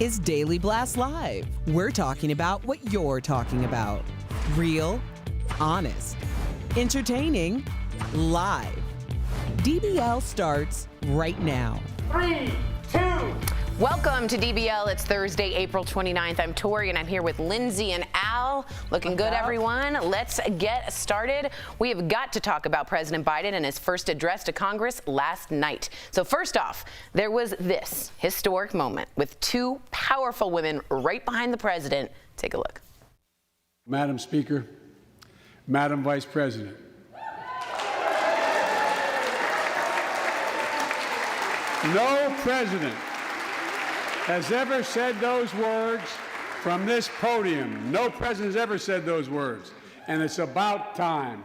is Daily Blast Live. We're talking about what you're talking about. Real, honest, entertaining, live. DBL starts right now. 3, 2. Welcome to DBL. It's Thursday, April 29th. I'm Tori, and I'm here with Lindsay and Al. Looking good, everyone. Let's get started. We have got to talk about President Biden and his first address to Congress last night. So first off, there was this historic moment with two powerful women right behind the president. Take a look. Madam Speaker, Madam Vice President, no president has ever said those words from this podium. No president has ever said those words. and it's about time.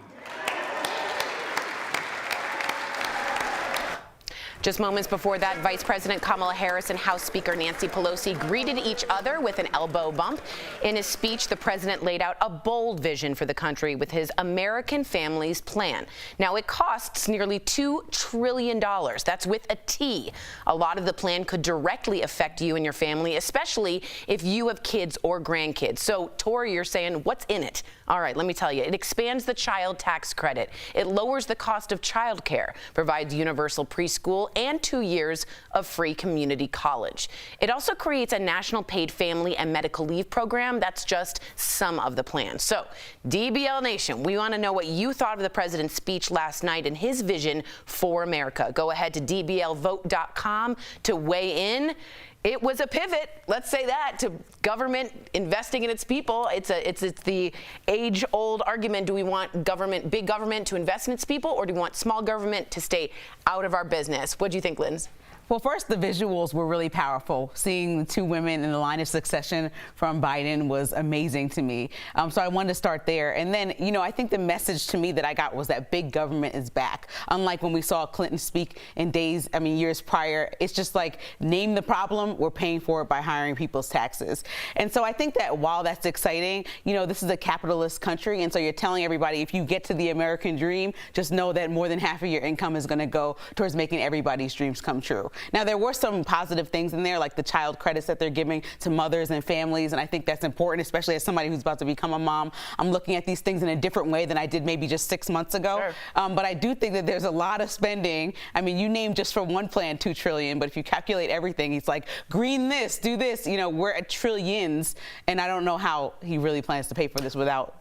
Just moments before that, Vice President Kamala Harris and House Speaker Nancy Pelosi greeted each other with an elbow bump. In his speech, the president laid out a bold vision for the country with his American Families Plan. Now, it costs nearly $2 trillion. That's with a T. A lot of the plan could directly affect you and your family, especially if you have kids or grandkids. So, Tori, you're saying, what's in it? All right, let me tell you. It expands the child tax credit. It lowers the cost of child care, provides universal preschool and 2 years of free community college. It also creates a national paid family and medical leave program. That's just some of the plans. So, DBL Nation, we want to know what you thought of the president's speech last night and his vision for America. Go ahead to dblvote.com to weigh in. It was a pivot, let's say that, to government investing in its people. It's the age-old argument. Do we want government, big government, to invest in its people, or do we want small government to stay out of our business? What do you think, Linz? Well, first, the visuals were really powerful. Seeing the two women in the line of succession from Biden was amazing to me. So I wanted to start there. And then, you know, I think the message to me that I got was that big government is back. Unlike when we saw Clinton speak in years prior, it's just like, name the problem, we're paying for it by hiring people's taxes. And so I think that while that's exciting, you know, this is a capitalist country. And so you're telling everybody, if you get to the American dream, just know that more than half of your income is going to go towards making everybody's dreams come true. Now, there were some positive things in there, like the child credits that they're giving to mothers and families, and I think that's important, especially as somebody who's about to become a mom. I'm looking at these things in a different way than I did maybe just 6 months ago. Sure. But I do think that there's a lot of spending. I mean, you named just for one plan $2 trillion, but if you calculate everything, he's like, green this, do this. You know, we're at trillions, and I don't know how he really plans to pay for this without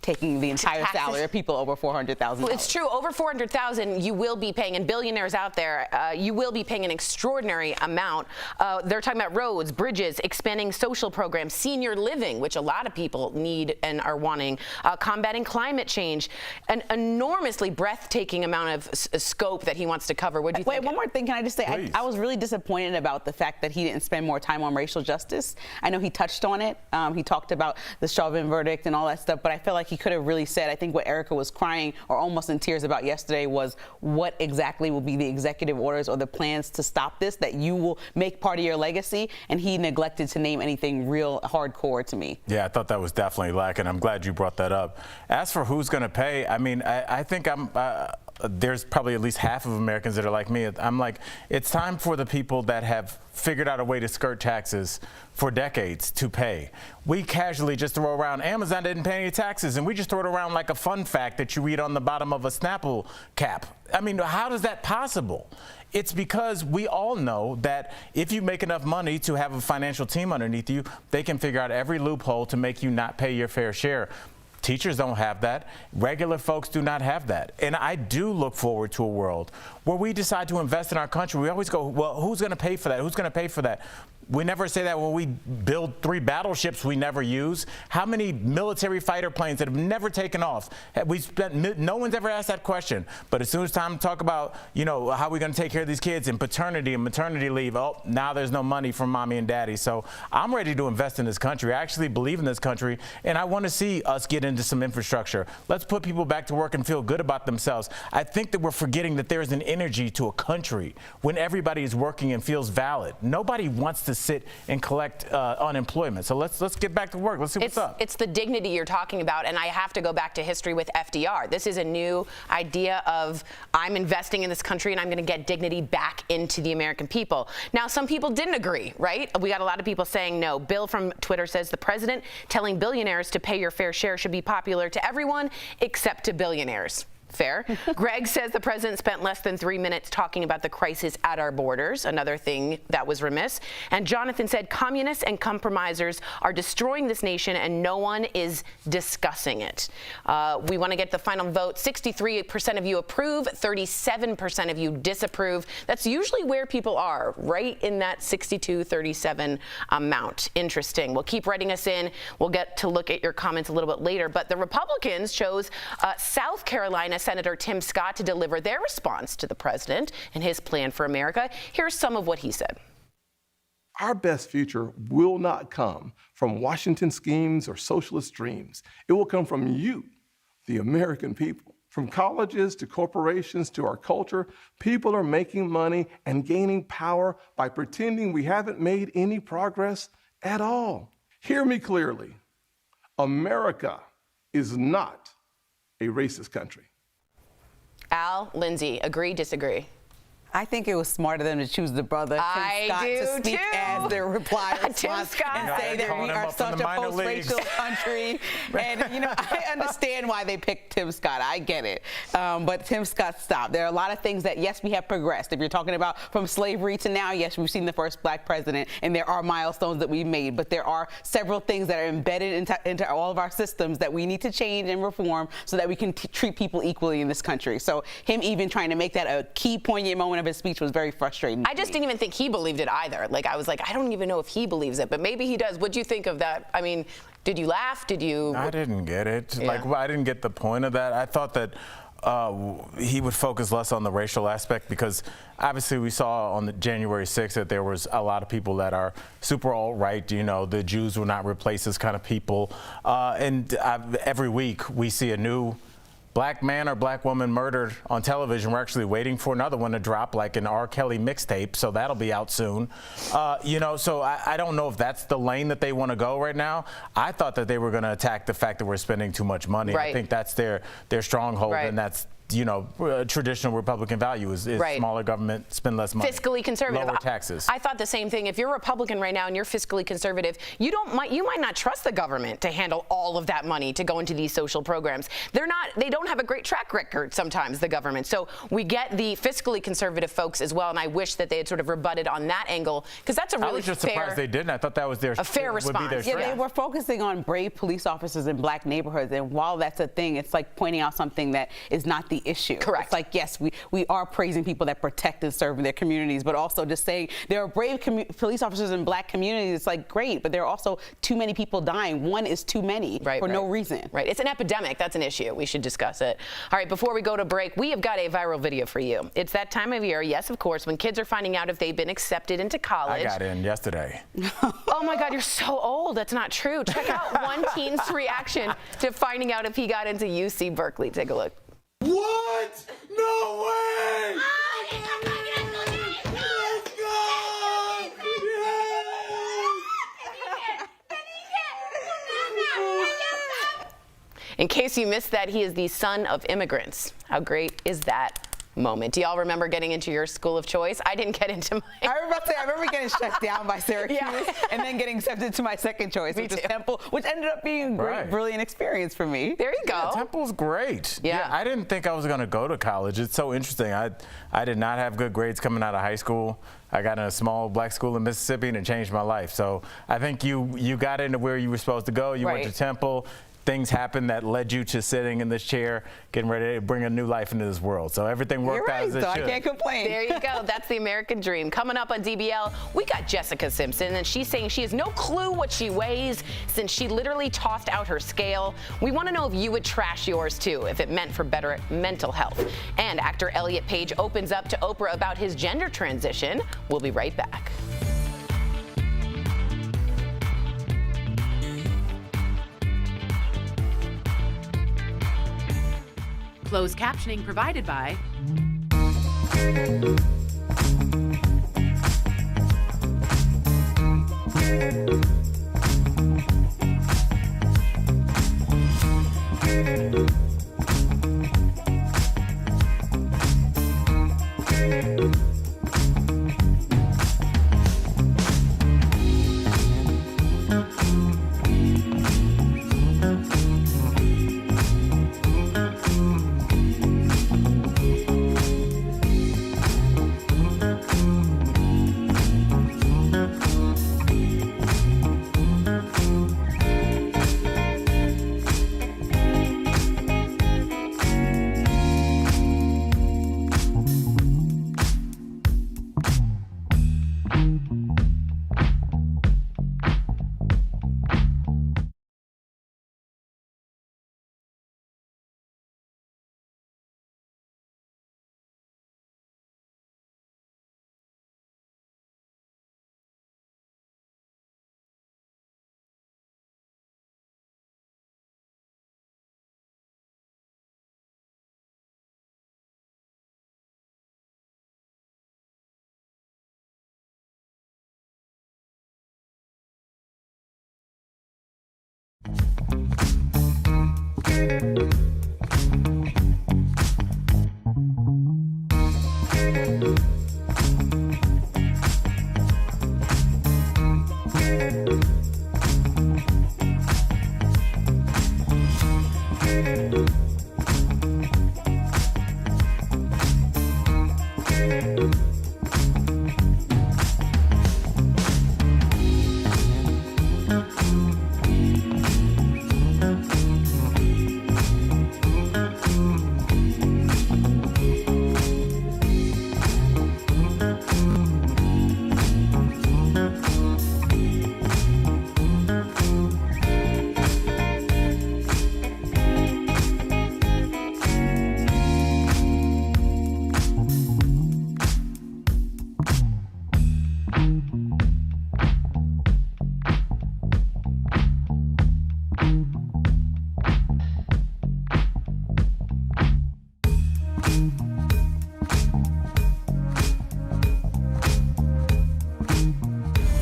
taking the entire salary of people over $400,000. Well, it's true. Over $400,000, you will be paying, and billionaires out there, you will be paying an extraordinary amount. They're talking about roads, bridges, expanding social programs, senior living, which a lot of people need and are wanting, combating climate change, an enormously breathtaking amount of scope that he wants to cover. What do you think? Wait, one more thing. Can I just say, I was really disappointed about the fact that he didn't spend more time on racial justice. I know he touched on it. He talked about the Chauvin verdict and all that stuff, but I feel like he could have really said, I think what Erica was crying or almost in tears about yesterday was what exactly will be the executive orders or the plans to stop this that you will make part of your legacy, and he neglected to name anything real hardcore to me. Yeah, I thought that was definitely lacking. I'm glad you brought that up. As for who's going to pay, I mean, I think there's probably at least half of Americans that are like me. I'm like, it's time for the people that have figured out a way to skirt taxes for decades to pay. We casually just throw around, Amazon didn't pay any taxes, and we just throw it around like a fun fact that you read on the bottom of a Snapple cap. I mean, how is that possible? It's because we all know that if you make enough money to have a financial team underneath you, they can figure out every loophole to make you not pay your fair share. Teachers don't have that. Regular folks do not have that. And I do look forward to a world where we decide to invest in our country. We always go, well, who's going to pay for that? Who's going to pay for that? We never say that when we build 3 battleships we never use. How many military fighter planes that have never taken off? We spent, no one's ever asked that question. But as soon as time to talk about, you know, how we're going to take care of these kids and paternity and maternity leave, oh, now there's no money from mommy and daddy. So I'm ready to invest in this country. I actually believe in this country, and I want to see us get into some infrastructure. Let's put people back to work and feel good about themselves. I think that we're forgetting that there's an energy to a country when everybody is working and feels valid. Nobody wants to sit and collect unemployment. So let's get back to work. Let's see what's up. It's the dignity you're talking about, and I have to go back to history with FDR. This is a new idea of I'm investing in this country and I'm going to get dignity back into the American people. Now, some people didn't agree, right? We got a lot of people saying no. Bill from Twitter says the president telling billionaires to pay your fair share should be popular to everyone except to billionaires. Fair. Greg says the president spent less than 3 minutes talking about the crisis at our borders, another thing that was remiss. And Jonathan said communists and compromisers are destroying this nation and no one is discussing it. We want to get the final vote. 63% of you approve, 37% of you disapprove. That's usually where people are, right in that 62-37 amount. Interesting. Well, keep writing us in. We'll get to look at your comments a little bit later. But the Republicans chose South Carolina Senator Tim Scott to deliver their response to the president and his plan for America. Here's some of what he said. Our best future will not come from Washington schemes or socialist dreams. It will come from you, the American people. From colleges to corporations to our culture, people are making money and gaining power by pretending we haven't made any progress at all. Hear me clearly. America is not a racist country. Al, Lindsay, agree, disagree? I think it was smart of them to choose the brother, Tim Scott, to speak as their reply response and say that we are such a post-racial country. And, you know, I understand why they picked Tim Scott. I get it. But Tim Scott stopped. There are a lot of things that, yes, we have progressed. If you're talking about from slavery to now, yes, we've seen the first black president, and there are milestones that we've made. But there are several things that are embedded into all of our systems that we need to change and reform so that we can treat people equally in this country. So him even trying to make that a key poignant moment of his speech was very frustrating. I just didn't even think he believed it either. Like, I was like, I don't even know if he believes it, but maybe he does. What'd you think of that? I mean, did you laugh? Did you? I didn't get it. Yeah. Like, well, I didn't get the point of that. I thought that he would focus less on the racial aspect because obviously we saw on the January 6th that there was a lot of people that are super alt-right, you know, the Jews will not replace this kind of people. Every week we see a new black man or black woman murdered on television. We're actually waiting for another one to drop, like an R. Kelly mixtape, so that'll be out soon. You know, so I don't know if that's the lane that they want to go right now. I thought that they were going to attack the fact that we're spending too much money. Right. I think that's their stronghold, right. And that's, you know, traditional Republican value is right. Smaller government, spend less money. Fiscally conservative. Lower taxes. I thought the same thing. If you're Republican right now and you're fiscally conservative, you might not trust the government to handle all of that money to go into these social programs. They don't have a great track record sometimes, the government. So we get the fiscally conservative folks as well, and I wish that they had sort of rebutted on that angle, because that's a really I was just surprised they didn't. I thought that was a fair response. Yeah, they were focusing on brave police officers in black neighborhoods, and while that's a thing, it's like pointing out something that is not the issue. Correct. It's like, yes, we are praising people that protect and serve in their communities, but also just saying there are brave police officers in black communities. It's like, great, but there are also too many people dying. One is too many for no reason. Right. It's an epidemic. That's an issue. We should discuss it. All right, before we go to break, we have got a viral video for you. It's that time of year, yes, of course, when kids are finding out if they've been accepted into college. I got in yesterday. Oh my God, you're so old. That's not true. Check out one teen's reaction to finding out if he got into UC Berkeley. Take a look. What? No way! Let's go! In case you missed that, he is the son of immigrants. How great is that moment? Do y'all remember getting into your school of choice? I didn't get into mine. I remember getting shut down by Syracuse and then getting accepted to my second choice, which is Temple, which ended up being a great, brilliant experience for me. There you go. Yeah, Temple's great. Yeah. I didn't think I was going to go to college. It's so interesting. I did not have good grades coming out of high school. I got in a small black school in Mississippi, and it changed my life. So I think you got into where you were supposed to go. You went to Temple. Things happened that led you to sitting in this chair, getting ready to bring a new life into this world. So everything worked out as it should. I can't complain. There you go. That's the American dream. Coming up on DBL, we got Jessica Simpson, and she's saying she has no clue what she weighs since she literally tossed out her scale. We want to know if you would trash yours too, if it meant for better mental health. And actor Elliot Page opens up to Oprah about his gender transition. We'll be right back. Closed captioning provided by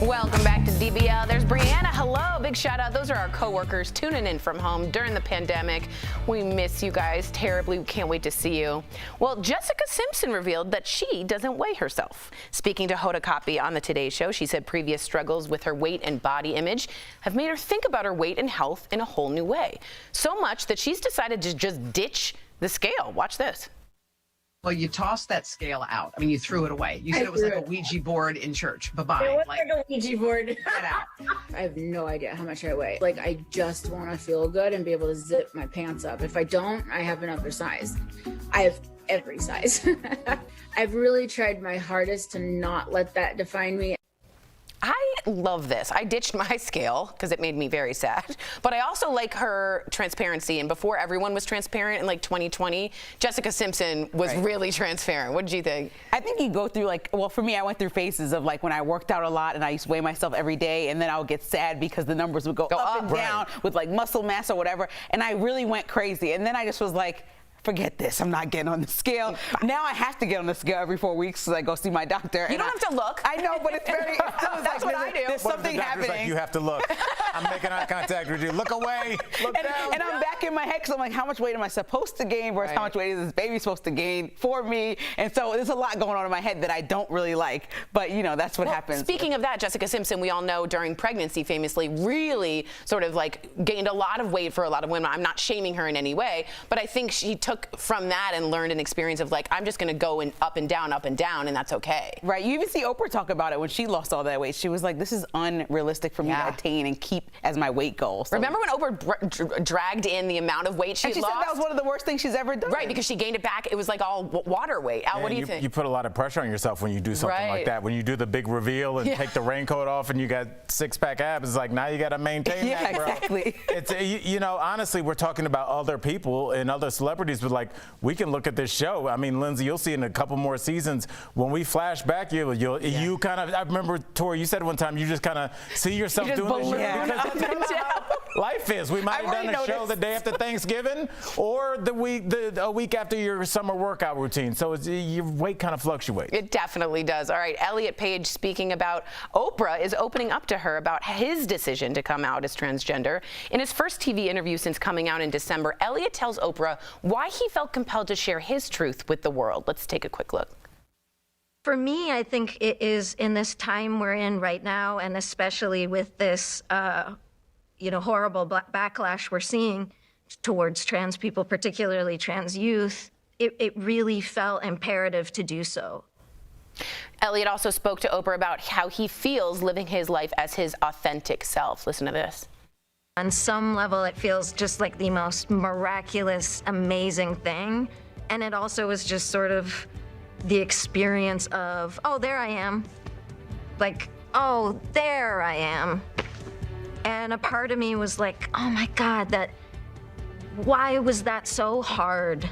Welcome back to DBL. There's Brianna. Hello. Big shout out. Those are our coworkers tuning in from home during the pandemic. We miss you guys terribly. We can't wait to see you. Well, Jessica Simpson revealed that she doesn't weigh herself. Speaking to Hoda Kotb on the Today Show, she said previous struggles with her weight and body image have made her think about her weight and health in a whole new way. So much that she's decided to just ditch the scale. Watch this. Well, you tossed that scale out. I mean, you threw it away. You said it was like a Ouija board in church. Bye-bye. It was like a Ouija board. Get out. I have no idea how much I weigh. Like, I just want to feel good and be able to zip my pants up. If I don't, I have another size. I have every size. I've really tried my hardest to not let that define me. I love this. I ditched my scale because it made me very sad. But I also like her transparency. And before everyone was transparent in like 2020, Jessica Simpson was really transparent. What did you think? I think you go through well, for me, I went through phases of like when I worked out a lot and I used to weigh myself every day, and then I would get sad because the numbers would go up and down with like muscle mass or whatever. And I really went crazy. And then I just was like, forget this. I'm not getting on the scale. Now I have to get on the scale every 4 weeks because I go see my doctor. You don't have to look. I know, but it's very. That's what I do. There's something happening. Like, you have to look. I'm making eye contact with you. Look away. Look down. And I'm back in my head because I'm like, how much weight am I supposed to gain versus how much weight is this baby supposed to gain for me? And so there's a lot going on in my head that I don't really like. But, you know, that's what happens. Speaking of that, Jessica Simpson, we all know during pregnancy famously really sort of like gained a lot of weight for a lot of women. I'm not shaming her in any way, but I think she took from that and learned an experience of like, I'm just going to go up and down, and that's okay. Right. You even see Oprah talk about it when she lost all that weight. She was like, this is unrealistic for me to attain and keep as my weight goal. So. Remember when Oprah dragged in the amount of weight she lost? She said that was one of the worst things she's ever done. Right, because she gained it back. It was like all water weight. Al, what do you think? You put a lot of pressure on yourself when you do something like that. When you do the big reveal and take the raincoat off and you got six-pack abs, it's like now you got to maintain that, bro. Exactly. It's, you know, honestly, we're talking about other people and other celebrities, but like we can look at this show. I mean, Lindsay, you'll see in a couple more seasons when we flash back, you kind of. I remember, Tori, you said one time you just kind of see yourself doing this show because that's how life is. We might have done a show the day after Thanksgiving or a week after your summer workout routine. So your weight kind of fluctuates. It definitely does. All right, Elliot Page speaking about Oprah is opening up to her about his decision to come out as transgender. In his first TV interview since coming out in December, Elliot tells Oprah why he felt compelled to share his truth with the world. Let's take a quick look. For me, I think it is in this time we're in right now, and especially with this, horrible backlash we're seeing towards trans people, particularly trans youth, it really felt imperative to do so. Elliot also spoke to Oprah about how he feels living his life as his authentic self. Listen to this. On some level, it feels just like the most miraculous, amazing thing. And it also was just sort of the experience of, oh, there I am. Like, oh, there I am. And a part of me was like, oh my God, why was that so hard?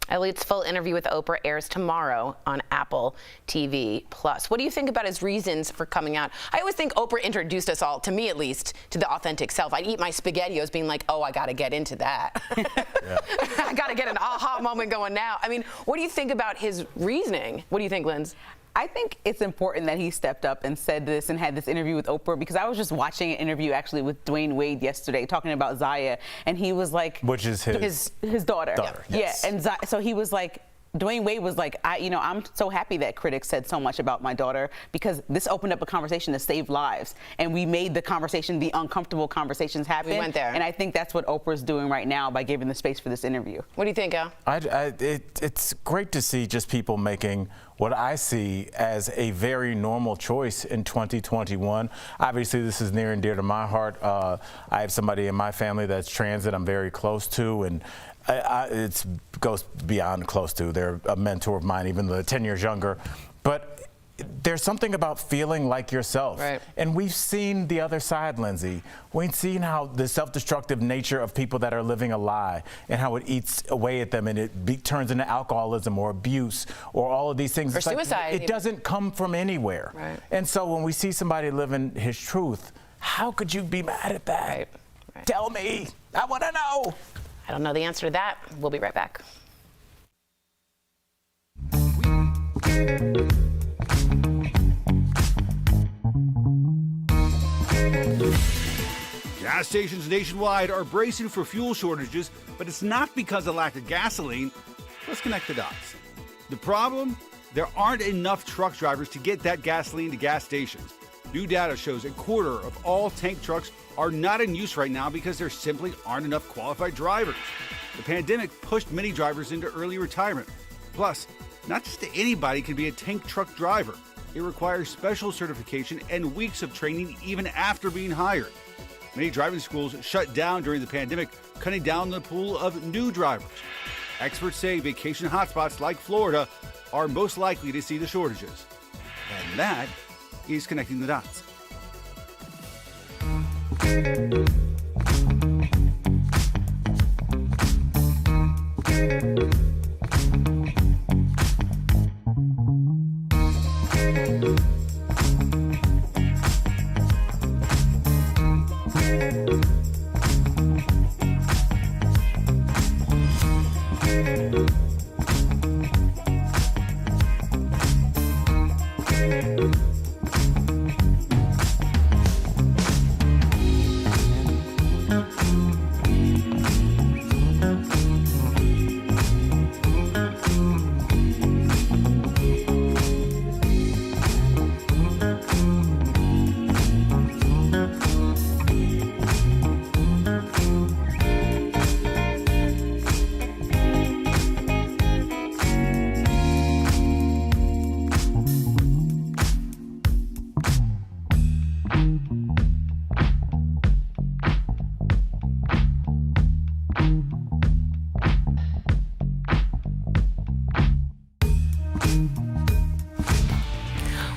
Elliot's full interview with Oprah airs tomorrow on Apple TV+. What do you think about his reasons for coming out? I always think Oprah introduced us all, to me at least, to the authentic self. I'd eat my SpaghettiOs being like, oh, I got to get into that. I got to get an aha moment going now. I mean, what do you think about his reasoning? What do you think, Linz? I think it's important that he stepped up and said this and had this interview with Oprah, because I was just watching an interview actually with Dwayne Wade yesterday talking about Zaya, and he was like, which is his daughter. Yes. Yeah, and so he was like, Dwayne Wade was like, I'm so happy that critics said so much about my daughter, because this opened up a conversation that saved lives, and we made the conversation, the uncomfortable conversations happen. We went there. And I think that's what Oprah's doing right now by giving the space for this interview. What do you think, Al? It's great to see just people making what I see as a very normal choice in 2021. Obviously, this is near and dear to my heart. I have somebody in my family that's trans that I'm very close to, and it goes beyond close to. They're a mentor of mine, even though they're 10 years younger. But there's something about feeling like yourself. Right. And we've seen the other side, Lindsay. We've seen how the self-destructive nature of people that are living a lie and how it eats away at them, and it turns into alcoholism or abuse or all of these things. Or suicide. It doesn't come from anywhere. Right. And so when we see somebody living his truth, how could you be mad at that? Right. Tell me. I want to know. I don't know the answer to that. We'll be right back. Gas stations nationwide are bracing for fuel shortages, but it's not because of lack of gasoline. Let's connect the dots. The problem? There aren't enough truck drivers to get that gasoline to gas stations. New data shows a quarter of all tank trucks are not in use right now because there simply aren't enough qualified drivers. The pandemic pushed many drivers into early retirement. Plus, not just anybody can be a tank truck driver. It requires special certification and weeks of training even after being hired. Many driving schools shut down during the pandemic, cutting down the pool of new drivers. Experts say vacation hotspots like Florida are most likely to see the shortages. And that is connecting the dots.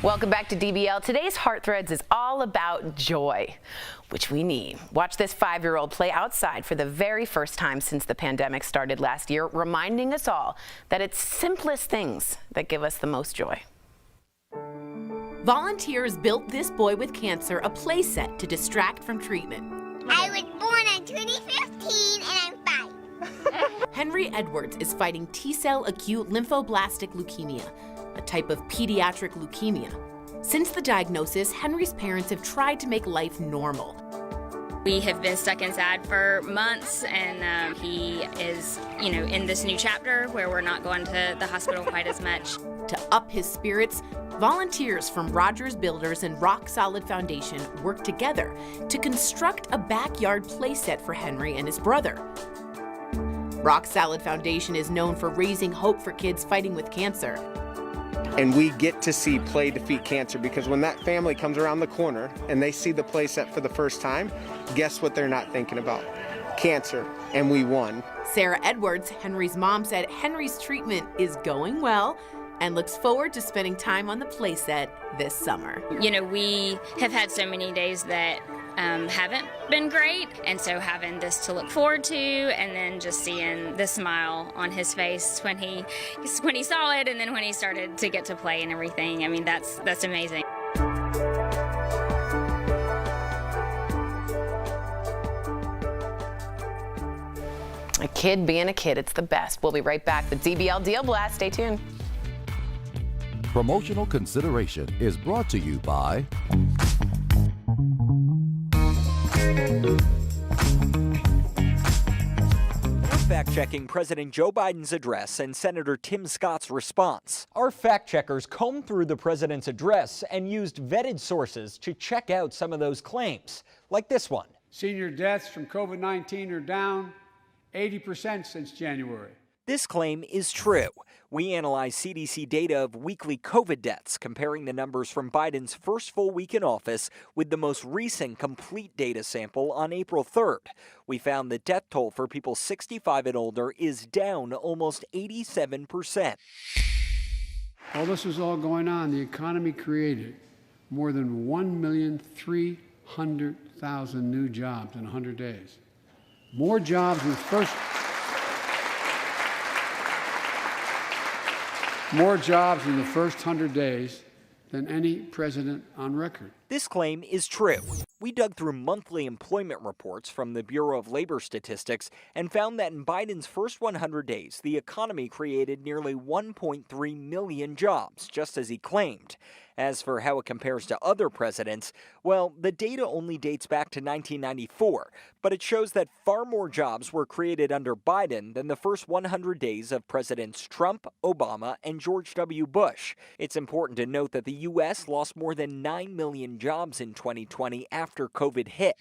Welcome back to DBL. Today's Heart Threads is all about joy, which we need. Watch this 5-year-old play outside for the very first time since the pandemic started last year, reminding us all that it's simplest things that give us the most joy. Volunteers built this boy with cancer a play set to distract from treatment. I was born in 2015 and I'm 5. Henry Edwards is fighting T-cell acute lymphoblastic leukemia, a type of pediatric leukemia. Since the diagnosis, Henry's parents have tried to make life normal. We have been stuck inside for months, and he is, in this new chapter where we're not going to the hospital quite as much. To up his spirits, volunteers from Rogers Builders and Rock Solid Foundation work together to construct a backyard playset for Henry and his brother. Rock Solid Foundation is known for raising hope for kids fighting with cancer. And we get to see Play Defeat Cancer, because when that family comes around the corner and they see the play set for the first time, guess what they're not thinking about? Cancer. And we won. Sarah Edwards, Henry's mom, said Henry's treatment is going well and looks forward to spending time on the play set this summer. We have had so many days that haven't been great, and so having this to look forward to, and then just seeing the smile on his face when he saw it, and then when he started to get to play and everything, I mean, that's amazing. A kid being a kid, it's the best. We'll be right back with DBL Deal Blast. Stay tuned. Promotional consideration is brought to you by fact-checking President Joe Biden's address and Senator Tim Scott's response. Our fact-checkers combed through the president's address and used vetted sources to check out some of those claims, like this one. Senior deaths from COVID-19 are down 80% since January. This claim is true. We analyzed CDC data of weekly COVID deaths, comparing the numbers from Biden's first full week in office with the most recent complete data sample on April 3rd. We found the death toll for people 65 and older is down almost 87%. While this was all going on, the economy created more than 1,300,000 new jobs in 100 days. More jobs in the first 100 days than any president on record. This claim is true. We dug through monthly employment reports from the Bureau of Labor Statistics and found that in Biden's first 100 days, the economy created nearly 1.3 million jobs, just as he claimed. As for how it compares to other presidents, well, the data only dates back to 1994, but it shows that far more jobs were created under Biden than the first 100 days of Presidents Trump, Obama, and George W. Bush. It's important to note that the U.S. lost more than 9 million jobs in 2020 after COVID hit.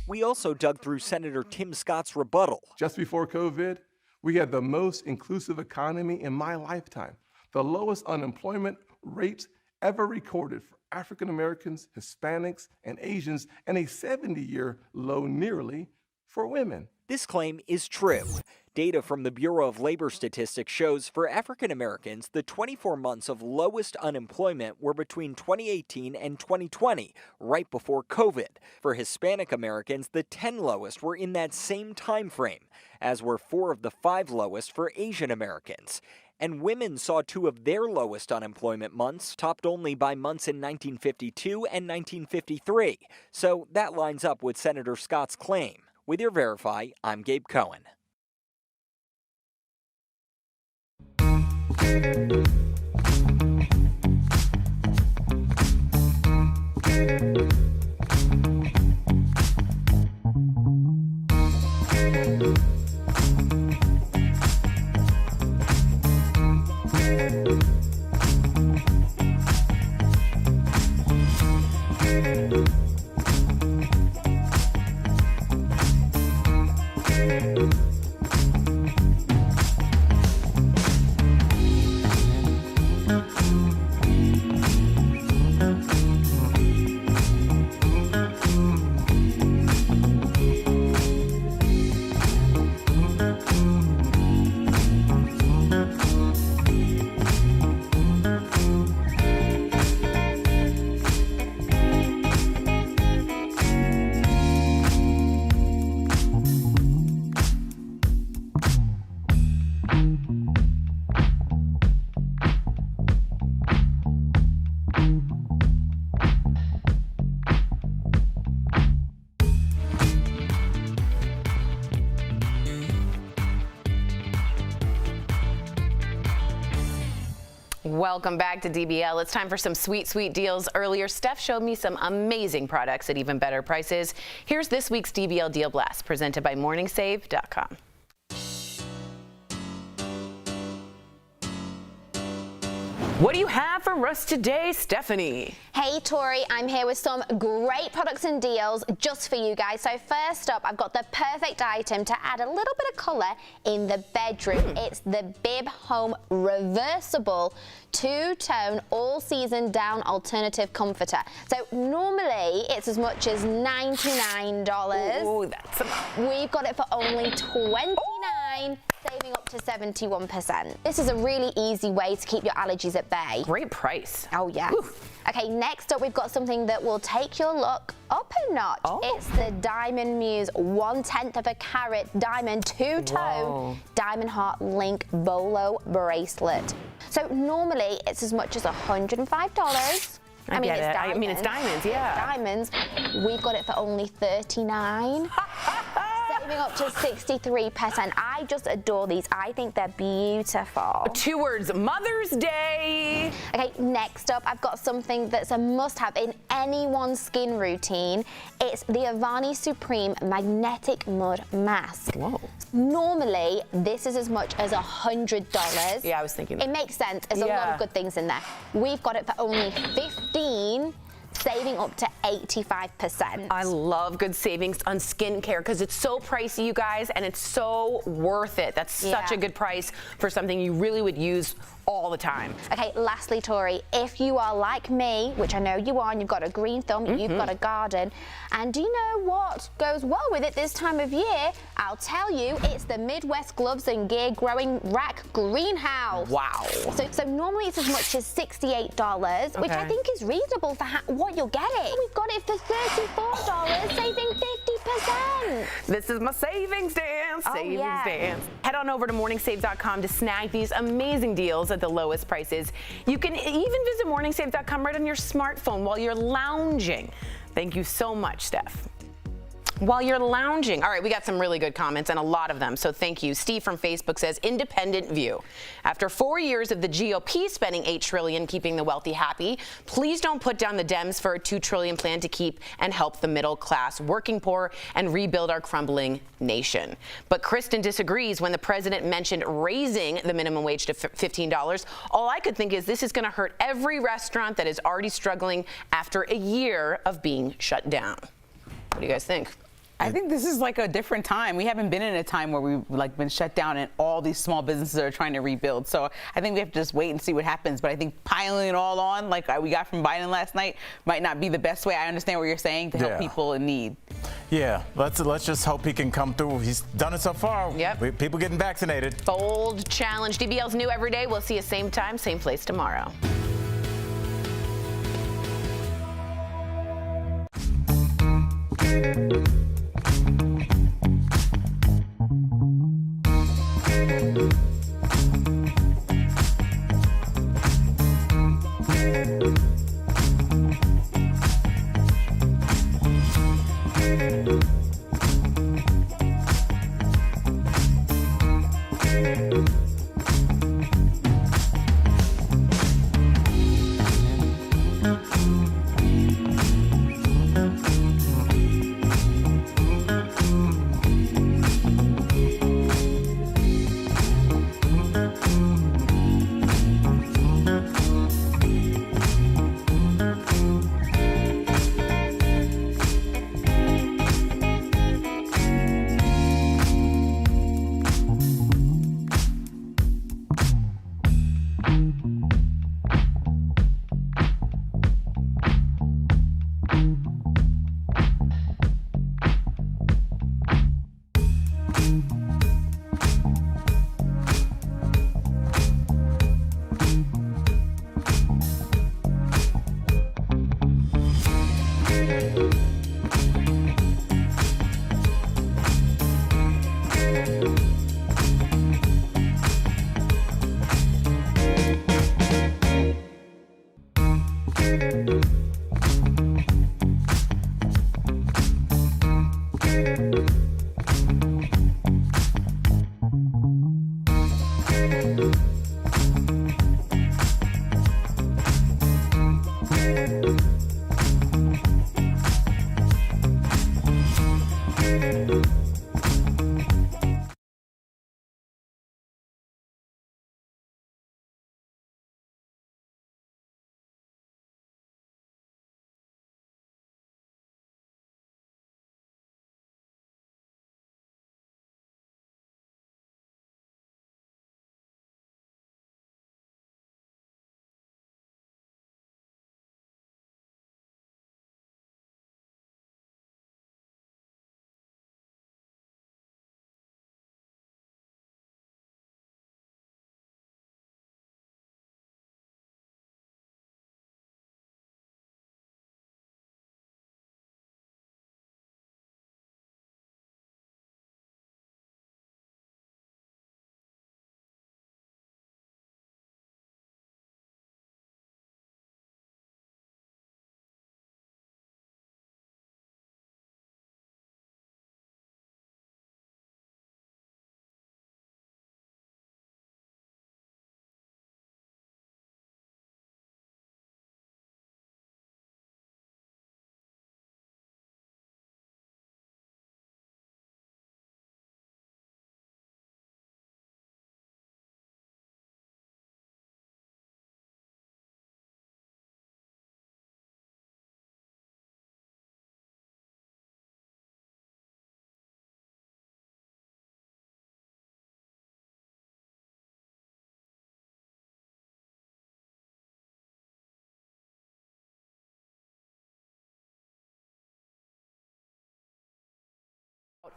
We also dug through Senator Tim Scott's rebuttal. Just before COVID, we had the most inclusive economy in my lifetime, the lowest unemployment rates ever recorded for African Americans, Hispanics, and Asians, and a 70-year low nearly for women. This claim is true. Data from the Bureau of Labor Statistics shows for African Americans, the 24 months of lowest unemployment were between 2018 and 2020, right before COVID. For Hispanic Americans, the 10 lowest were in that same time frame, as were 4 of the 5 lowest for Asian Americans. And women saw 2 of their lowest unemployment months, topped only by months in 1952 and 1953. So that lines up with Senator Scott's claim. With your Verify, I'm Gabe Cohen. Welcome back to DBL. It's time for some sweet, sweet deals. Earlier, Steph showed me some amazing products at even better prices. Here's this week's DBL Deal Blast, presented by MorningSave.com. What do you have for us today, Stephanie? Hey Tori, I'm here with some great products and deals just for you guys. So first up, I've got the perfect item to add a little bit of colour in the bedroom. It's the Bib Home Reversible Two-Tone All-Season Down Alternative Comforter. So normally it's as much as $99. Ooh, that's We've got it for only $29. Saving up to 71%. This is a really easy way to keep your allergies at bay. Great price. Oh, yes. Whew. Okay, next up, we've got something that will take your look up a notch. Oh. It's the Diamond Muse 1/10 of a carat diamond two-tone diamond heart link bolo bracelet. So normally it's as much as $105. I mean, it's diamonds. I mean, it's diamonds, yeah. It's diamonds. We've got it for only $39. saving up to 63%. I just adore these. I think they're beautiful. 2 words, Mother's Day. Okay, next up, I've got something that's a must-have in anyone's skin routine. It's the Avani Supreme Magnetic Mud Mask. Whoa. Normally, this is as much as $100. Yeah, I was thinking that. It makes sense. There's a lot of good things in there. We've got it for only $15. Saving up to 85%. I love good savings on skincare because it's so pricey, you guys, and it's so worth it. That's such a good price for something you really would use all the time. Okay, lastly, Tori, if you are like me, which I know you are, and you've got a green thumb, you've got a garden, and do you know what goes well with it this time of year? I'll tell you, it's the Midwest Gloves and Gear Growing Rack Greenhouse. Wow. So normally it's as much as $68, which I think is reasonable for what you're getting. We've got it for $34, saving 50%. This is my savings dance, dance. Head on over to morningsave.com to snag these amazing deals at the lowest prices. You can even visit morningsave.com right on your smartphone while you're lounging. Thank you so much, Steph. While you're lounging. All right, we got some really good comments and a lot of them, so thank you. Steve from Facebook says, independent view. After 4 years of the GOP spending $8 trillion keeping the wealthy happy, please don't put down the Dems for a $2 trillion plan to keep and help the middle class, working poor, and rebuild our crumbling nation. But Kristen disagrees when the president mentioned raising the minimum wage to $15. All I could think is this is going to hurt every restaurant that is already struggling after a year of being shut down. What do you guys think? I think this is like a different time. We haven't been in a time where we've been shut down and all these small businesses are trying to rebuild. So I think we have to just wait and see what happens. But I think piling it all on, like we got from Biden last night, might not be the best way. I understand what you're saying to help people in need. Yeah, let's just hope he can come through. He's done it so far. Yep. People getting vaccinated. Bold challenge. DBL's new every day. We'll see you same time, same place tomorrow.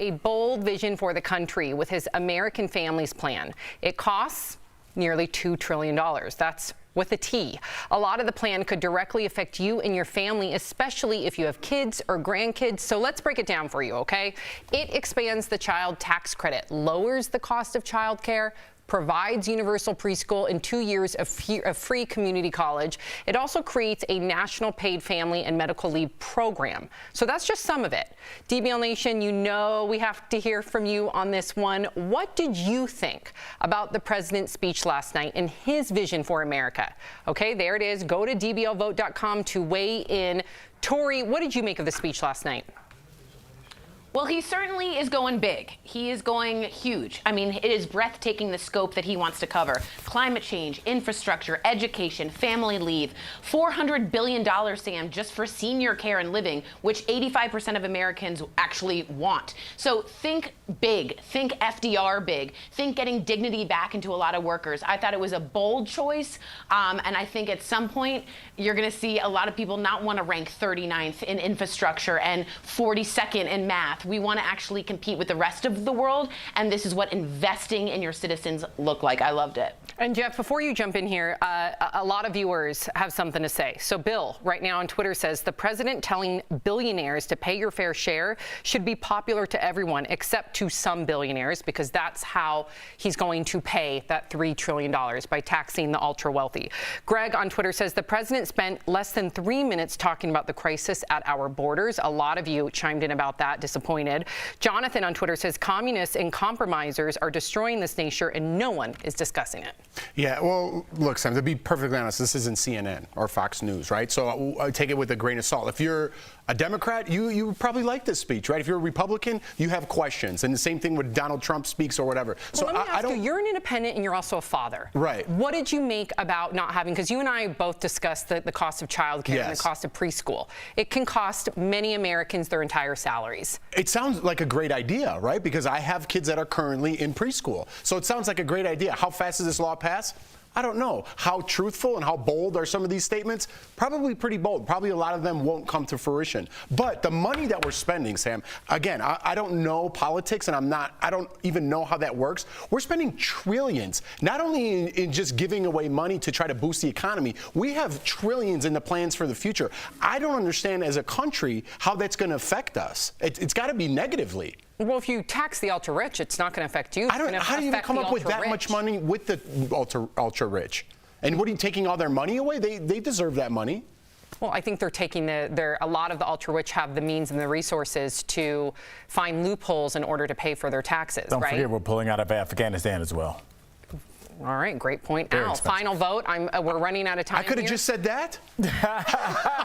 a bold vision for the country with his American Families Plan. It costs nearly $2 trillion. That's with a T. A lot of the plan could directly affect you and your family, especially if you have kids or grandkids. So let's break it down for you, okay? It expands the child tax credit, lowers the cost of childcare, provides universal preschool and 2 years of free community college. It also creates a national paid family and medical leave program. So that's just some of it. DBL Nation, you know we have to hear from you on this one. What did you think about the president's speech last night and his vision for America? Okay, there it is. Go to dblvote.com to weigh in. Tori, what did you make of the speech last night? Well, he certainly is going big. He is going huge. I mean, it is breathtaking the scope that he wants to cover. Climate change, infrastructure, education, family leave, $400 billion, Sam, just for senior care and living, which 85% of Americans actually want. So think big, think FDR big, think getting dignity back into a lot of workers. I thought it was a bold choice, and I think at some point you're going to see a lot of people not want to rank 39th in infrastructure and 42nd in math. We want to actually compete with the rest of the world, and this is what investing in your citizens look like. I loved it. And Jeff, before you jump in here, a lot of viewers have something to say. So Bill, right now on Twitter, says the president telling billionaires to pay your fair share should be popular to everyone except to some billionaires, because that's how he's going to pay that $3 trillion, by taxing the ultra wealthy. Greg on Twitter says the president spent less than 3 minutes talking about the crisis at our borders. A lot of you chimed in about that, disappointed. Jonathan on Twitter says communists and compromisers are destroying this nation and no one is discussing it. Yeah, well, look, Sam, to be perfectly honest, this isn't CNN or Fox News, right? So I take it with a grain of salt. If you're a Democrat, you probably like this speech, right? If you're a Republican, you have questions. And the same thing with Donald Trump speaks or whatever. So well, let me ask you, you're an independent and you're also a father. Right. What did you make about not having, because you and I both discussed the cost of childcare and the cost of preschool. It can cost many Americans their entire salaries. It sounds like a great idea, right? Because I have kids that are currently in preschool. So it sounds like a great idea. How fast does this law pass? I don't know. How truthful and how bold are some of these statements? Probably pretty bold. Probably a lot of them won't come to fruition. But the money that we're spending, Sam, again, I don't know politics, and I don't even know how that works. We're spending trillions, not only in just giving away money to try to boost the economy. We have trillions in the plans for the future. I don't understand as a country how that's going to affect us. It's got to be negatively. Well, if you tax the ultra-rich, it's not going to affect you. How do you even come up with that much money with the ultra-rich? And what are you taking all their money away? They deserve that money. Well, I think they're taking a lot of the ultra-rich have the means and the resources to find loopholes in order to pay for their taxes, Don't forget we're pulling out of Afghanistan as well. All right, great point. Very Al, expensive. Final vote. We're running out of time. I could have just said that.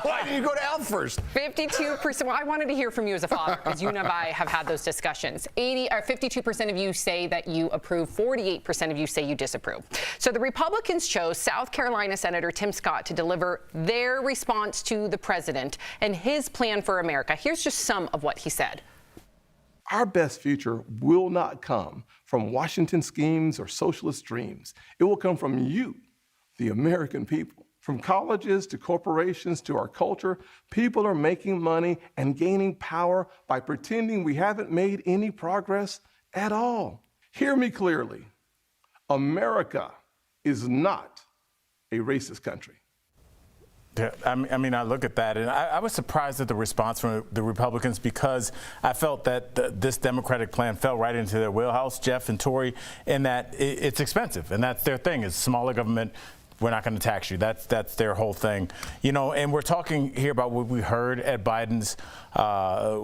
Why did you go to Al first? 52%. Well, I wanted to hear from you as a father, because you and I have had those discussions. 52% of you say that you approve. 48% of you say you disapprove. So the Republicans chose South Carolina Senator Tim Scott to deliver their response to the president and his plan for America. Here's just some of what he said. Our best future will not come from Washington schemes or socialist dreams. It will come from you, the American people. From colleges to corporations to our culture, people are making money and gaining power by pretending we haven't made any progress at all. Hear me clearly. America is not a racist country. Yeah, I mean, I look at that, and I was surprised at the response from the Republicans, because I felt that this Democratic plan fell right into their wheelhouse, Jeff and Tori, in that it's expensive, and that's their thing, is smaller government. We're not going to tax you. That's their whole thing, you know. And we're talking here about what we heard at Biden's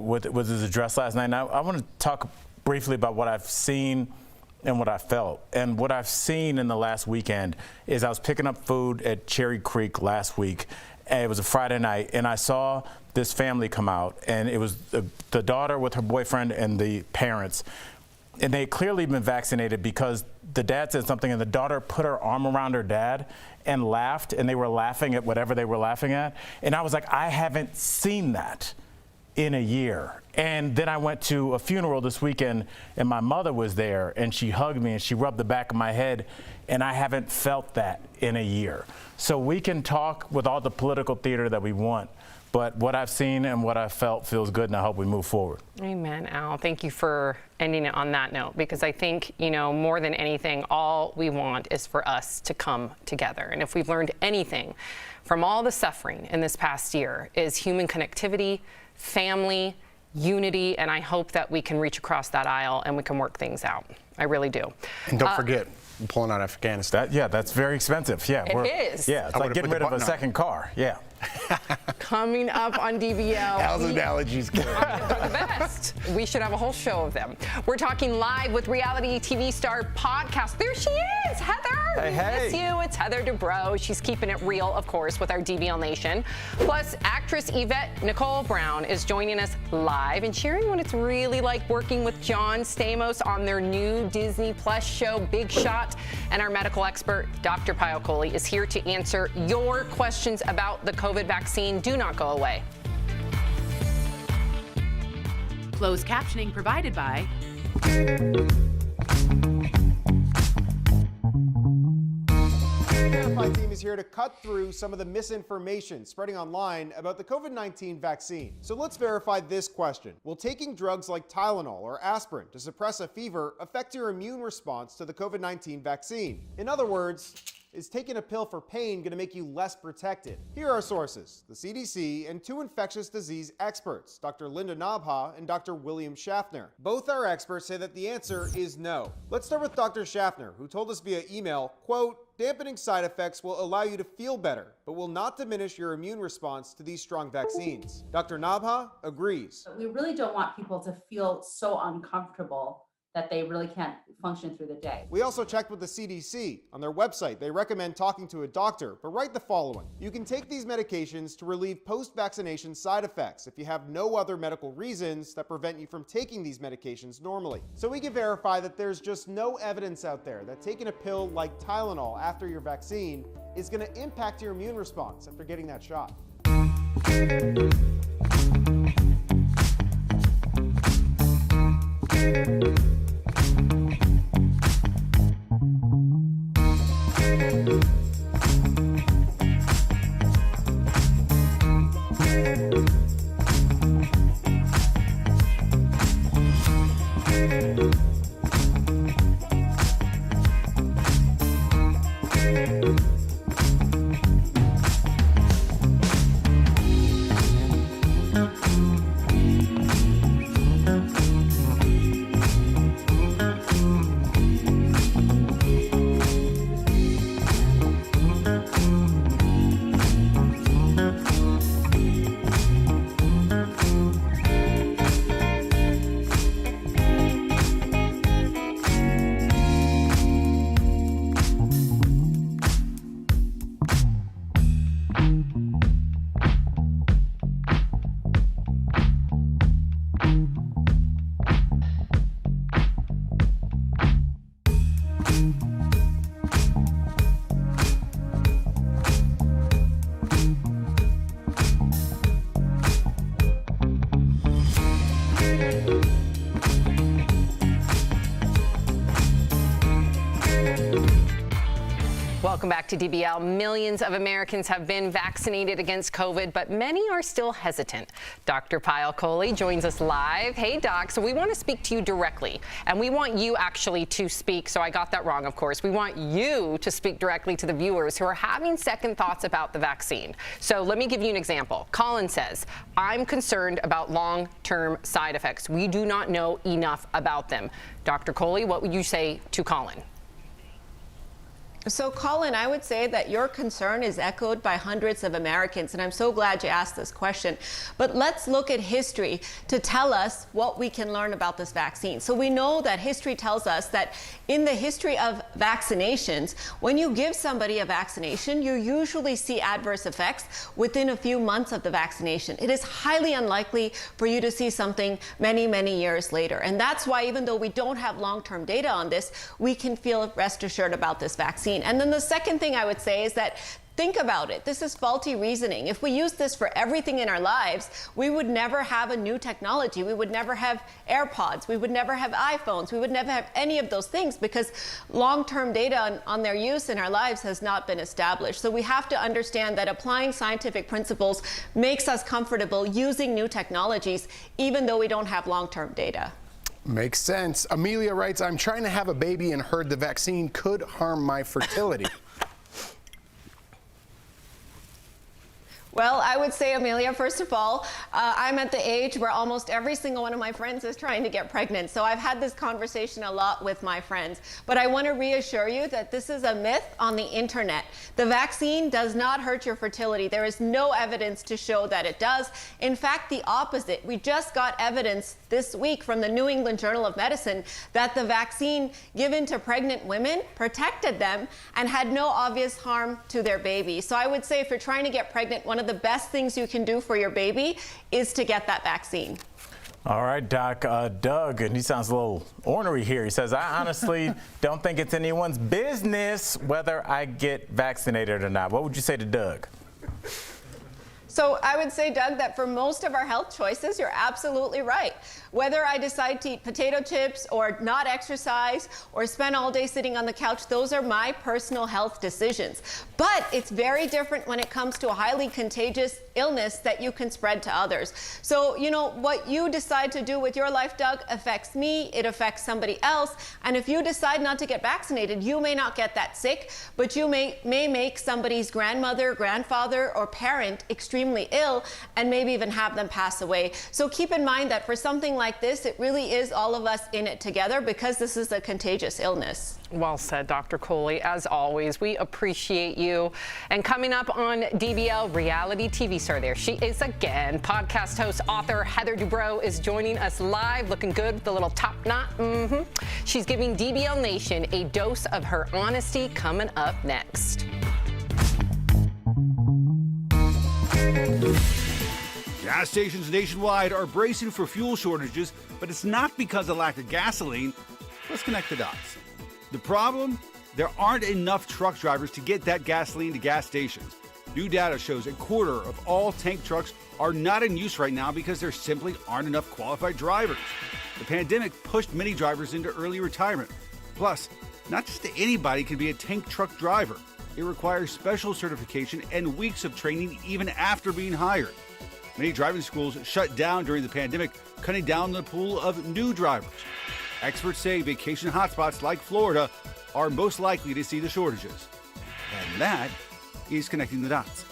with his address last night. Now, I want to talk briefly about what I've seen and what I felt. And what I've seen in the last weekend is I was picking up food at Cherry Creek last week, and it was a Friday night, and I saw this family come out, and it was the daughter with her boyfriend and the parents, and they had clearly been vaccinated, because the dad said something, and the daughter put her arm around her dad and laughed, and they were laughing at whatever they were laughing at. And I was like, I haven't seen that in a year. And then I went to a funeral this weekend, and my mother was there, and she hugged me and she rubbed the back of my head, and I haven't felt that in a year. So we can talk with all the political theater that we want, But what I've seen and what I've felt feels good, and I hope we move forward. Amen, Al. Thank you for ending it on that note, because I think, you know, more than anything, all we want is for us to come together. And if we've learned anything from all the suffering in this past year, is human connectivity, family, unity, and I hope that we can reach across that aisle and we can work things out. I really do. And don't forget, pulling out Afghanistan. Yeah, that's very expensive. Yeah, it is. Yeah, it's like getting rid of a second car. Yeah. Coming up on DBL. Al's analogies good. They're the best. We should have a whole show of them. We're talking live with reality TV star podcast. There she is, Heather. Hey, hey. Miss you. It's Heather Dubrow. She's keeping it real, of course, with our DBL Nation. Plus, actress Yvette Nicole Brown is joining us live and sharing what it's really like working with John Stamos on their new Disney Plus show, Big Shot. And our medical expert, Dr. Payal Kohli, is here to answer your questions about the COVID vaccine. Do not go away. Closed captioning provided by The Verified team is here to cut through some of the misinformation spreading online about the COVID-19 vaccine. So let's verify this question. Will taking drugs like Tylenol or aspirin to suppress a fever affect your immune response to the COVID-19 vaccine? In other words, is taking a pill for pain going to make you less protected? Here are our sources, the CDC and two infectious disease experts, Dr. Linda Nabha and Dr. William Schaffner. Both our experts say that the answer is no. Let's start with Dr. Schaffner, who told us via email, quote, dampening side effects will allow you to feel better, but will not diminish your immune response to these strong vaccines. Dr. Nabha agrees. We really don't want people to feel so uncomfortable that they really can't function through the day. We also checked with the CDC. On their website, they recommend talking to a doctor, but write the following. You can take these medications to relieve post-vaccination side effects if you have no other medical reasons that prevent you from taking these medications normally. So we can verify that there's just no evidence out there that taking a pill like Tylenol after your vaccine is going to impact your immune response after getting that shot. Welcome back to DBL. Millions of Americans have been vaccinated against COVID, but many are still hesitant. Dr. Payal Kohli joins us live. Hey, Doc. So we want to speak to you directly, and we want you actually to speak. So I got that wrong, of course. We want you to speak directly to the viewers who are having second thoughts about the vaccine. So let me give you an example. Colin says, I'm concerned about long-term side effects. We do not know enough about them. Dr. Kohli, what would you say to Colin? So, Colin, I would say that your concern is echoed by hundreds of Americans, and I'm so glad you asked this question. But let's look at history to tell us what we can learn about this vaccine. So we know that history tells us that in the history of vaccinations, when you give somebody a vaccination, you usually see adverse effects within a few months of the vaccination. It is highly unlikely for you to see something many, many years later. And that's why, even though we don't have long-term data on this, we can feel rest assured about this vaccine. And then the second thing I would say is that Think about it. This is faulty reasoning. If we use this for everything in our lives, we would never have a new technology. We would never have AirPods. We would never have iPhones. We would never have any of those things because long-term data on their use in our lives has not been established. So we have to understand that applying scientific principles makes us comfortable using new technologies, even though we don't have long-term data. Makes sense. Amelia writes, I'm trying to have a baby and heard the vaccine could harm my fertility. Well, I would say, Amelia, first of all, I'm at the age where almost every single one of my friends is trying to get pregnant. So I've had this conversation a lot with my friends. But I want to reassure you that this is a myth on the internet. The vaccine does not hurt your fertility. There is no evidence to show that it does. In fact, the opposite. We just got evidence this week from the New England Journal of Medicine that the vaccine given to pregnant women protected them and had no obvious harm to their baby. So I would say if you're trying to get pregnant, one of the best things you can do for your baby is to get that vaccine. All right, Doc. Doug, and he sounds a little ornery here. He says, I honestly don't think it's anyone's business whether I get vaccinated or not. What would you say to Doug? So I would say, Doug, that for most of our health choices, you're absolutely right. Whether I decide to eat potato chips or not exercise or spend all day sitting on the couch, those are my personal health decisions. But it's very different when it comes to a highly contagious illness that you can spread to others. So, you know, what you decide to do with your life, Doug, affects me, it affects somebody else. And if you decide not to get vaccinated, you may not get that sick, but you may make somebody's grandmother, grandfather, or parent extremely ill and maybe even have them pass away. So keep in mind that for something like this, it really is all of us in it together because this is a contagious illness. Well said, Dr. Coley. As always, we appreciate you. And coming up on DBL, reality TV star, there she is again. Podcast host, author Heather Dubrow is joining us live, looking good with the little top knot. She's giving DBL Nation a dose of her honesty coming up next. Gas stations nationwide are bracing for fuel shortages, but it's not because of lack of gasoline. Let's connect the dots. The problem? There aren't enough truck drivers to get that gasoline to gas stations. New data shows a quarter of all tank trucks are not in use right now because there simply aren't enough qualified drivers. The pandemic pushed many drivers into early retirement. Plus, not just anybody can be a tank truck driver. It requires special certification and weeks of training even after being hired. Many driving schools shut down during the pandemic, cutting down the pool of new drivers. Experts say vacation hotspots like Florida are most likely to see the shortages. And that is connecting the dots.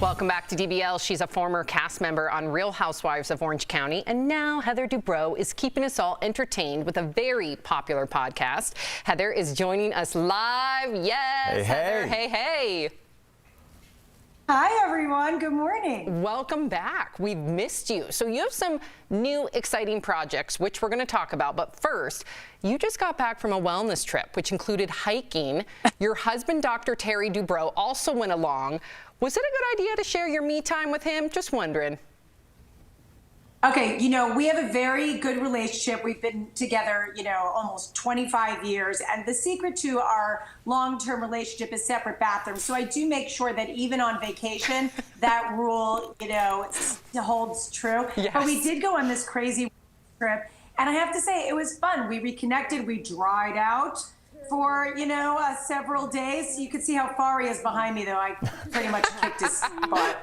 Welcome back to DBL. She's a former cast member on Real Housewives of Orange County. And now Heather Dubrow is keeping us all entertained with a very popular podcast. Heather is joining us live. Yes, Heather. Hey. Hi, everyone. Good morning. Welcome back. We've missed you. So you have some new exciting projects, which we're going to talk about. But first, you just got back from a wellness trip, which included hiking. Your husband, Dr. Terry Dubrow, also went along. Was it a good idea to share your me time with him? Just wondering. Okay, we have a very good relationship. We've been together, almost 25 years. And the secret to our long-term relationship is separate bathrooms. So I do make sure that even on vacation, that rule, holds true. Yes. But we did go on this crazy trip. And I have to say, it was fun. We reconnected, we dried out for, several days. You could see how far he is behind me, though. I pretty much kicked his butt.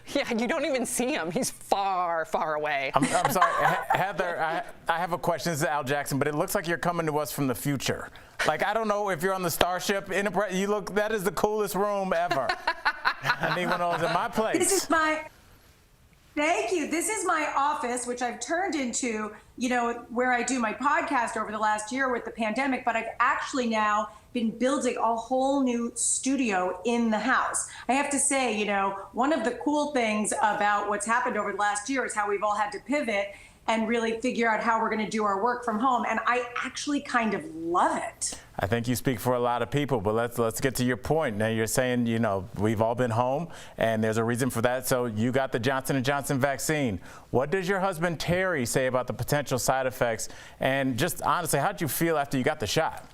Yeah, you don't even see him. He's far, far away. I'm sorry, Heather, I have a question. This is Al Jackson, but it looks like you're coming to us from the future. Like, I don't know if you're on the Starship. That is the coolest room ever. I need one of those in my place. Thank you. This is my office, which I've turned into, where I do my podcast over the last year with the pandemic, but I've actually now been building a whole new studio in the house. I have to say, one of the cool things about what's happened over the last year is how we've all had to pivot and really figure out how we're going to do our work from home. And I actually kind of love it. I think you speak for a lot of people, but let's get to your point. Now you're saying, we've all been home and there's a reason for that. So you got the Johnson & Johnson vaccine. What does your husband Terry say about the potential side effects? And just honestly, how did you feel after you got the shot?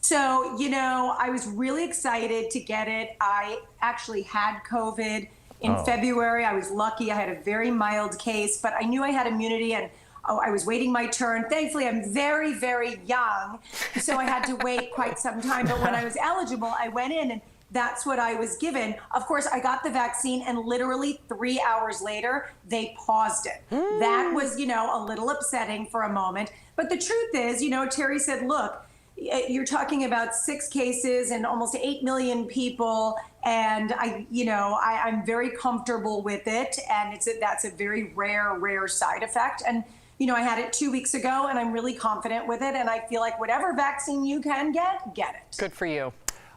So, I was really excited to get it. I actually had COVID in February. I was lucky. I had a very mild case, but I knew I had immunity and I was waiting my turn. Thankfully, I'm very, very young, so I had to wait quite some time. But when I was eligible, I went in and that's what I was given. Of course, I got the vaccine and literally 3 hours later, they paused it. That was, a little upsetting for a moment. But the truth is, Terry said, look, you're talking about 6 cases and almost 8 million people. And I'm very comfortable with it. And that's a very rare side effect. And, I had it 2 weeks ago and I'm really confident with it. And I feel like whatever vaccine you can get it. Good for you.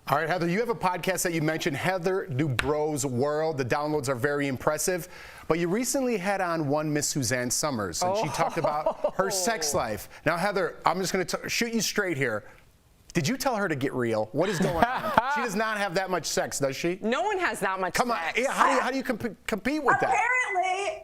All right, Heather, you have a podcast that you mentioned, Heather Dubrow's World. The downloads are very impressive. But you recently had on one Miss Suzanne Summers, and she talked about her sex life. Now, Heather, I'm just going to shoot you straight here. Did you tell her to get real? What is going on? She does not have that much sex, does she? No one has that much sex. Come on, yeah, how do you compete with that?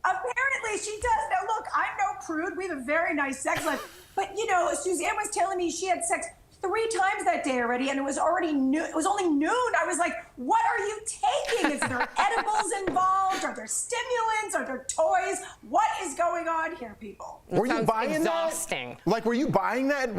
Apparently she does. Now, look, I'm no prude. We have a very nice sex life. But, Suzanne was telling me she had sex 3 times that day already, and it was already noon. It was only noon. I was like, what are you taking? Is there edibles involved? Are there stimulants? Are there toys? What is going on here, people? Were you buying exhausting. That? Like, were you buying that?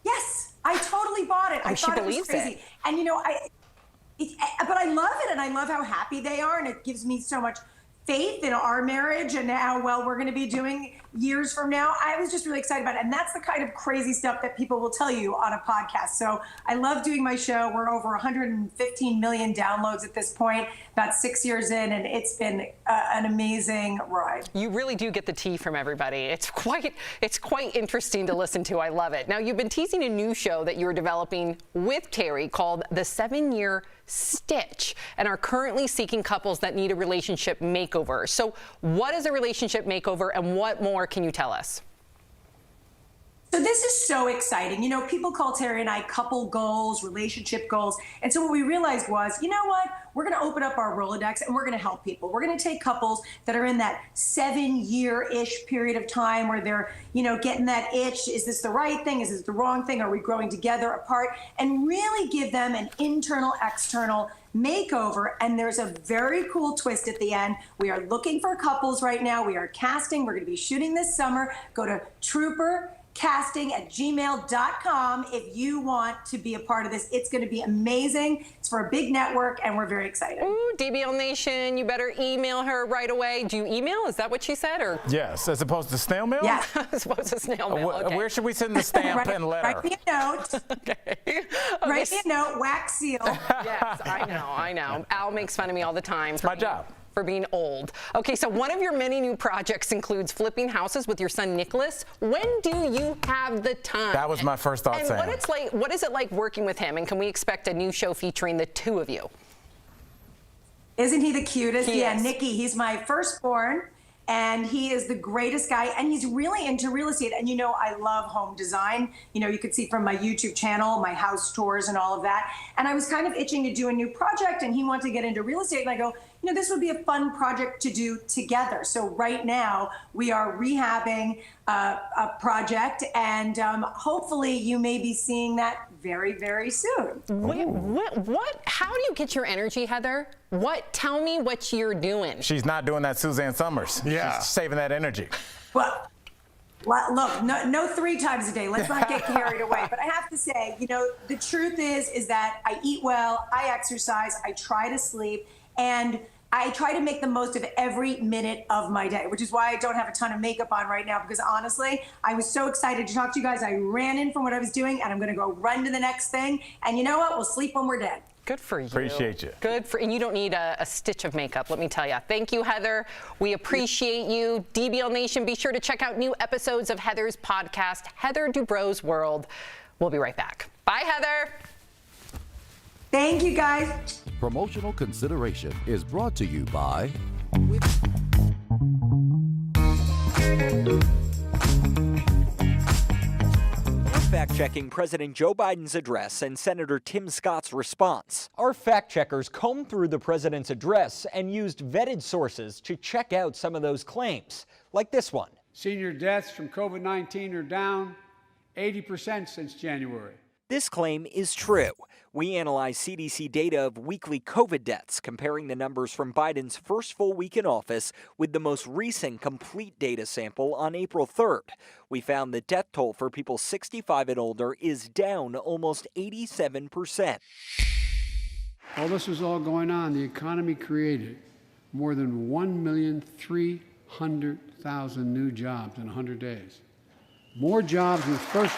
Yes, I totally bought it. I thought it was crazy. And but I love it, and I love how happy they are, and it gives me so much faith in our marriage and how well we're going to be doing years from now. I was just really excited about it. And that's the kind of crazy stuff that people will tell you on a podcast. So I love doing my show. We're over 115 million downloads at this point, about 6 years in, and it's been an amazing ride. You really do get the tea from everybody. It's quite interesting to listen to. I love it. Now, you've been teasing a new show that you're developing with Terry called The 7-Year Stitch, and are currently seeking couples that need a relationship makeover. So what is a relationship makeover, and what more can you tell us? So this is so exciting. People call Terry and I couple goals, relationship goals. And so what we realized was, you know what? We're going to open up our Rolodex and we're going to help people. We're going to take couples that are in that 7-year-ish period of time where they're, getting that itch. Is this the right thing? Is this the wrong thing? Are we growing together, apart? And really give them an internal, external makeover. And there's a very cool twist at the end. We are looking for couples right now. We are casting. We're going to be shooting this summer. Go to troopercasting@gmail.com if you want to be a part of this. It's going to be amazing. It's for a big network, and we're very excited. Ooh, DBL Nation, you better email her right away. Do you email? Is that what she said? Or yes, as opposed to snail mail? Yeah. As opposed to snail mail. Okay. Where should we send the stamp and letter? Write me a note. Write me a note, wax seal. Yes, I know. Al makes fun of me all the time. It's my job. For being old. Okay, so one of your many new projects includes flipping houses with your son Nicholas. When do you have the time? That was my first thought, Sam. And what is it like working with him? And can we expect a new show featuring the 2 of you? Isn't he the cutest? He is. Nicky, he's my firstborn. And he is the greatest guy, and he's really into real estate. And I love home design. You could see from my YouTube channel, my house tours and all of that. And I was kind of itching to do a new project, and he wanted to get into real estate. And I go, this would be a fun project to do together. So right now we are rehabbing a project, and hopefully you may be seeing that very, very soon. What? How do you get your energy, Heather? Tell me what you're doing. She's not doing that Suzanne Summers. Yeah. She's saving that energy. Well, look, no 3 times a day. Let's not get carried away. But I have to say, the truth is that I eat well, I exercise, I try to sleep, and I try to make the most of every minute of my day, which is why I don't have a ton of makeup on right now, because honestly, I was so excited to talk to you guys. I ran in from what I was doing, and I'm going to go run to the next thing. And you know what? We'll sleep when we're dead. Good for you. Appreciate you. And you don't need a stitch of makeup, let me tell you. Thank you, Heather. We appreciate you. DBL Nation, be sure to check out new episodes of Heather's podcast, Heather Dubrow's World. We'll be right back. Bye, Heather. Thank you, guys. Promotional consideration is brought to you by Fact-checking President Joe Biden's address and Senator Tim Scott's response. Our fact-checkers combed through the president's address and used vetted sources to check out some of those claims, like this one. Senior deaths from COVID-19 are down 80% since January. This claim is true. We analyzed CDC data of weekly COVID deaths, comparing the numbers from Biden's first full week in office with the most recent complete data sample on April 3rd. We found the death toll for people 65 and older is down almost 87%. While this was all going on, the economy created more than 1,300,000 new jobs in 100 days. More jobs in the first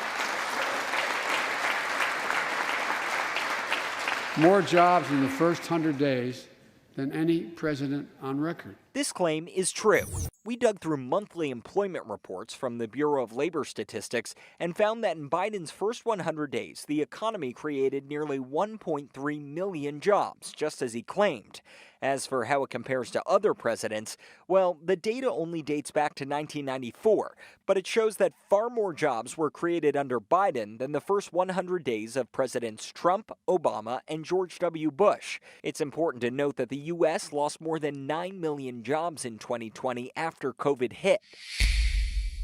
100 days than any president on record. This claim is true. We dug through monthly employment reports from the Bureau of Labor Statistics and found that in Biden's first 100 days, the economy created nearly 1.3 million jobs, just as he claimed. As for how it compares to other presidents, well, the data only dates back to 1994, but it shows that far more jobs were created under Biden than the first 100 days of Presidents Trump, Obama, and George W. Bush. It's important to note that the U.S. lost more than 9 million jobs in 2020 after COVID hit.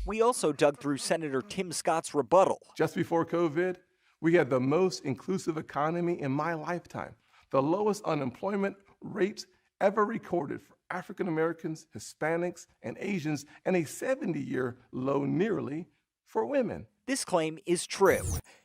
We also dug through Senator Tim Scott's rebuttal. Just before COVID, we had the most inclusive economy in my lifetime, the lowest unemployment rates ever recorded for African Americans, Hispanics, and Asians, and a 70-year low nearly for women. This claim is true.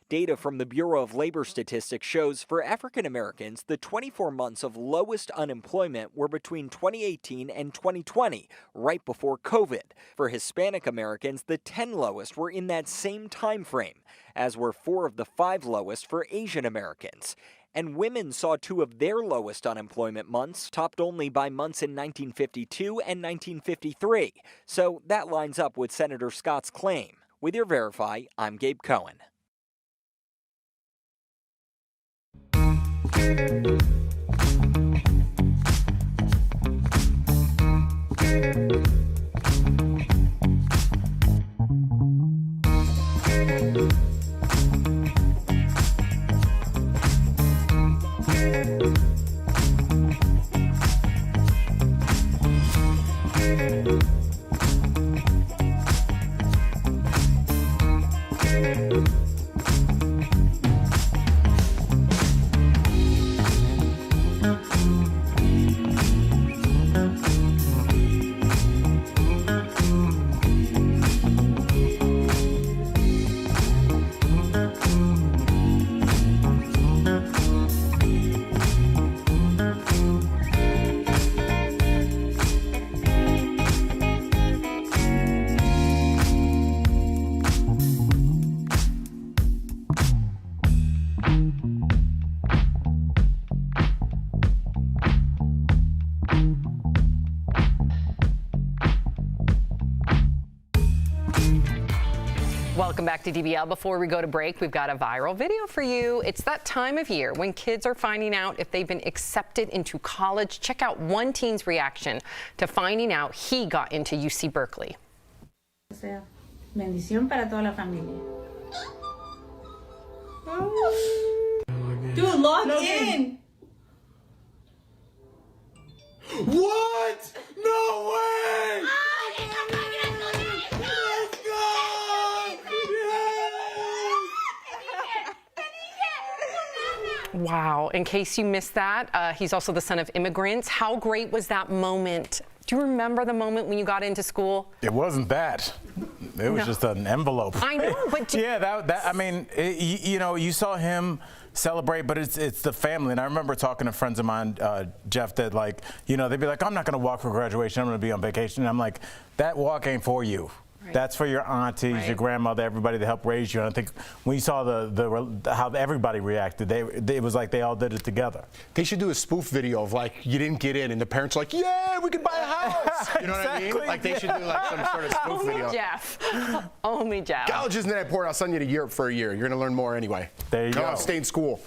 Data from the Bureau of Labor Statistics shows for African Americans, the 24 months of lowest unemployment were between 2018 and 2020, right before COVID. For Hispanic Americans, the 10 lowest were in that same time frame, as were 4 of the 5 lowest for Asian Americans. And women saw 2 of their lowest unemployment months, topped only by months in 1952 and 1953. So that lines up with Senator Scott's claim. With your Verify, I'm Gabe Cohen. Welcome back to DBL. Before we go to break, we've got a viral video for you. It's that time of year when kids are finding out if they've been accepted into college. Check out one teen's reaction to finding out he got into UC Berkeley. Bendición para toda la familia. Dude, log in. What? No way! Wow. In case you missed that, he's also the son of immigrants. How great was that moment? Do you remember the moment when you got into school? It wasn't that. It was just an envelope. I know, but yeah, I mean, you know, you saw him celebrate, but it's the family. And I remember talking to friends of mine, Jeff, that like, you know, they'd be like, I'm not going to walk for graduation. I'm going to be on vacation. And I'm like, that walk ain't for you. Right. That's for your aunties, your grandmother, everybody that helped raise you. And I think when you saw how everybody reacted, it was like they all did it together. They should do a spoof video of like you didn't get in, and the parents are like, "Yeah, we could buy a house." You know what I mean? Like they should do like some sort of spoof video. Jeff. Only Jeff. College isn't that important. I'll send you to Europe for a year. You're gonna learn more anyway. There you go. Stay in school.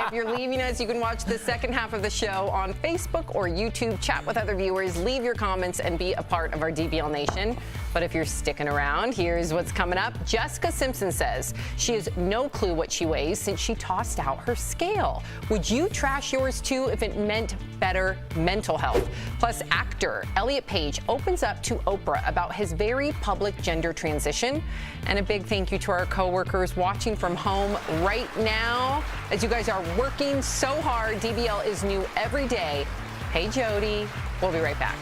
If you're leaving us, you can watch the second half of the show on Facebook or YouTube. Chat with other viewers, leave your comments, and be a part of our DBL Nation. But if you're sticking around, here's what's coming up. Jessica Simpson says she has no clue what she weighs since she tossed out her scale. Would you trash yours too if it meant better mental health? Plus, actor Elliot opens up to Oprah about his very public gender transition. And a big thank you to our coworkers watching from home right now. As you guys are working so hard, DBL is new every day. Hey, Jody. We'll be right back.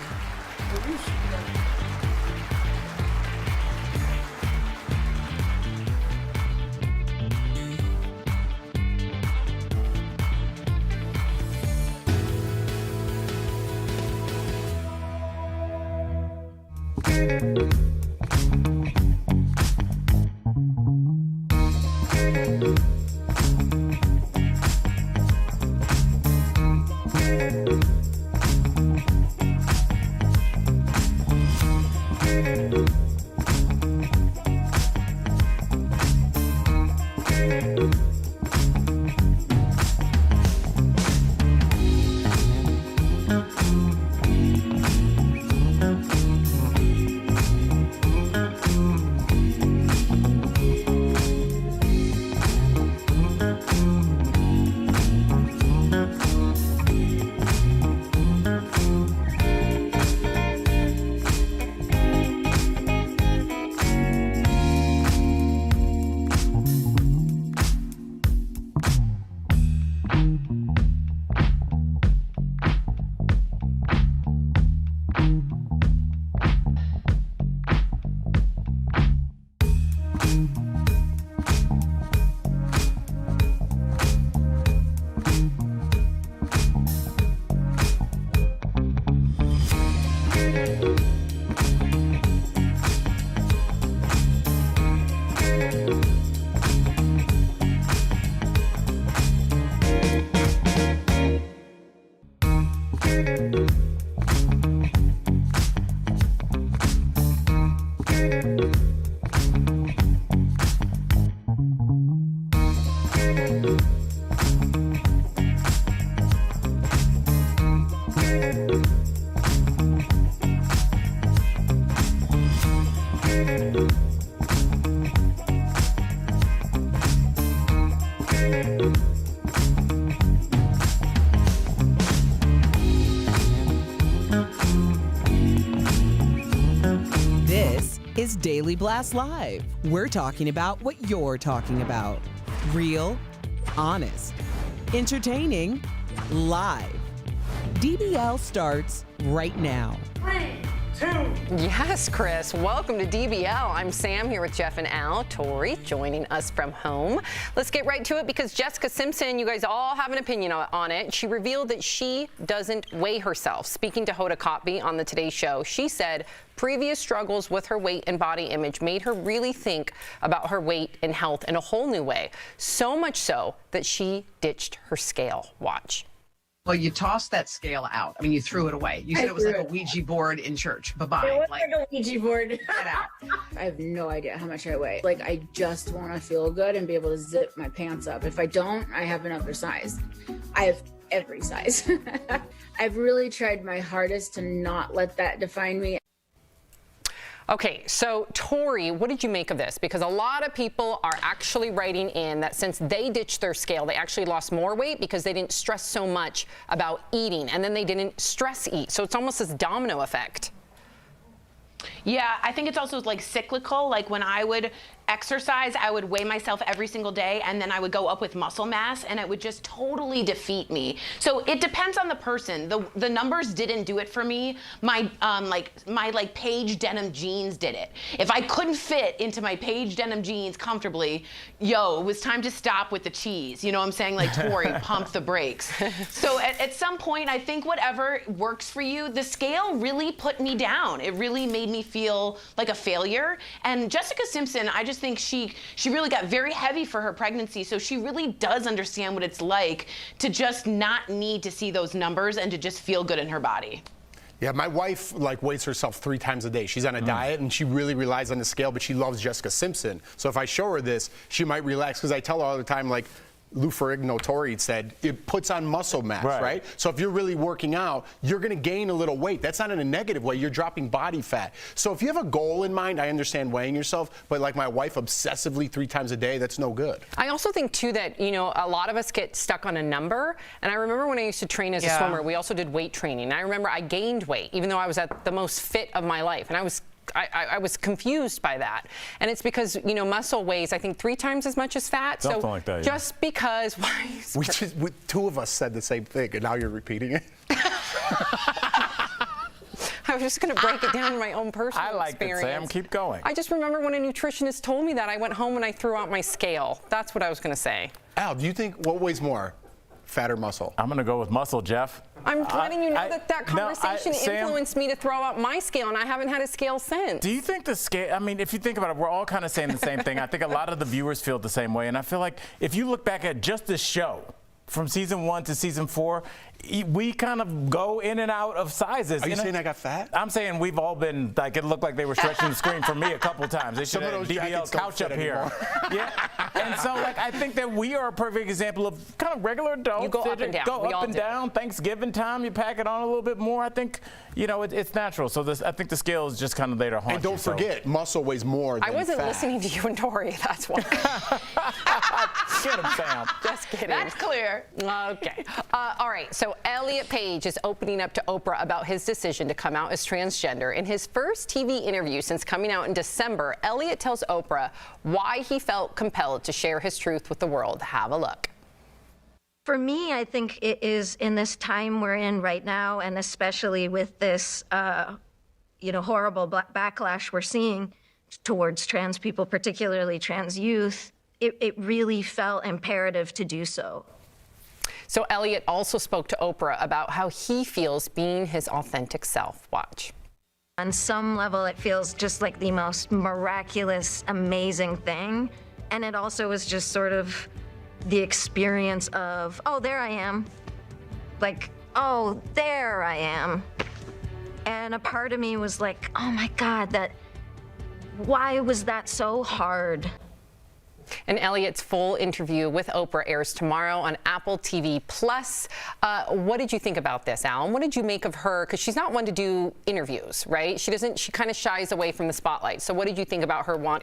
Is Daily Blast Live. We're talking about what you're talking about. Real, honest, entertaining, live. DBL starts right now. 3, 2. Yes, Chris. Welcome to DBL. I'm Sam here with Jeff and Al. Tori joining us from home. Let's get right to it because Jessica Simpson, you guys all have an opinion on it. She revealed that she doesn't weigh herself. Speaking to Hoda Kotb on the Today Show, she said previous struggles with her weight and body image made her really think about her weight and health in a whole new way. So much so that she ditched her scale. Watch. Well, you tossed that scale out. I mean, you threw it away. You said it was like a Ouija board in church. Bye-bye. It was like a Ouija board. Get out. I have no idea how much I weigh. Like, I just want to feel good and be able to zip my pants up. If I don't, I have another size. I have every size. I've really tried my hardest to not let that define me. Okay, so Tori, what did you make of this? Because a lot of people are actually writing in that since they ditched their scale, they actually lost more weight because they didn't stress so much about eating, and then they didn't stress eat. So it's almost this domino effect. Yeah, I think it's also like cyclical. Like when I would exercise, I would weigh myself every single day, and then I would go up with muscle mass, and it would just totally defeat me. So it depends on the person. The numbers didn't do it for me. My Paige denim jeans did it. If I couldn't fit into my Paige denim jeans comfortably, it was time to stop with the cheese. You know what I'm saying? Like Tori, pump the brakes. So at some point, I think whatever works for you. The scale really put me down. It really made me feel like a failure. And Jessica Simpson, I just think she really got very heavy for her pregnancy, so she really does understand what it's like to just not need to see those numbers and to just feel good in her body. Yeah, my wife weighs herself 3 times a day. She's on a diet and she really relies on the scale, but she loves Jessica Simpson. So if I show her this, she might relax, because I tell her all the time, like Lou Ferrigno Tori said, it puts on muscle mass, right? So if you're really working out, you're going to gain a little weight. That's not in a negative way. You're dropping body fat. So if you have a goal in mind, I understand weighing yourself, but like my wife, obsessively 3 times a day, that's no good. I also think, too, that, a lot of us get stuck on a number. And I remember when I used to train as a swimmer, we also did weight training. And I remember I gained weight, even though I was at the most fit of my life. And I was confused by that. And it's because, muscle weighs, I think, 3 times as much as fat. Something so like that, just because... Two of us said the same thing, and now you're repeating it. I was just going to break it down in my own personal experience. I like it, Sam. Keep going. I just remember when a nutritionist told me that, I went home and I threw out my scale. That's what I was going to say. Al, do you think, what weighs more, fat or muscle? I'm going to go with muscle, Jeff. I'm letting you know that conversation influenced me to throw out my scale, and I haven't had a scale since. Do you think the scale, I mean, if you think about it, we're all kind of saying the same thing. I think a lot of the viewers feel the same way, and I feel like if you look back at just this show, from season 1 to season 4, we kind of go in and out of sizes. Are you saying I got fat? I'm saying we've all been, it looked like they were stretching the screen for me a couple times. They should have a DBL couch up here. Yeah. And so, I think that we are a perfect example of kind of regular adults. You go up and down. Go up and down. Thanksgiving time, you pack it on a little bit more. I think, it's natural. So I think the scale is just kind of there to haunt you. And don't forget, muscle weighs more than I wasn't fat. listening to you and Tori, that's why. Get him, Sam. Just kidding. That's clear. Okay. All right. So Elliot Page is opening up to Oprah about his decision to come out as transgender. In his first TV interview since coming out in December, Elliot tells Oprah why he felt compelled to share his truth with the world. Have a look. For me, I think it is in this time we're in right now, and especially with this, horrible backlash we're seeing towards trans people, particularly trans youth, it really felt imperative to do so. So Elliot also spoke to Oprah about how he feels being his authentic self. Watch. On some level, it feels just like the most miraculous, amazing thing. And it also was just sort of the experience of, oh, there I am. Like, oh, there I am. And a part of me was like, oh my God, why was that so hard? And Elliot's full interview with Oprah airs tomorrow on Apple TV+. What did you think about this, Alan? What did you make of her? Because she's not one to do interviews, right? She kind of shies away from the spotlight. So what did you think about her what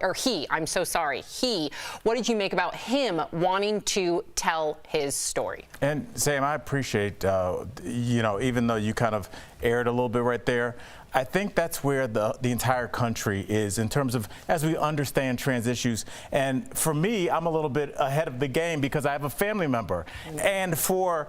did you make about him wanting to tell his story? And Sam, I appreciate, even though you kind of aired a little bit right there, I think that's where the entire country is in terms of as we understand trans issues. And for me, I'm a little bit ahead of the game because I have a family member. And for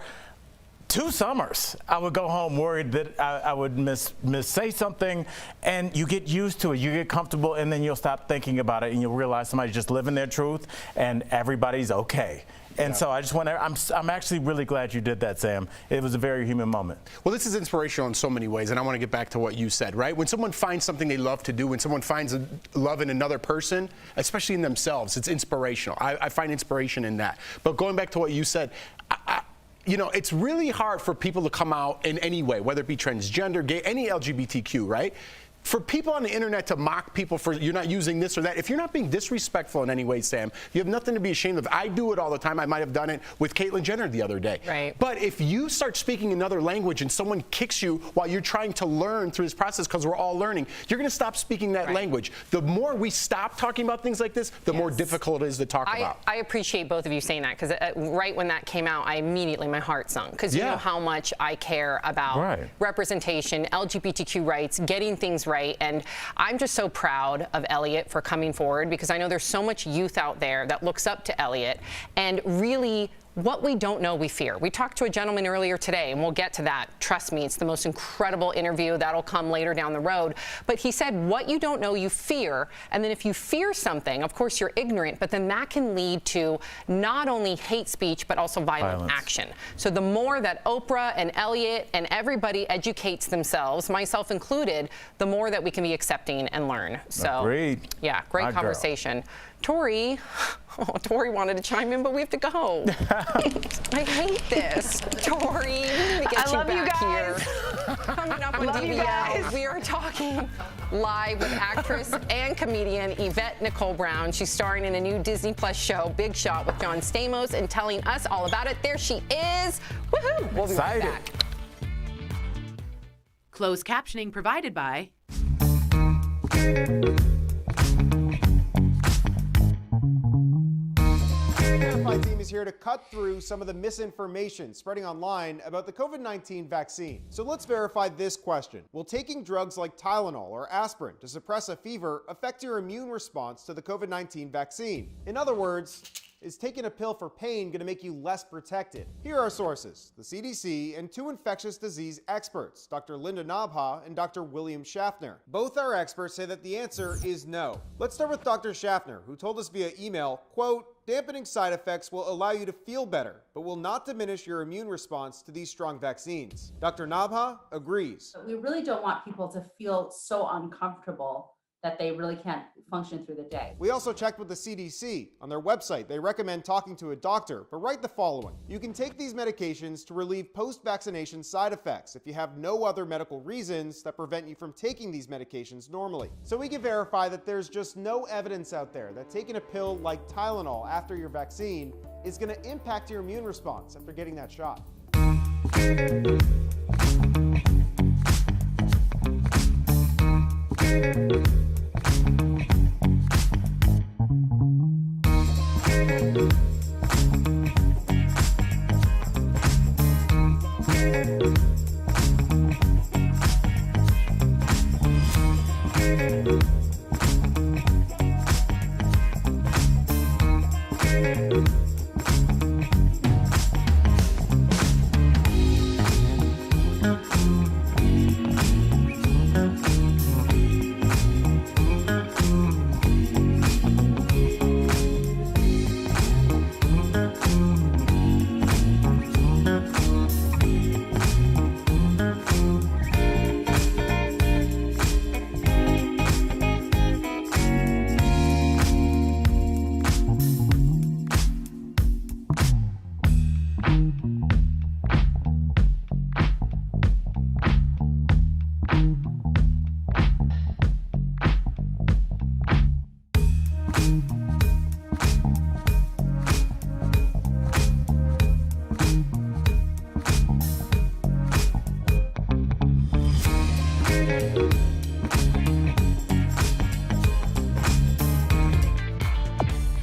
2 summers, I would go home worried that I would say something, and you get used to it. You get comfortable, and then you'll stop thinking about it, and you'll realize somebody's just living their truth, and everybody's okay. And so I just want to, I'm actually really glad you did that, Sam. It was a very human moment. Well, this is inspirational in so many ways, and I want to get back to what you said, right? When someone finds something they love to do, when someone finds love in another person, especially in themselves, it's inspirational. I find inspiration in that. But going back to what you said, it's really hard for people to come out in any way, whether it be transgender, gay, any LGBTQ, right? For people on the internet to mock people for you're not using this or that, if you're not being disrespectful in any way, Sam, you have nothing to be ashamed of. I do it all the time. I might have done it with Caitlyn Jenner the other day. Right. But if you start speaking another language and someone kicks you while you're trying to learn through this process, because we're all learning, you're going to stop speaking that language. The more we stop talking about things like this, the more difficult it is to talk about. I appreciate both of you saying that, because right when that came out, I immediately, my heart sunk, because you know how much I care about representation, LGBTQ rights, getting things right. And I'm just so proud of Elliot for coming forward, because I know there's so much youth out there that looks up to Elliot, and really what we don't know, we fear. We talked to a gentleman earlier today, and we'll get to that. Trust me, it's the most incredible interview. That'll come later down the road. But he said, what you don't know, you fear. And then if you fear something, of course, you're ignorant, but then that can lead to not only hate speech, but also violent action. So the more that Oprah and Elliot and everybody educates themselves, myself included, the more that we can be accepting and learn. So, Agreed. Yeah, great conversation. Tori wanted to chime in, but we have to go. I hate this. Tori, we need to get you back here. Coming up on DBL, we are talking live with actress and comedian Yvette Nicole Brown. She's starring in a new Disney Plus show, Big Shot, with John Stamos, and telling us all about it. There she is. Woohoo! We'll be right back. Closed captioning provided by My team is here to cut through some of the misinformation spreading online about the COVID-19 vaccine. So let's verify this question. Will taking drugs like Tylenol or aspirin to suppress a fever affect your immune response to the COVID-19 vaccine? In other words, is taking a pill for pain going to make you less protected? Here are sources: the CDC and two infectious disease experts, Dr. Linda Nabha and Dr. William Schaffner. Both our experts say that the answer is no. Let's start with Dr. Schaffner, who told us via email, quote, dampening side effects will allow you to feel better, but will not diminish your immune response to these strong vaccines. Dr. Nabha agrees. We really don't want people to feel so uncomfortable that they really can't function through the day. We also checked with the CDC. On their website, they recommend talking to a doctor, but write the following. You can take these medications to relieve post-vaccination side effects if you have no other medical reasons that prevent you from taking these medications normally. So we can verify that there's just no evidence out there that taking a pill like Tylenol after your vaccine is going to impact your immune response after getting that shot.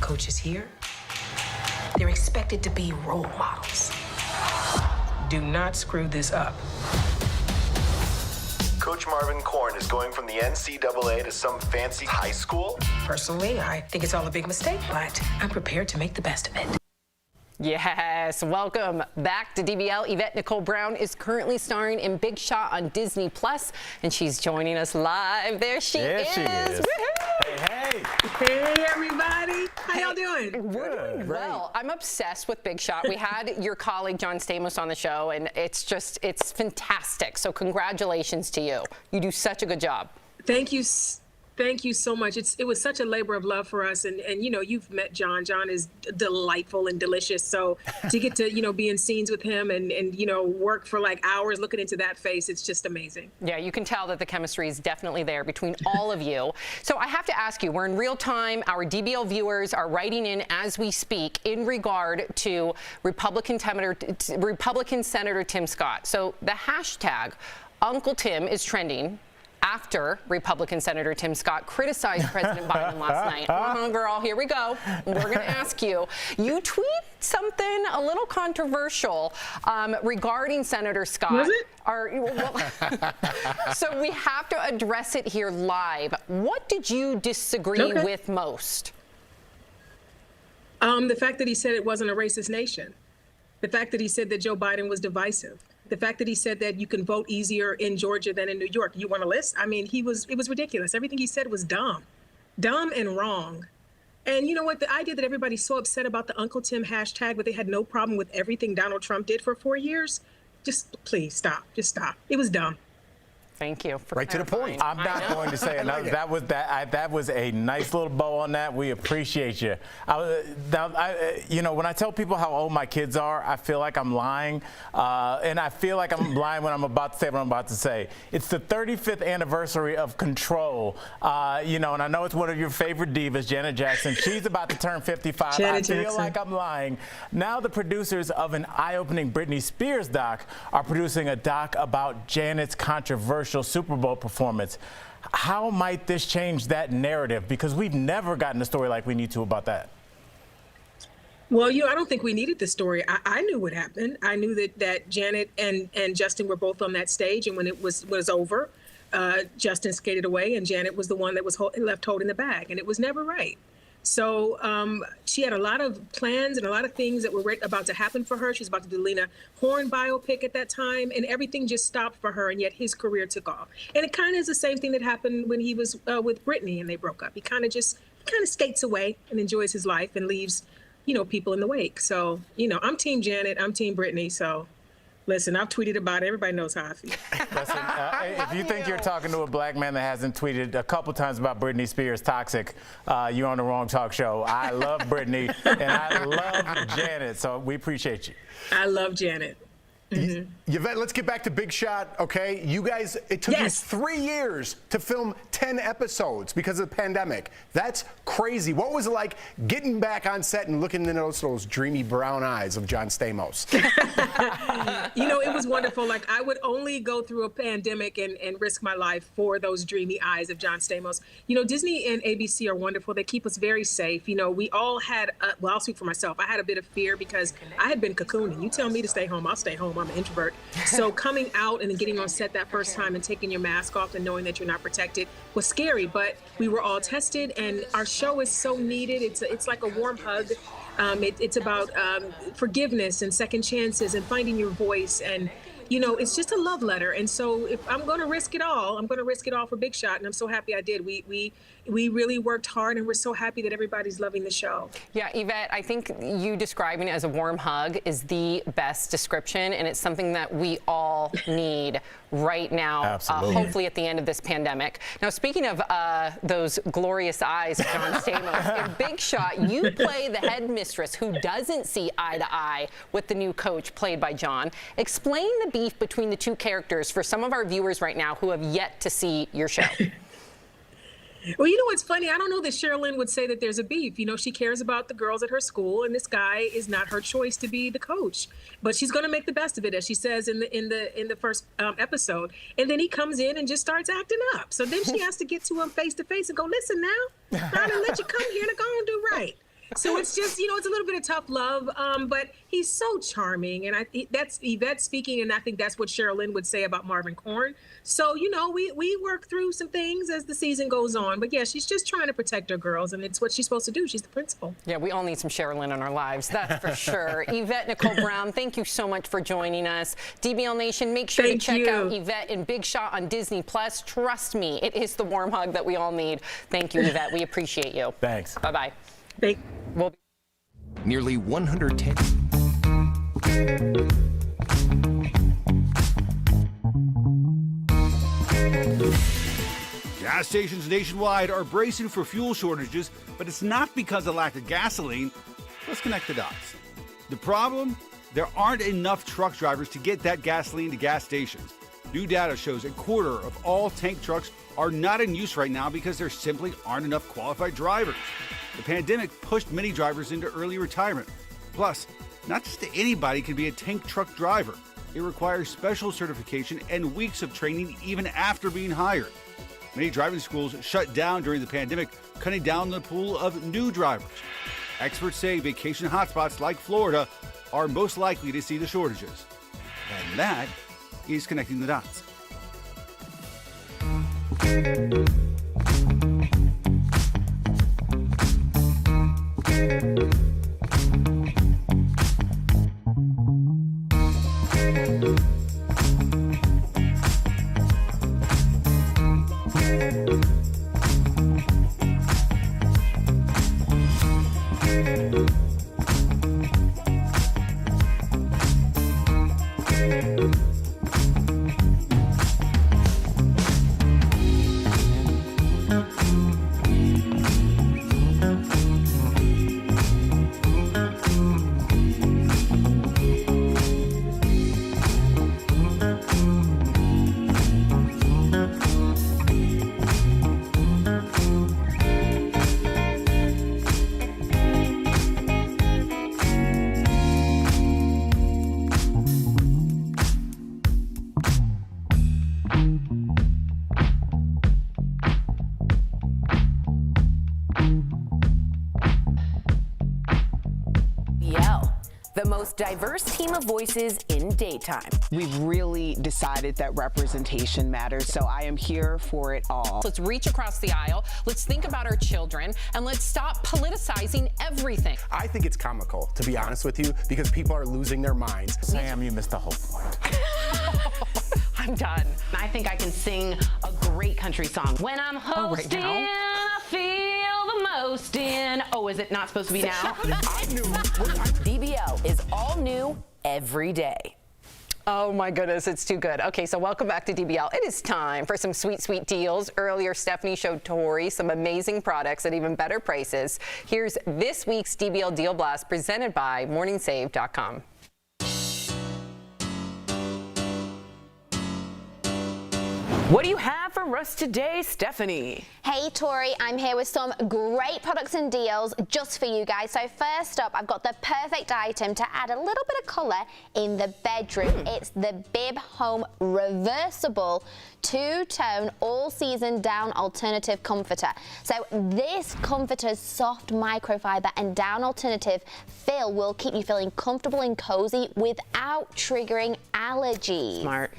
Coaches here, they're expected to be role models. Do not screw this up. Coach Marvin Korn is going from the NCAA to some fancy high school? Personally, I think it's all a big mistake, but I'm prepared to make the best of it. Yes, welcome back to DBL. Yvette Nicole Brown is currently starring in Big Shot on Disney Plus, and she's joining us live. There she is. She is. Woohoo! Hey. Hey, everybody. How y'all doing? We're doing well. I'm obsessed with Big Shot. We had your colleague John Stamos on the show, and it's fantastic. So congratulations to you. You do such a good job. Thank you Thank you so much. It was such a labor of love for us. And you've met John. John is delightful and delicious. So to get to, be in scenes with him and work for like hours looking into that face, it's just amazing. Yeah, you can tell that the chemistry is definitely there between all of you. So I have to ask you, we're in real time. Our DBL viewers are writing in as we speak in regard to Republican Senator Tim Scott. So the hashtag Uncle Tim is trending after Republican Senator Tim Scott criticized President Biden last night. Girl, here we go. We're going to ask you. You tweeted something a little controversial regarding Senator Scott. Was it? So we have to address it here live. What did you disagree with most? The fact that he said it wasn't a racist nation. The fact that he said that Joe Biden was divisive. The fact that he said that you can vote easier in Georgia than in New York. You want a list? I mean, it was ridiculous. Everything he said was dumb and wrong. And you know what? The idea that everybody's so upset about the Uncle Tim hashtag, but they had no problem with everything Donald Trump did for 4 years. Just please stop. Just stop. It was dumb. Thank you for right to the point. I'm not going to say another. That was a nice little bow on that. We appreciate you. When I tell people how old my kids are, I feel like I'm lying, and I feel like I'm lying when I'm about to say what I'm about to say. It's the 35th anniversary of Control, and I know it's one of your favorite divas, Janet Jackson. She's about to turn 55. I feel like I'm lying. Now the producers of an eye-opening Britney Spears doc are producing a doc about Janet's controversial Super Bowl performance. How might this change that narrative? Because we've never gotten a story like we need to about that. Well, I don't think we needed the story. I knew what happened. I knew that Janet and Justin were both on that stage, and when it was over, Justin skated away, and Janet was the one that was left holding the bag, and it was never right. So she had a lot of plans and a lot of things that were about to happen for her. She was about to do Lena Horne biopic at that time, and everything just stopped for her, and yet his career took off. And it kind of is the same thing that happened when he was with Britney and they broke up. He kind of skates away and enjoys his life and leaves, people in the wake. So, I'm Team Janet, I'm Team Britney, so. Listen, I've tweeted about it. Everybody knows how I feel. Listen, if you think you're talking to a black man that hasn't tweeted a couple times about Britney Spears toxic, you're on the wrong talk show. I love Britney, and I love Janet, so we appreciate you. I love Janet. Mm-hmm. Yvette, let's get back to Big Shot, okay? You guys, it took you 3 years to film 10 episodes because of the pandemic. That's crazy. What was it like getting back on set and looking into those dreamy brown eyes of John Stamos? It was wonderful. Like, I would only go through a pandemic and risk my life for those dreamy eyes of John Stamos. Disney and ABC are wonderful. They keep us very safe. We all had, I'll speak for myself. I had a bit of fear because I had been cocooning. You tell me to stay home, I'll stay home. I'm an introvert. So coming out and then getting on set that first time and taking your mask off and knowing that you're not protected was scary, but we were all tested, and our show is so needed. It's like a warm hug. It's about forgiveness and second chances and finding your voice, and it's just a love letter. And so if I'm going to risk it all, I'm going to risk it all for Big Shot, and I'm so happy I did. We really worked hard, and we're so happy that everybody's loving the show. Yeah, Yvette, I think you describing it as a warm hug is the best description, and it's something that we all need right now, hopefully at the end of this pandemic. Now, speaking of those glorious eyes of John Stamos, in Big Shot, you play the headmistress who doesn't see eye to eye with the new coach played by John. Explain the beef between the two characters for some of our viewers right now who have yet to see your show. Well, what's funny? I don't know that Sherilyn would say that there's a beef. She cares about the girls at her school, and this guy is not her choice to be the coach. But she's going to make the best of it, as she says in the first episode. And then he comes in and just starts acting up. So then she has to get to him face to face and go, "Listen now, I didn't let you come here to go and do right." So it's just, it's a little bit of tough love, but he's so charming, and that's Yvette speaking, and I think that's what Sherilyn would say about Marvin Korn. So, we work through some things as the season goes on, but yeah, she's just trying to protect her girls, and it's what she's supposed to do. She's the principal. Yeah, we all need some Sherilyn in our lives, that's for sure. Yvette Nicole Brown, thank you so much for joining us. DBL Nation, make sure to check out Yvette in Big Shot on Disney+. Trust me, it is the warm hug that we all need. Thank you, Yvette. We appreciate you. Thanks. Bye-bye. Nearly 110. Gas stations nationwide are bracing for fuel shortages, but it's not because of lack of gasoline. Let's connect the dots. The problem? There aren't enough truck drivers to get that gasoline to gas stations. New data shows a quarter of all tank trucks are not in use right now because there simply aren't enough qualified drivers. The pandemic pushed many drivers into early retirement. Plus, not just anybody can be a tank truck driver. It requires special certification and weeks of training even after being hired. Many driving schools shut down during the pandemic, cutting down the pool of new drivers. Experts say vacation hotspots like Florida are most likely to see the shortages. And that is connecting the dots. The most diverse team of voices in daytime. We've really decided that representation matters, so I am here for it all. Let's reach across the aisle, let's think about our children, and let's stop politicizing everything. I think it's comical, to be honest with you, because people are losing their minds. Sam, you missed the whole point. I'm done. I think I can sing a great country song. When I'm hosting, I feel the most in. Oh, is it not supposed to be now? DBL is all new every day. Oh my goodness, it's too good. Okay, so welcome back to DBL. It is time for some sweet, sweet deals. Earlier, Stephanie showed Tori some amazing products at even better prices. Here's this week's DBL Deal Blast presented by MorningSave.com. What do you have for us today, Stephanie? Hey Tori, I'm here with some great products and deals just for you guys. So first up, I've got the perfect item to add a little bit of colour in the bedroom. It's the Bib Home Reversible two-tone all-season down alternative comforter. So this comforter's soft microfiber and down alternative fill will keep you feeling comfortable and cozy without triggering allergies. Smart.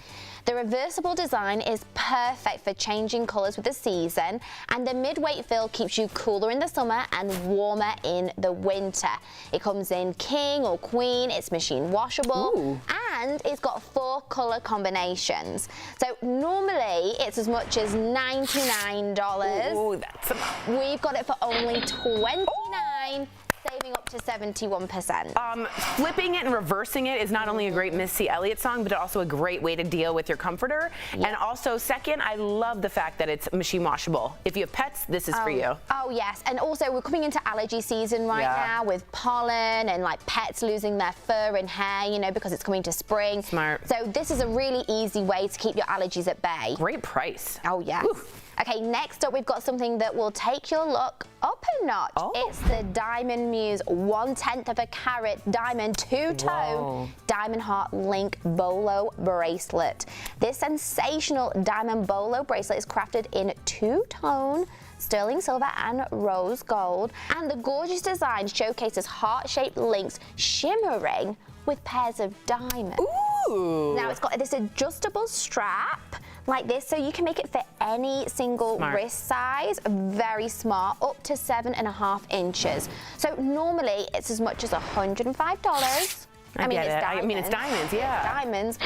The reversible design is perfect for changing colours with the season, and the mid-weight fill keeps you cooler in the summer and warmer in the winter. It comes in king or queen, it's machine washable, and it's got 4 colour combinations. So normally it's as much as $99. Ooh, that's a lot. We've got it for only $29. Saving up to 71%. Flipping it and reversing it is not only a great Missy Elliott song, but also a great way to deal with your comforter. Yep. And also, second, I love the fact that it's machine washable. If you have pets, this is for you. Oh, yes. And also, we're coming into allergy season right now with pollen and like pets losing their fur and hair, you know, because it's coming to spring. Smart. So this is a really easy way to keep your allergies at bay. Great price. Oh, yes. Woo. Okay, next up, we've got something that will take your look up a notch. It's the Diamond Muse 1/10 of a carat diamond two-tone diamond heart link bolo bracelet. This sensational diamond bolo bracelet is crafted in two-tone sterling silver and rose gold, and the gorgeous design showcases heart-shaped links shimmering with pairs of diamonds. Ooh. Now it's got this adjustable strap like this, so you can make it fit any single wrist size. Very smart, up to 7.5 inches. So normally it's as much as $105. I mean, it's diamonds. I mean, it's diamonds, yeah. It's diamonds.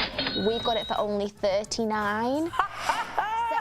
We've got it for only $39.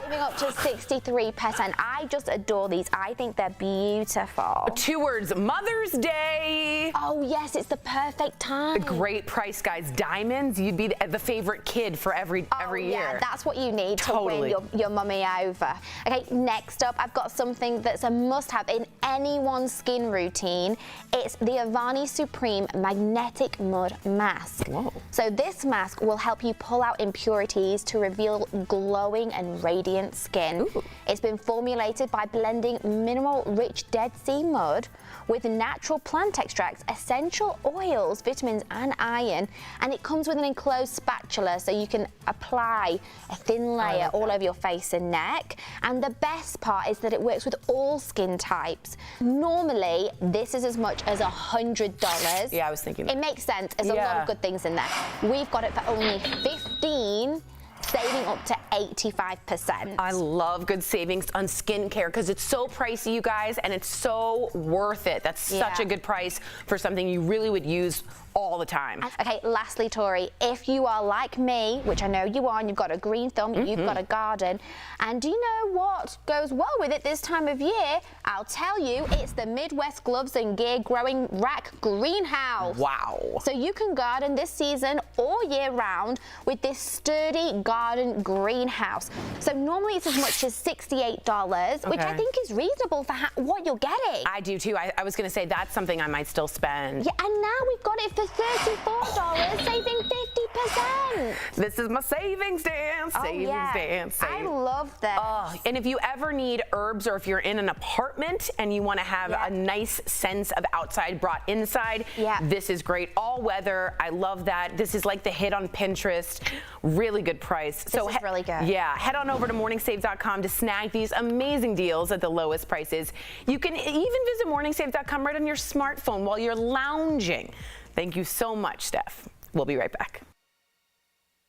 Saving up to 63%. I just adore these. I think they're beautiful. 2 words, Mother's Day. Oh yes, it's the perfect time. A great price, guys. Diamonds, you'd be the favorite kid for every year. Yeah, that's what you need Totally. to win your mummy over. Okay, next up, I've got something that's a must-have in anyone's skin routine. It's the Avani Supreme Magnetic Mud Mask. Whoa. So this mask will help you pull out impurities to reveal glowing and radiant skin. Ooh. It's been formulated by blending mineral-rich Dead Sea mud with natural plant extracts, essential oils, vitamins and iron, and it comes with an enclosed spatula so you can apply a thin layer all over your face and neck. And the best part is that it works with all skin types. Normally, this is as much as $100. Yeah, I was thinking that. It makes sense. There's a lot of good things in there. We've got it for only $15, saving up to 85%. I love good savings on skincare because it's so pricey, you guys, and it's so worth it. That's such a good price for something you really would use all the time. Okay, lastly, Tori, if you are like me, which I know you are, and you've got a green thumb, you've got a garden, and do you know what goes well with it this time of year? I'll tell you, it's the Midwest Gloves and Gear Growing Rack Greenhouse. Wow. So you can garden this season all year round with this sturdy garden greenhouse. So normally it's as much as $68, which I think is reasonable for what you're getting. I do too. I was going to say that's something I might still spend. Yeah, and now we've got it for $34, saving 50%. This is my savings dance. Savings dance. I love this. And if you ever need herbs or if you're in an apartment and you want to have a nice sense of outside brought inside, this is great. All weather. I love that. This is like the hit on Pinterest. Really good price. This is really good. Yeah. Head on over to morningsave.com to snag these amazing deals at the lowest prices. You can even visit morningsave.com right on your smartphone while you're lounging. Thank you so much, Steph. We'll be right back.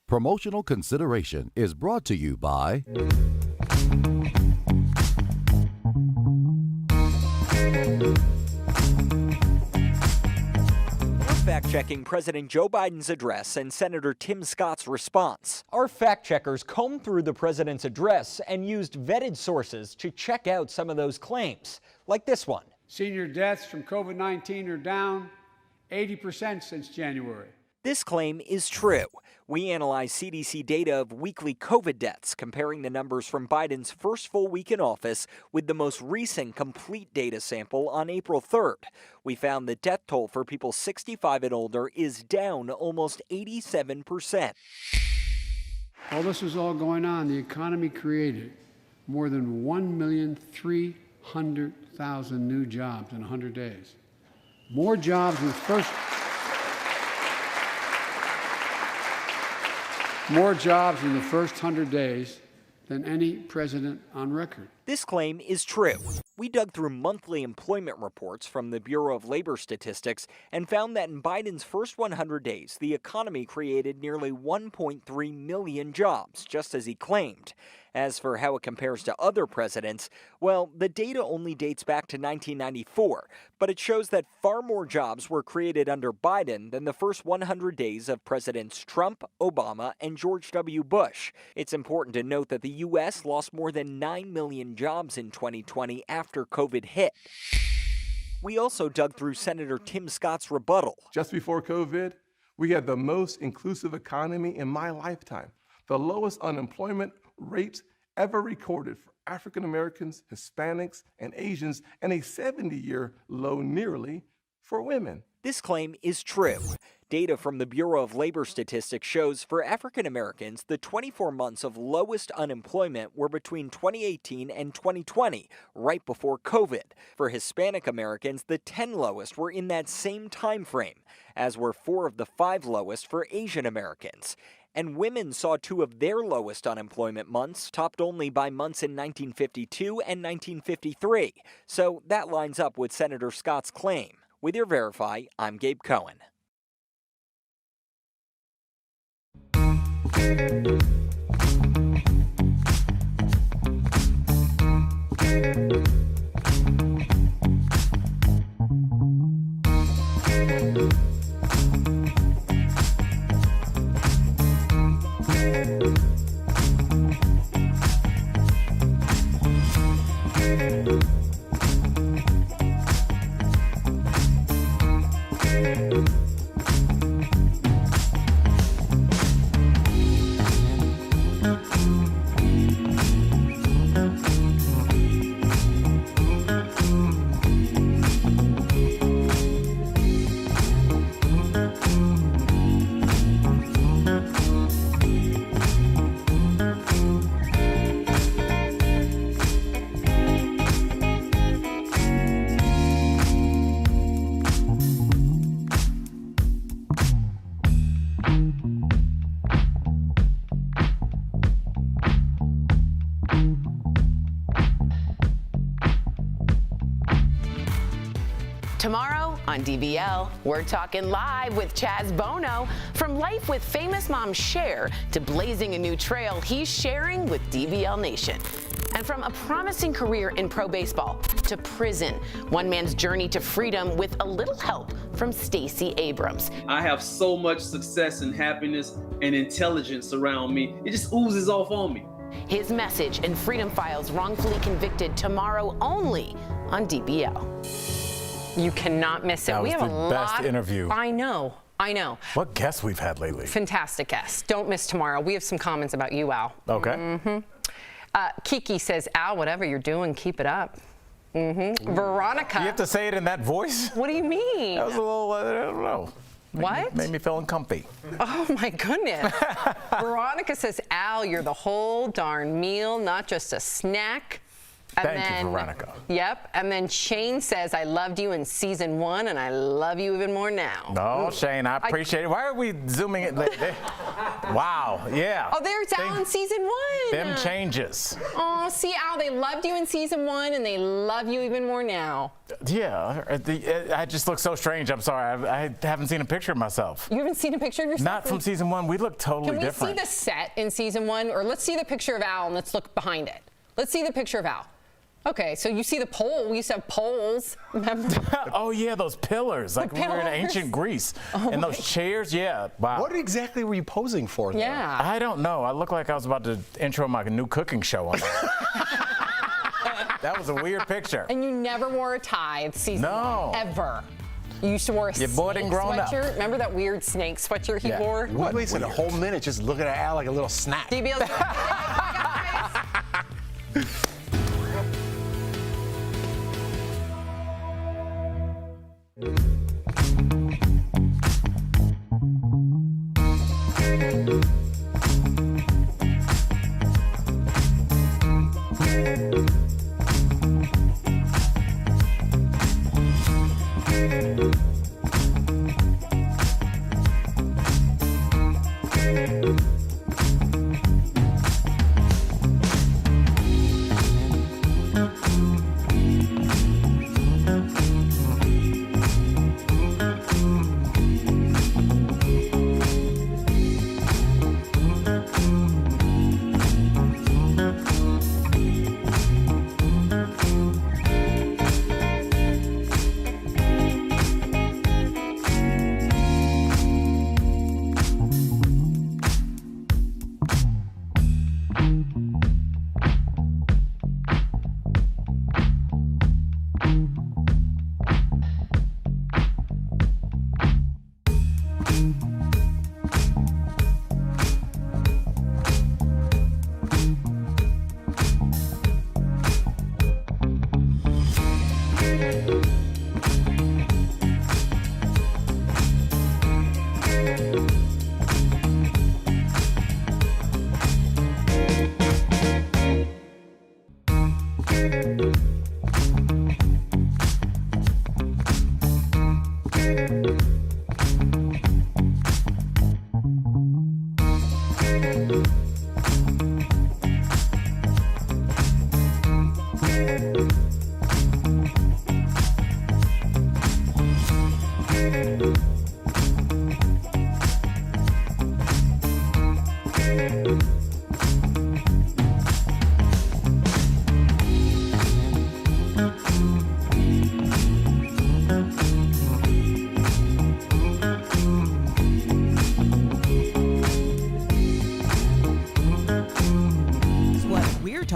Promotional consideration is brought to you by Fact-checking President Joe Biden's address and Senator Tim Scott's response. Our fact-checkers combed through the president's address and used vetted sources to check out some of those claims, like this one. Senior deaths from COVID-19 are down 80% since January. This claim is true. We analyzed CDC data of weekly COVID deaths, comparing the numbers from Biden's first full week in office with the most recent complete data sample on April 3rd. We found the death toll for people 65 and older is down almost 87%. While this was all going on, the economy created more than 1,300,000 new jobs in 100 days. More jobs in the first 100 days than any president on record. This claim is true. We dug through monthly employment reports from the Bureau of Labor Statistics and found that in Biden's first 100 days, the economy created nearly 1.3 million jobs, just as he claimed. As for how it compares to other presidents, well, the data only dates back to 1994, but it shows that far more jobs were created under Biden than the first 100 days of Presidents Trump, Obama, and George W. Bush. It's important to note that the U.S. lost more than 9 million jobs in 2020 after COVID hit. We also dug through Senator Tim Scott's rebuttal. Just before COVID, we had the most inclusive economy in my lifetime, the lowest unemployment rates ever recorded for African Americans, Hispanics, and Asians, and a 70-year low nearly for women. This claim is true. Data from the Bureau of Labor Statistics shows for African Americans, the 24 months of lowest unemployment were between 2018 and 2020, right before COVID. For Hispanic Americans, the 10 lowest were in that same time frame, as were 4 of the 5 lowest for Asian Americans. And women saw 2 of their lowest unemployment months, topped only by months in 1952 and 1953. So that lines up with Senator Scott's claim. With your Verify, I'm Gabe Cohen. Tomorrow on DBL, we're talking live with Chaz Bono. From life with famous mom Cher to blazing a new trail he's sharing with DBL Nation. And from a promising career in pro baseball to prison, one man's journey to freedom with a little help from Stacey Abrams. I have so much success and happiness and intelligence around me. It just oozes off on me. His message and Freedom Files Wrongfully Convicted tomorrow only on DBL. You cannot miss it. That was the best interview. I know. What guests we've had lately. Fantastic guests. Don't miss tomorrow. We have some comments about you, Al. Okay. Kiki says, Al, whatever you're doing, keep it up. Veronica. You have to say it in that voice? What do you mean? That was a little, I don't know. What? Made me feel uncomfy. Oh, my goodness. Veronica says, Al, you're the whole darn meal, not just a snack. Thank you, Veronica. Yep. And then Shane says, I loved you in season 1, and I love you even more now. No, Shane, I appreciate it. Why are we zooming it? Wow, yeah. Oh, there's Al in season 1. Them changes. Oh, see, Al, they loved you in season 1, and they love you even more now. Yeah, I just look so strange. I'm sorry. I haven't seen a picture of myself. You haven't seen a picture of yourself? Not from season 1. We look totally different. Can we see the set in season 1? Or let's see the picture of Al, and let's look behind it. Let's see the picture of Al. Okay, so you see the pole. We used to have poles, remember? Oh, yeah, those pillars. Like we were in ancient Greece. And those chairs, yeah. Wow. What exactly were you posing for, though? Yeah. I don't know. I looked like I was about to intro my new cooking show on that. That was a weird picture. And you never wore a tie in season 1, ever. You used to wear a snake sweatshirt. Remember that weird snake sweatshirt he wore? We wasted a whole minute just looking at Al like a little snack. DBL's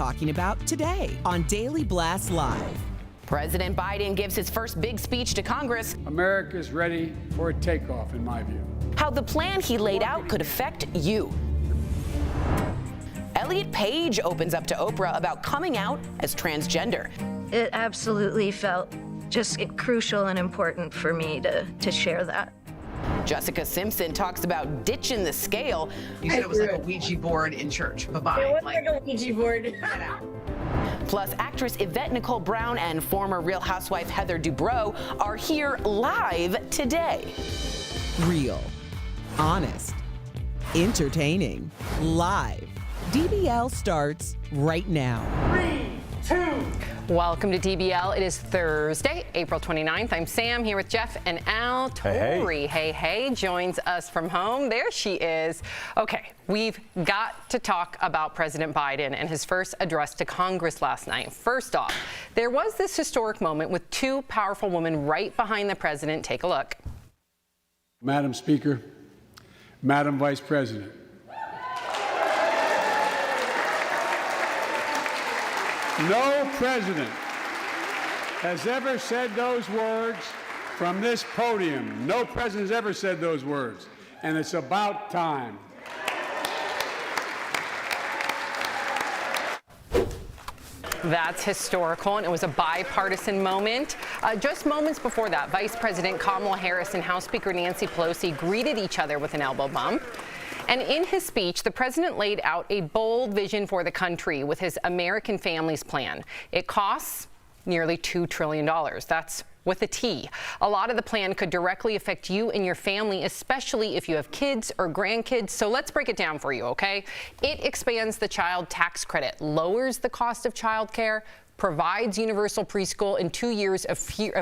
talking about today on Daily Blast Live. President Biden gives his first big speech to Congress. America's ready for a takeoff, in my view. How the plan he laid out could affect you. Elliot Page opens up to Oprah about coming out as transgender. It absolutely felt just crucial and important for me to share that. Jessica Simpson talks about ditching the scale. You said it was like a Ouija board in church. Bye-bye. It was like a Ouija board. Plus, actress Yvette Nicole Brown and former Real Housewife Heather Dubrow are here live today. Real, honest, entertaining, live. DBL starts right now. 3, 2. Welcome to DBL. It is Thursday, April 29th. I'm Sam here with Jeff and Al. Tori, hey, joins us from home. There she is. Okay, we've got to talk about President Biden and his first address to Congress last night. First off, there was this historic moment with two powerful women right behind the president. Take a look. Madam Speaker, Madam Vice President. No president has ever said those words from this podium. No president has ever said those words, and it's about time. That's historical, and it was a bipartisan moment. Just moments before that, Vice President Kamala Harris and House Speaker Nancy Pelosi greeted each other with an elbow bump. And in his speech, the president laid out a bold vision for the country with his American Families Plan. It costs nearly $2 trillion. That's with a T. A lot of the plan could directly affect you and your family, especially if you have kids or grandkids. So let's break it down for you, okay? It expands the child tax credit, lowers the cost of childcare, provides universal preschool and 2 years of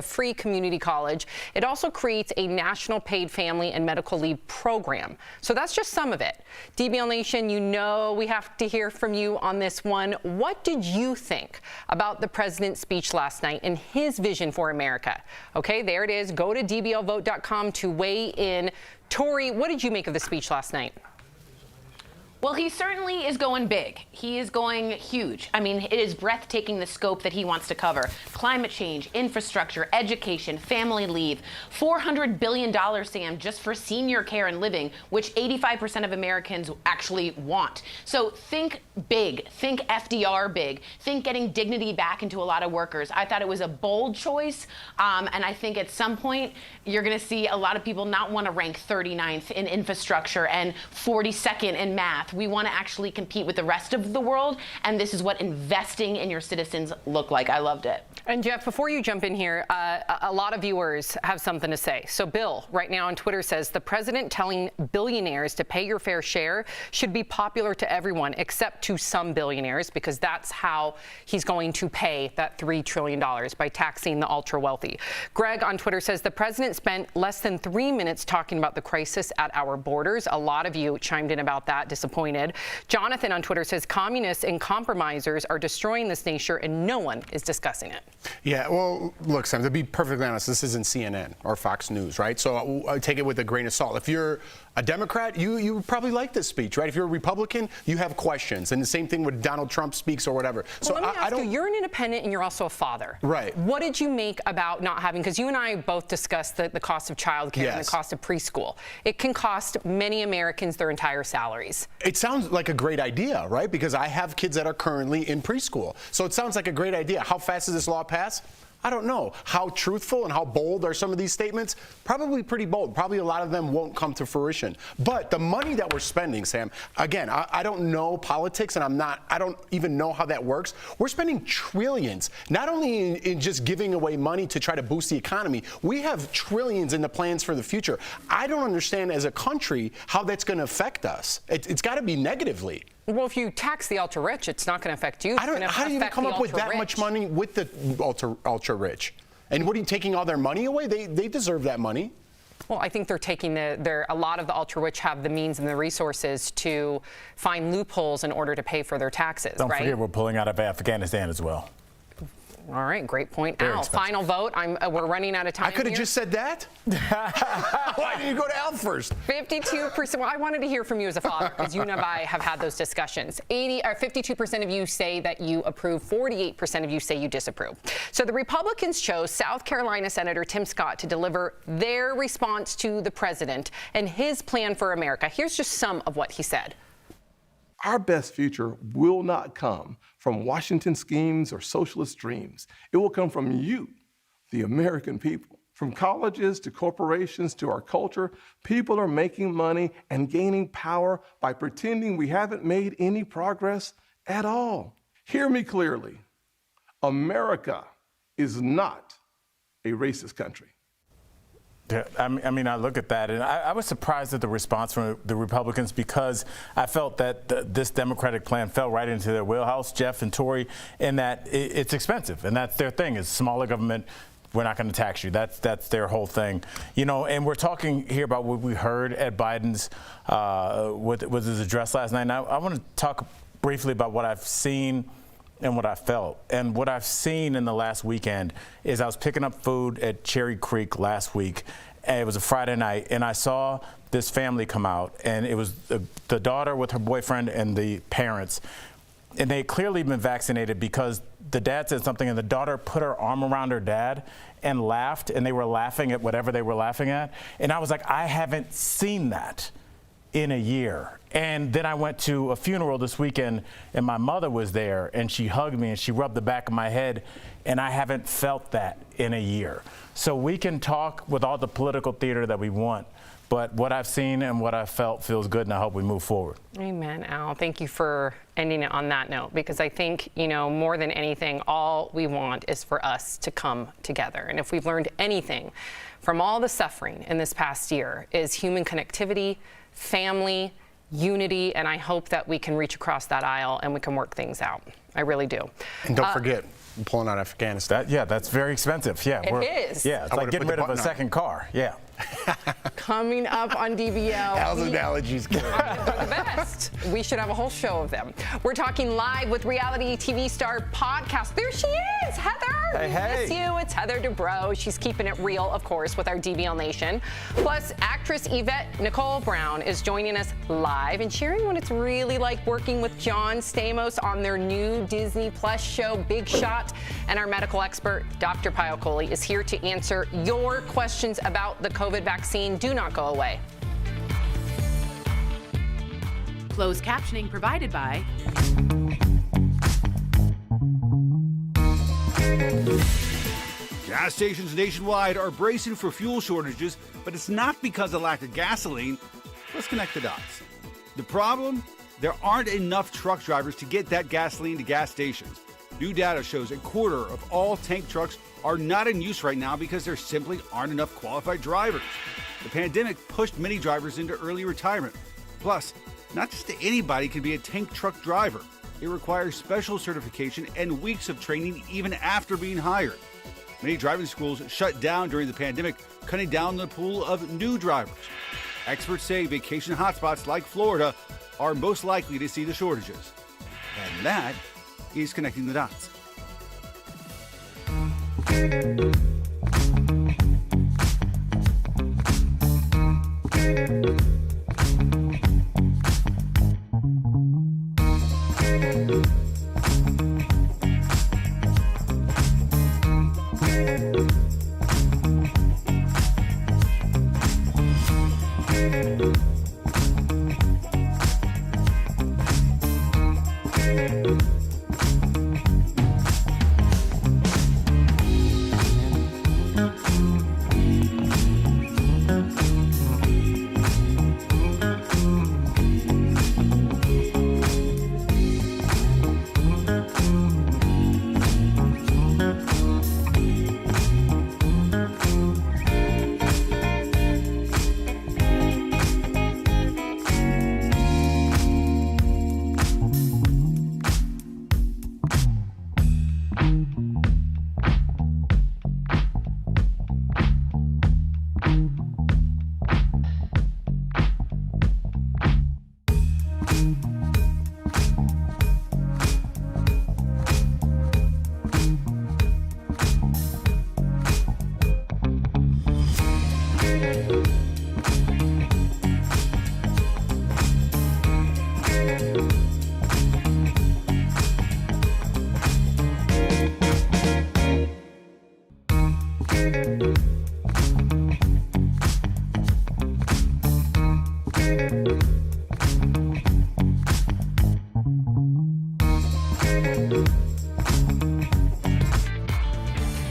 free community college. It also creates a national paid family and medical leave program. So that's just some of it. DBL Nation, you know we have to hear from you on this one. What did you think about the president's speech last night and his vision for America? Okay, there it is. Go to dblvote.com to weigh in. Tori, what did you make of the speech last night? Well, he certainly is going big. He is going huge. I mean, it is breathtaking the scope that he wants to cover. Climate change, infrastructure, education, family leave, $400 billion, Sam, just for senior care and living, which 85% of Americans actually want. So think big, think FDR big, think getting dignity back into a lot of workers. I thought it was a bold choice, and I think at some point you're going to see a lot of people not want to rank 39th in infrastructure and 42nd in math. We want to actually compete with the rest of the world, and this is what investing in your citizens look like. I loved it. And Jeff, before you jump in here, a lot of viewers have something to say. So Bill, right now on Twitter, says the president telling billionaires to pay your fair share should be popular to everyone except to some billionaires, because that's how he's going to pay that $3 trillion, by taxing the ultra wealthy. Greg on Twitter says the president spent less than 3 minutes talking about the crisis at our borders. A lot of you chimed in about that, disappointed. Jonathan on Twitter says communists and compromisers are destroying this nation and no one is discussing it. Yeah, well, look, Sam, to be perfectly honest, this isn't CNN or Fox News, right? So I take it with a grain of salt. If you're a Democrat, you probably like this speech, right? If you're a Republican, you have questions. And the same thing with Donald Trump speaks or whatever. Well, so let me ask you, you're an independent and you're also a father. Right. What did you make about not having, because you and I both discussed the cost of childcare Yes. and the cost of preschool. It can cost many Americans their entire salaries. It sounds like a great idea, right? Because I have kids that are currently in preschool. So it sounds like a great idea. How fast does this law pass? I don't know. How truthful and how bold are some of these statements? Probably pretty bold. Probably a lot of them won't come to fruition. But the money that we're spending, Sam, again, I don't know politics, and I don't even know how that works. We're spending trillions, not only in just giving away money to try to boost the economy, we have trillions in the plans for the future. I don't understand as a country how that's going to affect us. It's got to be negatively. Well, if you tax the ultra rich, it's not going to affect you. How do you come up with that much money with the ultra rich? And what are you taking all their money away? They deserve that money. Well, I think they're taking a lot of the ultra rich have the means and the resources to find loopholes in order to pay for their taxes. Don't right? forget we're pulling out of Afghanistan as well. All right, great point. Very Al, expensive. final vote. We're running out of time. I could have here. just said that. Why didn't you go to Al first? 52%. Well, I wanted to hear from you as a father, because you and I have had those discussions. 52% of you say that you approve. 48% of you say you disapprove. So the Republicans chose South Carolina Senator Tim Scott to deliver their response to the president and his plan for America. Here's just some of what he said. Our best future will not come from Washington schemes or socialist dreams. It will come from you, the American people. From colleges to corporations to our culture, people are making money and gaining power by pretending we haven't made any progress at all. Hear me clearly. America is not a racist country. Yeah, I mean, I look at that, and I was surprised at the response from the Republicans, because I felt that this Democratic plan fell right into their wheelhouse, Jeff and Tori, in that it's expensive, and that's their thing, is smaller government. We're not going to tax you. That's their whole thing, you know. And we're talking here about what we heard at Biden's with his address last night. Now, I want to talk briefly about what I've seen and what I felt. And what I've seen in the last weekend is I was picking up food at Cherry Creek last week, and it was a Friday night, and I saw this family come out, and it was the daughter with her boyfriend and the parents. And they had clearly been vaccinated, because the dad said something and the daughter put her arm around her dad and laughed, and they were laughing at whatever they were laughing at. And I was like, I haven't seen that in a year. And then I went to a funeral this weekend, and my mother was there, and she hugged me and she rubbed the back of my head, and I haven't felt that in a year. So we can talk with all the political theater that we want, but what I've seen and what I've felt feels good, and I hope we move forward. Amen, Al. Thank you for ending it on that note, because I think, you know, more than anything, all we want is for us to come together. And if we've learned anything from all the suffering in this past year, is human connectivity, family, unity, and I hope that we can reach across that aisle and we can work things out. I really do. And don't forget, I'm pulling out Afghanistan. Yeah, that's very expensive. Yeah, it is. Yeah, it's like getting rid of a second car. Yeah. Coming up on DBL. Al's analogies. The best. We should have a whole show of them. We're talking live with reality TV star podcast. There she is, Heather. Hey. Miss you. It's Heather Dubrow. She's keeping it real, of course, with our DBL Nation. Plus, actress Yvette Nicole Brown is joining us live and sharing what it's really like working with John Stamos on their new Disney Plus show, Big Shot. And our medical expert, Dr. Piocoli, is here to answer your questions about the COVID vaccine. Do not go away. Closed captioning provided by Gas stations nationwide are bracing for fuel shortages, but it's not because of lack of gasoline. Let's connect the dots. The problem? There aren't enough truck drivers to get that gasoline to gas stations. New data shows a quarter of all tank trucks are not in use right now because there simply aren't enough qualified drivers. The pandemic pushed many drivers into early retirement. Plus, not just anybody can be a tank truck driver. It requires special certification and weeks of training even after being hired. Many driving schools shut down during the pandemic, cutting down the pool of new drivers. Experts say vacation hotspots like Florida are most likely to see the shortages. And that is connecting the dots.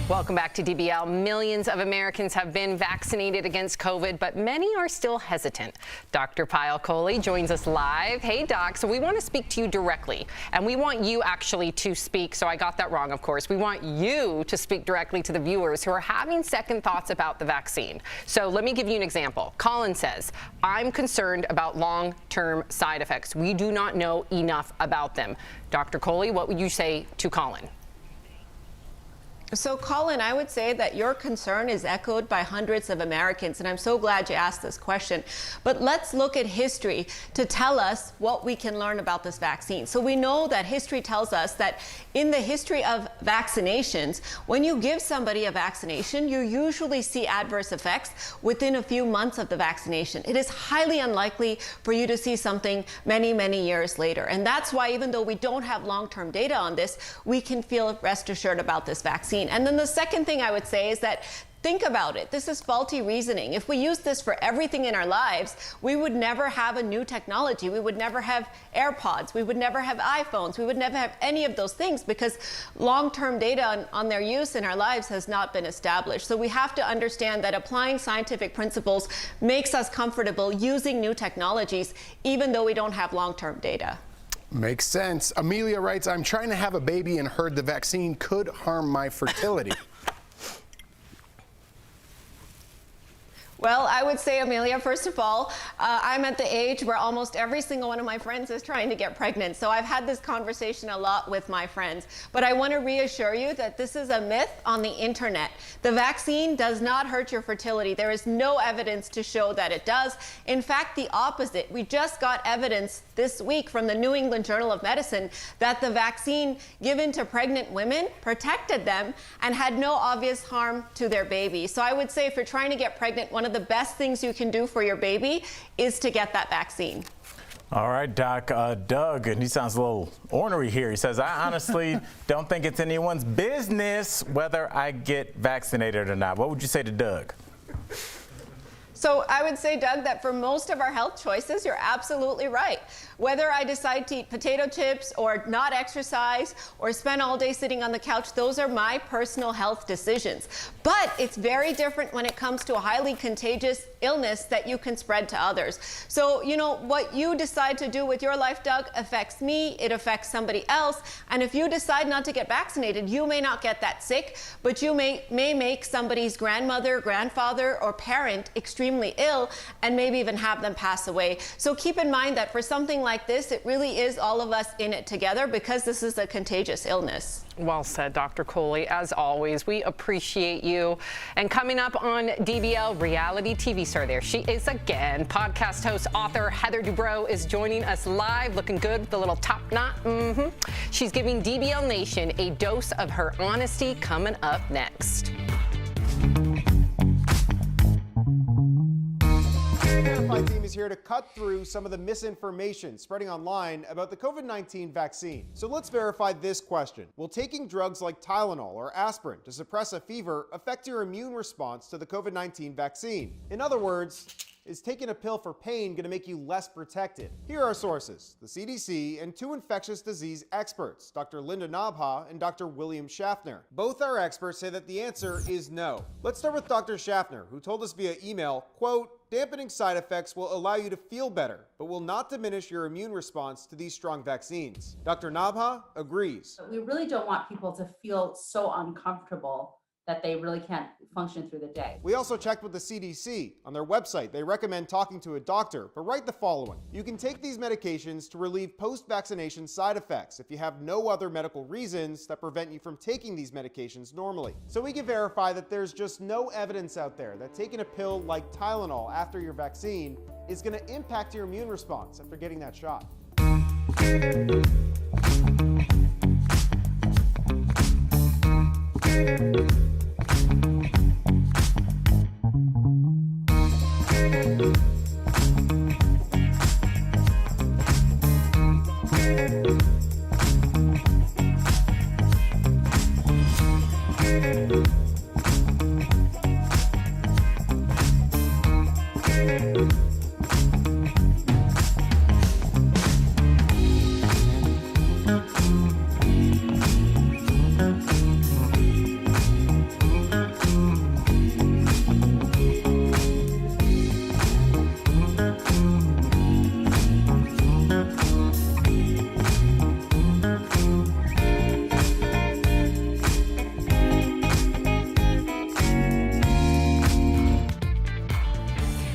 Welcome back to DBL. Millions of Americans have been vaccinated against COVID, but many are still hesitant. Dr. Payal Kohli joins us live. Hey, Doc. So we want to speak to you directly, and we want you actually to speak. So I got that wrong, of course. We want you to speak directly to the viewers who are having second thoughts about the vaccine. So let me give you an example. Colin says, I'm concerned about long-term side effects. We do not know enough about them. Dr. Kohli, what would you say to Colin? So, Colin, I would say that your concern is echoed by hundreds of Americans, and I'm so glad you asked this question. But let's look at history to tell us what we can learn about this vaccine. So we know that history tells us that in the history of vaccinations, when you give somebody a vaccination, you usually see adverse effects within a few months of the vaccination. It is highly unlikely for you to see something many, many years later. And that's why, even though we don't have long-term data on this, we can feel rest assured about this vaccine. And then the second thing I would say is that think about it. This is faulty reasoning. If we use this for everything in our lives, we would never have a new technology. We would never have AirPods. We would never have iPhones. We would never have any of those things because long-term data on their use in our lives has not been established. So we have to understand that applying scientific principles makes us comfortable using new technologies, even though we don't have long-term data. Makes sense. Amelia writes, I'm trying to have a baby and heard the vaccine could harm my fertility. Well, I would say, Amelia, first of all, I'm at the age where almost every single one of my friends is trying to get pregnant. So I've had this conversation a lot with my friends. But I want to reassure you that this is a myth on the internet. The vaccine does not hurt your fertility. There is no evidence to show that it does. In fact, the opposite. We just got evidence this week from the New England Journal of Medicine that the vaccine given to pregnant women protected them and had no obvious harm to their baby. So I would say if you're trying to get pregnant, one of the best things you can do for your baby is to get that vaccine. All right, Doc. Doug, and he sounds a little ornery here. He says, I honestly don't think it's anyone's business whether I get vaccinated or not. What would you say to Doug? So I would say, Doug, that for most of our health choices, you're absolutely right. Whether I decide to eat potato chips or not exercise or spend all day sitting on the couch, those are my personal health decisions. But it's very different when it comes to a highly contagious illness that you can spread to others. So, you know, what you decide to do with your life, Doug, affects me, it affects somebody else. And if you decide not to get vaccinated, you may not get that sick, but you may make somebody's grandmother, grandfather, or parent extremely ill and maybe even have them pass away. So keep in mind that for something like this, it really is all of us in it together because this is a contagious illness. Well said, Dr. Kohli. As always, we appreciate you. And coming up on DBL, reality TV star, there she is again. Podcast host, author Heather Dubrow is joining us live, looking good with the little top knot. She's giving DBL Nation a dose of her honesty coming up next. The Verify team is here to cut through some of the misinformation spreading online about the COVID-19 vaccine. So let's verify this question. Will taking drugs like Tylenol or aspirin to suppress a fever affect your immune response to the COVID-19 vaccine? In other words, is taking a pill for pain going to make you less protected? Here are our sources, the CDC and two infectious disease experts, Dr. Linda Nabha and Dr. William Schaffner. Both our experts say that the answer is no. Let's start with Dr. Schaffner, who told us via email, quote, dampening side effects will allow you to feel better, but will not diminish your immune response to these strong vaccines. Dr. Nabha agrees. We really don't want people to feel so uncomfortable that they really can't function through the day. We also checked with the CDC. On their website, they recommend talking to a doctor, but write the following. You can take these medications to relieve post-vaccination side effects if you have no other medical reasons that prevent you from taking these medications normally. So we can verify that there's just no evidence out there that taking a pill like Tylenol after your vaccine is going to impact your immune response after getting that shot.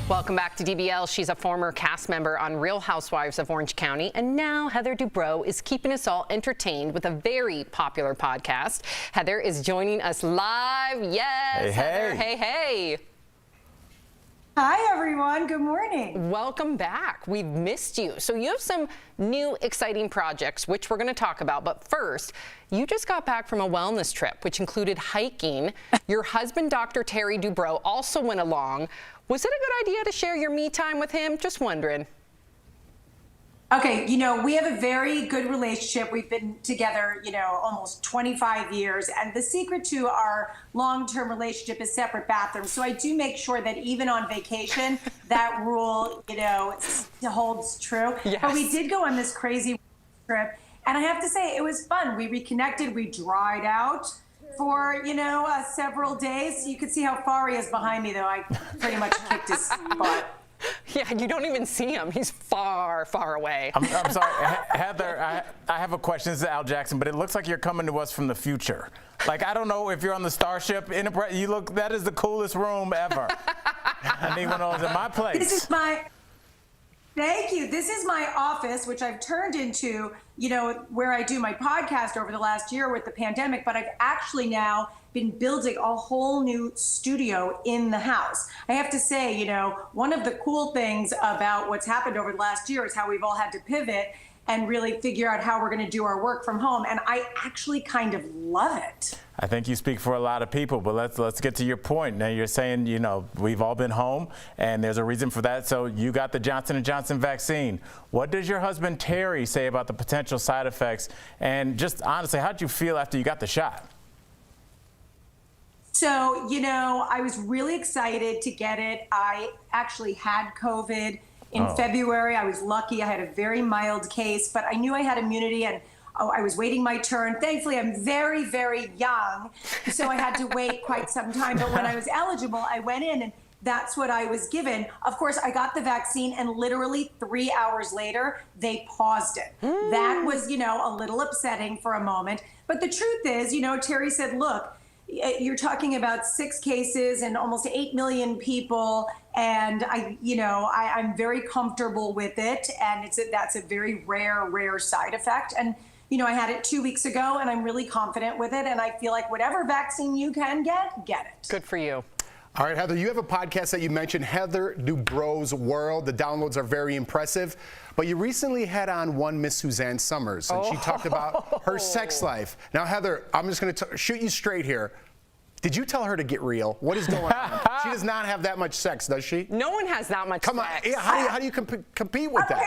Welcome back to DBL. She's a former cast member on Real Housewives of Orange County, and now Heather Dubrow is keeping us all entertained with a very popular podcast. Heather is joining us live. Yes, hey, Heather. hey. Hey. Hi, everyone. Good morning. Welcome back. We've missed you. So you have some new exciting projects, which we're going to talk about. But first, you just got back from a wellness trip, which included hiking. Your husband, Dr. Terry Dubrow, also went along. Was it a good idea to share your me time with him? Just wondering. Okay, we have a very good relationship. We've been together, almost 25 years. And the secret to our long-term relationship is separate bathrooms. So I do make sure that even on vacation, that rule, holds true. Yes. But we did go on this crazy trip. And I have to say, it was fun. We reconnected. We dried out for, several days. You could see how far he is behind me, though. I pretty much kicked his butt. Yeah, you don't even see him. He's far, far away. I'm sorry, Heather, I have a question. This is Al Jackson, but it looks like you're coming to us from the future. Like, I don't know if you're on the Starship. That is the coolest room ever. I need one of those in my place. Thank you. This is my office, which I've turned into, where I do my podcast over the last year with the pandemic, but I've actually now been building a whole new studio in the house. I have to say, one of the cool things about what's happened over the last year is how we've all had to pivot and really figure out how we're going to do our work from home. And I actually kind of love it. I think you speak for a lot of people, but let's get to your point. Now you're saying, we've all been home and there's a reason for that. So you got the Johnson & Johnson vaccine. What does your husband Terry say about the potential side effects? And just honestly, how did you feel after you got the shot? So, I was really excited to get it. I actually had COVID in February. I was lucky. I had a very mild case, but I knew I had immunity and I was waiting my turn. Thankfully, I'm very, very young, so I had to wait quite some time. But when I was eligible, I went in and that's what I was given. Of course, I got the vaccine and literally 3 hours later, they paused it. That was, a little upsetting for a moment. But the truth is, Terry said, look, you're talking about 6 cases and almost 8 million people. And I'm very comfortable with it. And that's a very rare side effect. And, I had it 2 weeks ago and I'm really confident with it. And I feel like whatever vaccine you can get it. Good for you. All right, Heather, you have a podcast that you mentioned, Heather Dubrow's World. The downloads are very impressive. But you recently had on one Miss Suzanne Summers, and she talked about her sex life. Now, Heather, I'm just going to shoot you straight here. Did you tell her to get real? What is going on? She does not have that much sex, does she? No one has that much sex. Yeah, how do you compete with that?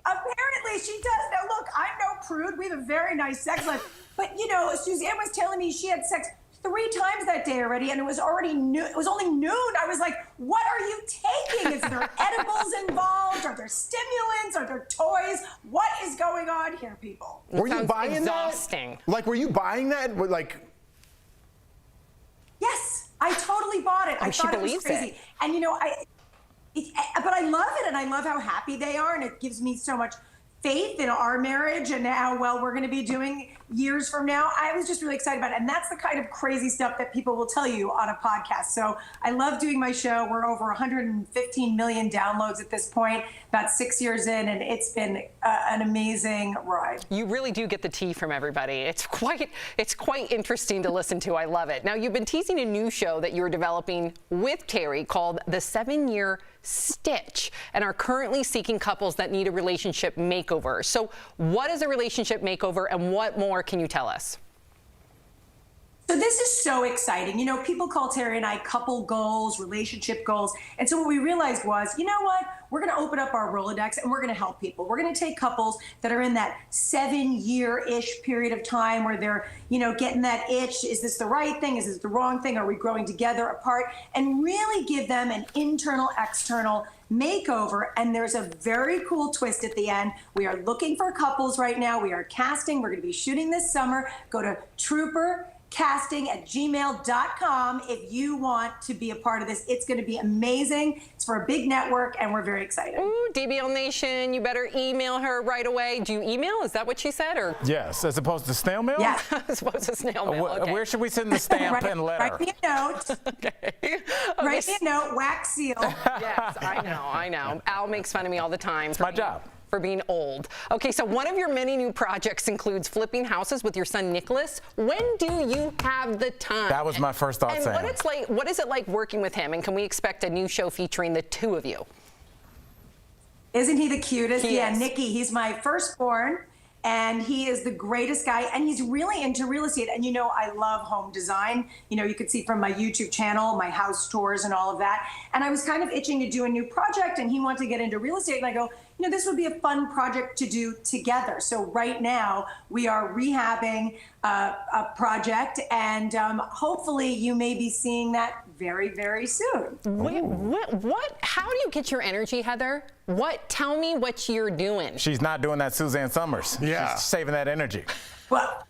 Apparently she does. Now, look, I'm no prude. We have a very nice sex life. But, Suzanne was telling me she had sex 3 times that day already, and it was already noon. It was only noon. I was like, what are you taking? Is there edibles involved? Are there stimulants? Are there toys? What is going on here, people? Were you buying exhausting. That? Like, were you buying that? Like, yes, I totally bought it. I thought it was crazy. And but I love it, and I love how happy they are, and it gives me so much faith in our marriage and how well we're going to be doing years from now. I was just really excited about it. And that's the kind of crazy stuff that people will tell you on a podcast. So I love doing my show. We're over 115 million downloads at this point, about 6 years in, and it's been an amazing ride. You really do get the tea from everybody. It's quite interesting to listen to. I love it. Now, you've been teasing a new show that you're developing with Terry called The 7-Year Stitch, and are currently seeking couples that need a relationship makeover. So what is a relationship makeover, and what more can you tell us? So this is so exciting. People call Terry and I couple goals, relationship goals. And so what we realized was, you know what? We're going to open up our Rolodex and we're going to help people. We're going to take couples that are in that 7-year-ish period of time where they're, getting that itch. Is this the right thing? Is this the wrong thing? Are we growing together, apart? And really give them an internal, external makeover. And there's a very cool twist at the end. We are looking for couples right now. We are casting. We're going to be shooting this summer. Go to Trooper casting@gmail.com if you want to be a part of this. It's going to be amazing. It's for a big network, and we're very excited. Ooh, DBL Nation, you better email her right away. Do you email? Is that what she said? Or Yes, as opposed to snail mail? Yeah. as opposed to snail mail. Okay. Where should we send the stamp and letter? Write me a note. Write me a note, wax seal. Yes, I know. Al makes fun of me all the time. It's my job. For being old. Okay, so one of your many new projects includes flipping houses with your son Nicholas. When do you have the time? That was my first thought, and Sam. what is it like working with him? And can we expect a new show featuring the two of you? Isn't he the cutest? He is. Nikki, he's my firstborn. And he is the greatest guy, and he's really into real estate. And I love home design. You could see from my YouTube channel, my house tours and all of that. And I was kind of itching to do a new project, and he wanted to get into real estate. And I go, this would be a fun project to do together. So right now we are rehabbing a project, and hopefully you may be seeing that very, very soon. What? How do you get your energy, Heather? Tell me what you're doing. She's not doing that Suzanne Summers. Yeah. She's saving that energy. Well,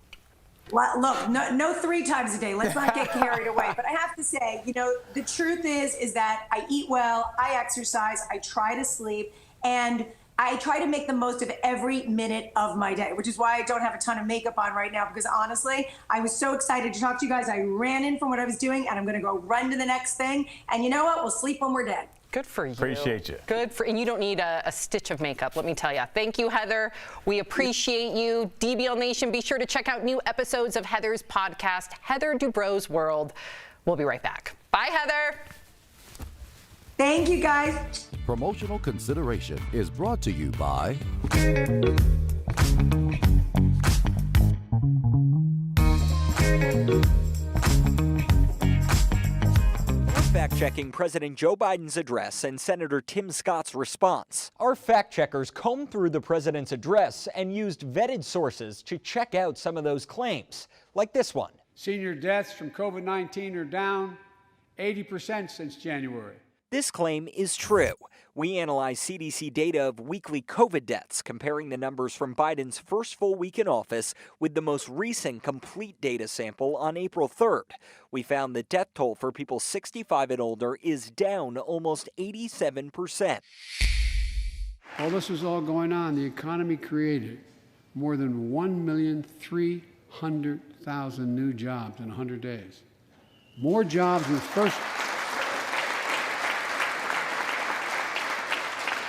look, no 3 times a day. Let's not get carried away. But I have to say, the truth is that I eat well, I exercise, I try to sleep, and I try to make the most of every minute of my day, which is why I don't have a ton of makeup on right now, because honestly, I was so excited to talk to you guys. I ran in from what I was doing, and I'm going to go run to the next thing. And you know what? We'll sleep when we're dead. Good for you. Appreciate you. And you don't need a stitch of makeup, let me tell you. Thank you, Heather. We appreciate you. DBL Nation, be sure to check out new episodes of Heather's podcast, Heather Dubrow's World. We'll be right back. Bye, Heather. Thank you, guys. Promotional consideration is brought to you by Fact-checking President Joe Biden's address and Senator Tim Scott's response. Our fact-checkers combed through the president's address and used vetted sources to check out some of those claims, like this one. Senior deaths from COVID-19 are down 80% since January. This claim is true. We analyze CDC data of weekly COVID deaths, comparing the numbers from Biden's first full week in office with the most recent complete data sample on April 3rd. We found the death toll for people 65 and older is down almost 87%. While this was all going on, the economy created more than 1,300,000 new jobs in 100 days. More jobs in the first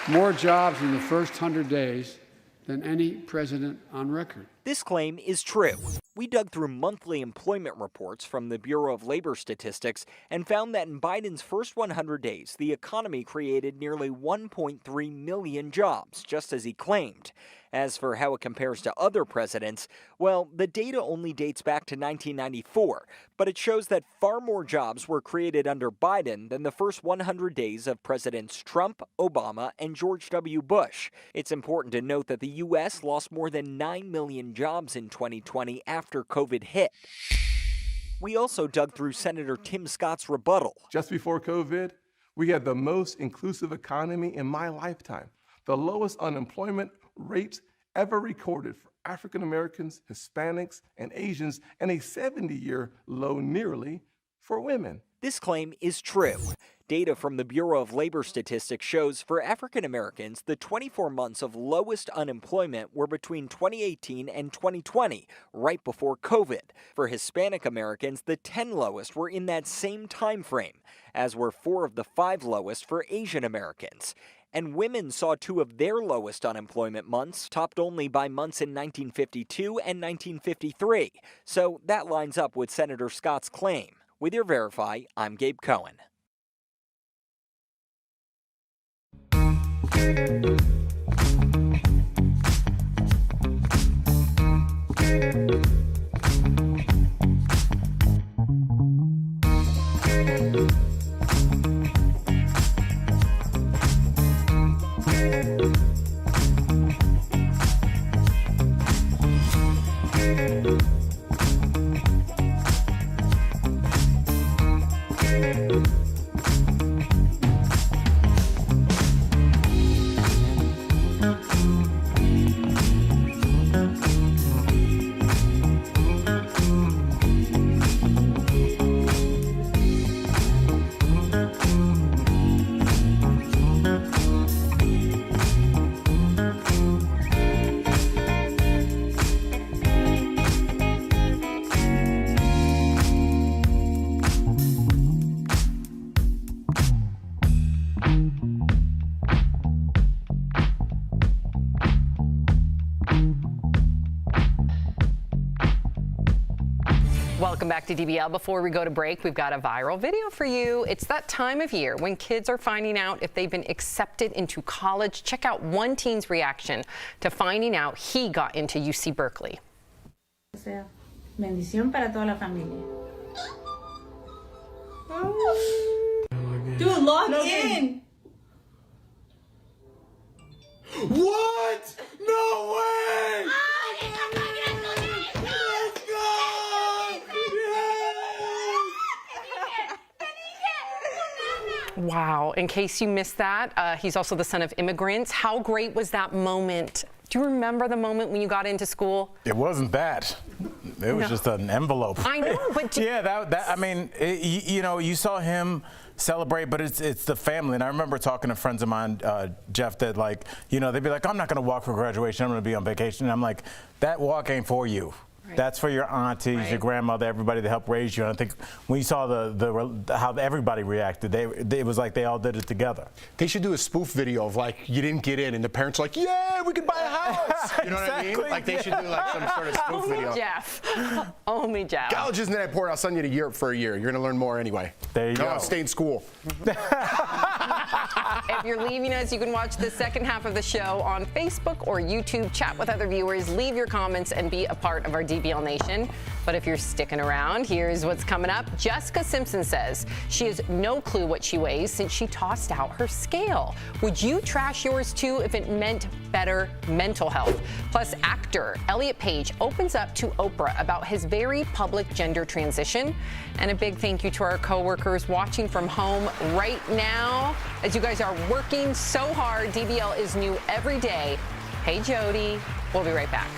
100 days than any president on record. This claim is true. We dug through monthly employment reports from the Bureau of Labor Statistics and found that in Biden's first 100 days, the economy created nearly 1.3 million jobs, just as he claimed. As for how it compares to other presidents, well, the data only dates back to 1994, but it shows that far more jobs were created under Biden than the first 100 days of Presidents Trump, Obama, and George W. Bush. It's important to note that the U.S. lost more than 9 million jobs in 2020 after COVID hit. We also dug through Senator Tim Scott's rebuttal. Just before COVID, we had the most inclusive economy in my lifetime, the lowest unemployment rates ever recorded for African Americans, Hispanics, and Asians, and a 70-year low nearly for women. This claim is true. Data from the Bureau of Labor Statistics shows for African Americans, the 24 months of lowest unemployment were between 2018 and 2020, right before COVID. For Hispanic Americans, the 10 lowest were in that same time frame, as were 4 of the 5 lowest for Asian Americans. And women saw 2 of their lowest unemployment months, topped only by months in 1952 and 1953. So that lines up with Senator Scott's claim. With your Verify, I'm Gabe Cohen. Welcome back to DBL. Before we go to break, we've got a viral video for you. It's that time of year when kids are finding out if they've been accepted into college. Check out one teen's reaction to finding out he got into UC Berkeley. Bendición para toda la familia. Dude, log in. What? No way! Wow. In case you missed that, he's also the son of immigrants. How great was that moment? Do you remember the moment when you got into school? It wasn't that. It was just an envelope. I know, but yeah, I mean, you know, you saw him celebrate, but it's the family. And I remember talking to friends of mine, Jeff, that like, you know, they'd be like, I'm not going to walk for graduation. I'm going to be on vacation. And I'm like, that walk ain't for you. Right. That's for your aunties, your grandmother, everybody that helped raise you. And I think when you saw how everybody reacted, it was like they all did it together. They should do a spoof video of like you didn't get in, and the parents are like, "Yeah, we could buy a house." You know what I mean? Like they should do like some sort of spoof video. Jeff, only Jeff. College isn't that important. I'll send you to Europe for a year. You're gonna learn more anyway. There you go. Stay in school. If you're leaving us, you can watch the second half of the show on Facebook or YouTube. Chat with other viewers, leave your comments, and be a part of our DBL Nation. But if you're sticking around, here's what's coming up. Jessica Simpson says she has no clue what she weighs since she tossed out her scale. Would you trash yours too if it meant better mental health? Plus, actor Elliot Page opens up to Oprah about his very public gender transition. And a big thank you to our coworkers watching from home right now. As you guys are working so hard, DBL is new every day. Hey, Jody. We'll be right back.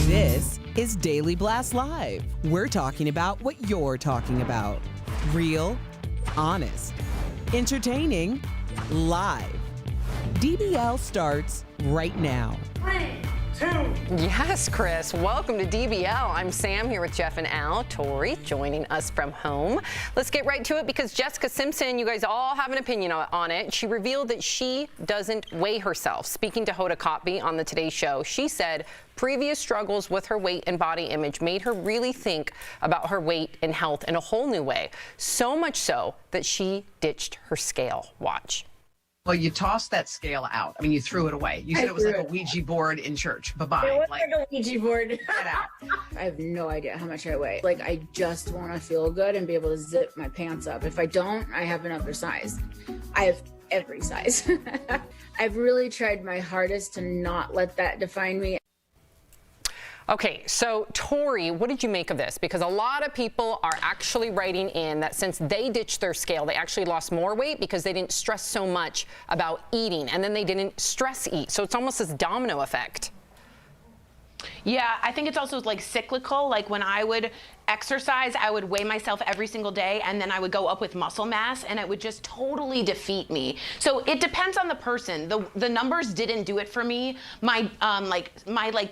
This is Daily Blast Live. We're talking about what you're talking about. Real, honest, entertaining, live. DBL starts right now. 3, 2. Yes, Chris. Welcome to DBL. I'm Sam here with Jeff and Al. Tori joining us from home. Let's get right to it because Jessica Simpson, you guys all have an opinion on it. She revealed that she doesn't weigh herself. Speaking to Hoda Kotb on the Today Show, she said previous struggles with her weight and body image made her really think about her weight and health in a whole new way. So much so that she ditched her scale. Watch. Well, you tossed that scale out. I mean, you threw it away. You said it was like a Ouija board in church. Bye-bye. It was like a Ouija board. Get out. I have no idea how much I weigh. Like, I just want to feel good and be able to zip my pants up. If I don't, I have another size. I have every size. I've really tried my hardest to not let that define me. Okay, so Tori, what did you make of this? Because a lot of people are actually writing in that since they ditched their scale, they actually lost more weight because they didn't stress so much about eating, and then they didn't stress eat. So it's almost this domino effect. Yeah, I think it's also like cyclical. Like when I would exercise, I would weigh myself every single day, and then I would go up with muscle mass, and it would just totally defeat me. So it depends on the person. The numbers didn't do it for me. My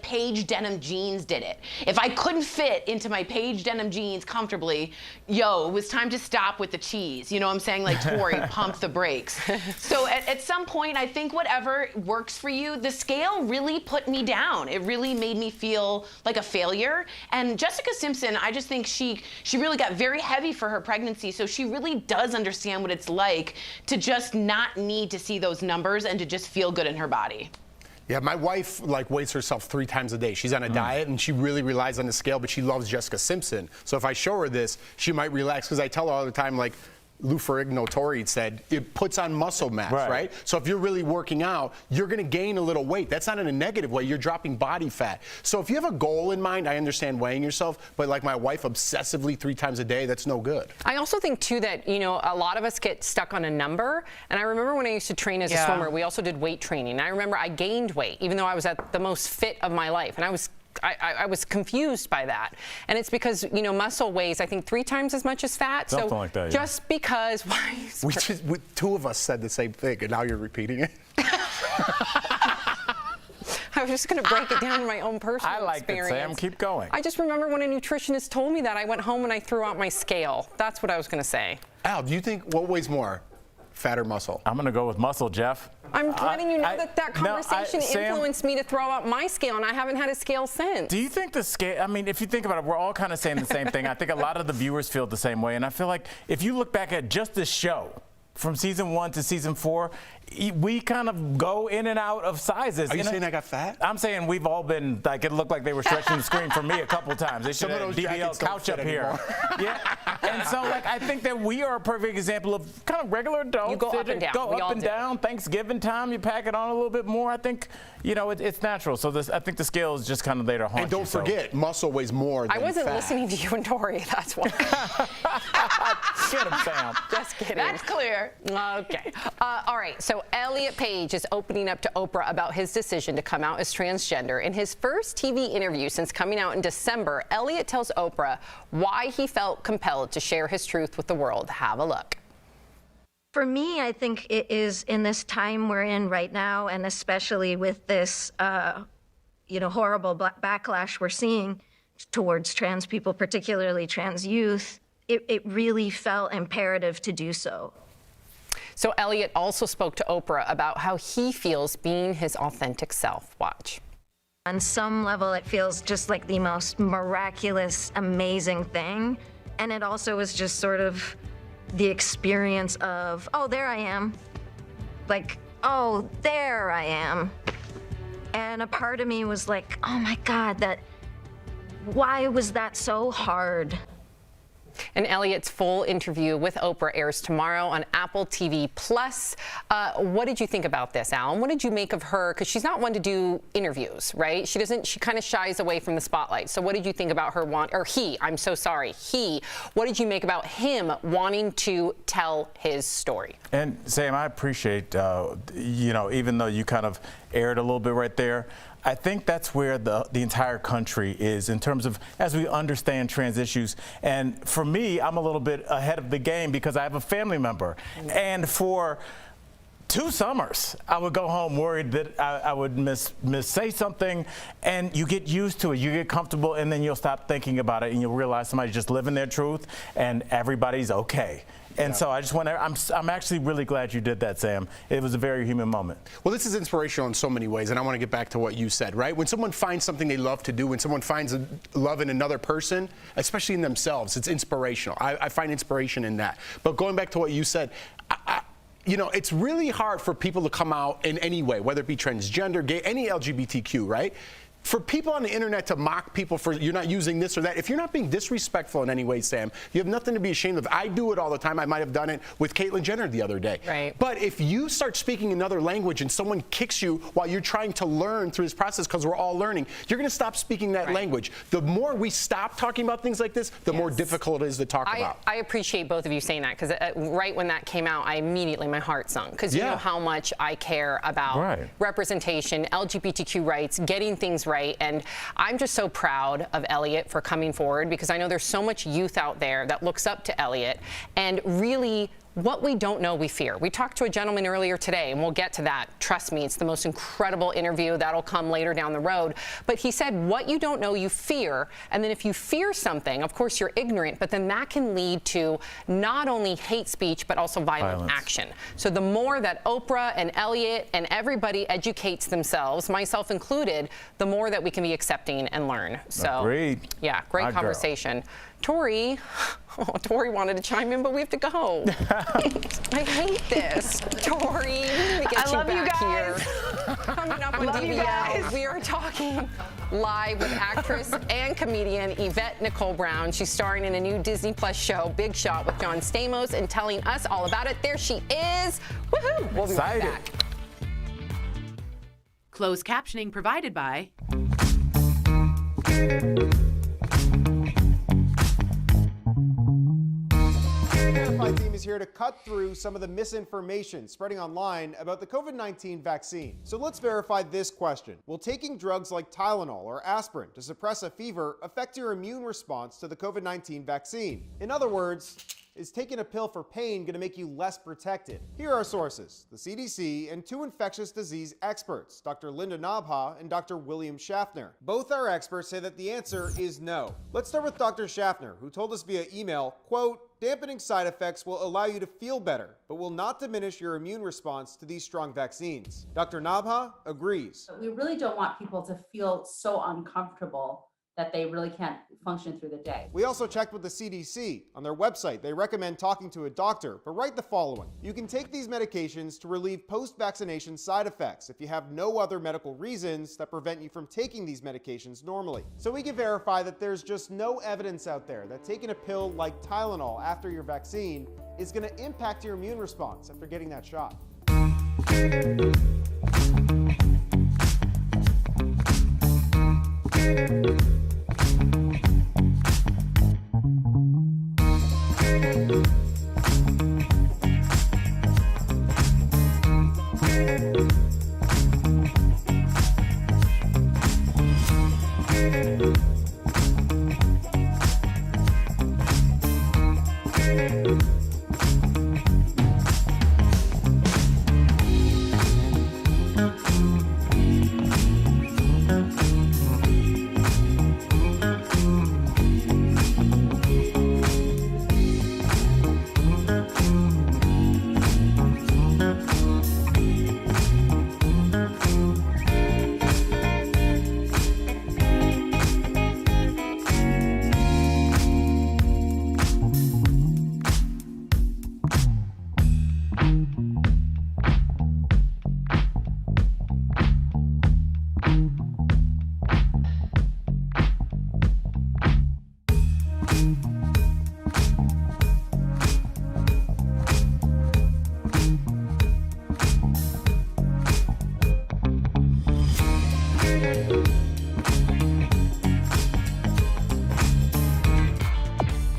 Paige denim jeans did it. If I couldn't fit into my Paige denim jeans comfortably, it was time to stop with the cheese. You know what I'm saying? Like, Tori, pump the brakes. So at some point, I think whatever works for you. The scale really put me down. It really made me feel like a failure. And Jessica Simpson, I just think she really got very heavy for her pregnancy, so she really does understand what it's like to just not need to see those numbers and to just feel good in her body. Yeah, my wife weighs herself 3 times a day. She's on a diet and she really relies on the scale, but she loves Jessica Simpson. So if I show her this, she might relax, because I tell her all the time, like Lou Ferrigno Tori said, it puts on muscle mass, right? So if you're really working out, you're going to gain a little weight. That's not in a negative way. You're dropping body fat. So if you have a goal in mind, I understand weighing yourself, but like my wife, obsessively 3 times a day, that's no good. I also think, too, that, a lot of us get stuck on a number. And I remember when I used to train as a swimmer, we also did weight training. And I remember I gained weight, even though I was at the most fit of my life. And I was confused by that. And it's because, muscle weighs, I think, 3 times as much as fat. Something so like that, just because, two of us said the same thing, and now you're repeating it. I was just going to break it down in my own personal experience. I like it, Sam. Keep going. I just remember when a nutritionist told me that, I went home and I threw out my scale. That's what I was going to say. Al, do you think, what weighs more, fat or muscle? I'm going to go with muscle, Jeff. I'm letting you know that conversation influenced me to throw out my scale, and I haven't had a scale since. Do you think the scale, I mean, if you think about it, we're all kind of saying the same thing. I think a lot of the viewers feel the same way, and I feel like if you look back at just this show, from season 1 to season 4, we kind of go in and out of sizes. Are you saying I got fat? I'm saying we've all been, like, it looked like they were stretching the screen for me a couple times. They should have DBL couch up here. Yeah. And so, I think that we are a perfect example of kind of regular adults. You go up and down. Go up and down. Thanksgiving time, you pack it on a little bit more. I think, it's natural. So I think the scale is just kind of there to haunt you. And don't forget, muscle weighs more than I wasn't fat. listening to you and Tori, that's why. Get him, Sam. Just kidding. That's clear. Okay. All right. So Elliot Page is opening up to Oprah about his decision to come out as transgender. In his first TV interview since coming out in December, Elliot tells Oprah why he felt compelled to share his truth with the world. Have a look. For me, I think it is in this time we're in right now, and especially with this, horrible backlash we're seeing towards trans people, particularly trans youth, it really felt imperative to do so. So Elliot also spoke to Oprah about how he feels being his authentic self. Watch. On some level, it feels just like the most miraculous, amazing thing. And it also was just sort of the experience of, oh, there I am. Like, oh, there I am. And a part of me was like, oh my God, why was that so hard? And Elliot's full interview with Oprah airs tomorrow on Apple TV+. What did you think about this, Alan? What did you make of her? Because she's not one to do interviews, right? She kind of shies away from the spotlight. So what did you think about her what did you make about him wanting to tell his story? And Sam, I appreciate, even though you kind of aired a little bit right there, I think that's where the entire country is in terms of as we understand trans issues. And for me, I'm a little bit ahead of the game because I have a family member. And for 2 summers, I would go home worried that I would say something, and you get used to it. You get comfortable, and then you'll stop thinking about it, and you'll realize somebody's just living their truth, and everybody's okay. And so I just want to, I'm actually really glad you did that, Sam. It was a very human moment. Well, this is inspirational in so many ways, and I want to get back to what you said, right? When someone finds something they love to do, when someone finds love in another person, especially in themselves, it's inspirational. I find inspiration in that. But going back to what you said, you know, it's really hard for people to come out in any way, whether it be transgender, gay, any LGBTQ, right? For people on the internet to mock people for you're not using this or that, if you're not being disrespectful in any way, Sam, you have nothing to be ashamed of. I do it all the time. I might have done it with Caitlyn Jenner the other day. Right. But if you start speaking another language and someone kicks you while you're trying to learn through this process, because we're all learning, you're going to stop speaking that language. The more we stop talking about things like this, the more difficult it is to talk about. I appreciate both of you saying that, because right when that came out, my heart sunk, because you know how much I care about representation, LGBTQ rights, getting things right. And I'm just so proud of Elliot for coming forward, because I know there's so much youth out there that looks up to Elliot, and really what we don't know, we fear. We talked to a gentleman earlier today, and we'll get to that. Trust me, it's the most incredible interview. That'll come later down the road. But he said, what you don't know, you fear. And then if you fear something, of course, you're ignorant, but then that can lead to not only hate speech, but also violent action. So the more that Oprah and Elliot and everybody educates themselves, myself included, the more that we can be accepting and learn. So, agreed. Yeah, great conversation. Tori wanted to chime in, but we have to go. I hate this. Tori, we need to get you back here. Coming up on DBL, we are talking live with actress and comedian Yvette Nicole Brown. She's starring in a new Disney Plus show, Big Shot, with John Stamos, and telling us all about it. There she is. Woohoo! We'll be right back. Closed captioning provided by My team is here to cut through some of the misinformation spreading online about the COVID-19 vaccine. So let's verify this question. Will taking drugs like Tylenol or aspirin to suppress a fever affect your immune response to the COVID-19 vaccine? In other words, is taking a pill for pain going to make you less protected? Here are our sources: the CDC and two infectious disease experts, Dr. Linda Nabha and Dr. William Schaffner. Both our experts say that the answer is no. Let's start with Dr. Schaffner, who told us via email, quote, "Dampening side effects will allow you to feel better, but will not diminish your immune response to these strong vaccines." Dr. Nabha agrees. We really don't want people to feel so uncomfortable that they really can't function through the day. We also checked with the CDC. On their website, they recommend talking to a doctor, but write the following: you can take these medications to relieve post-vaccination side effects if you have no other medical reasons that prevent you from taking these medications normally. So we can verify that there's just no evidence out there that taking a pill like Tylenol after your vaccine is going to impact your immune response after getting that shot.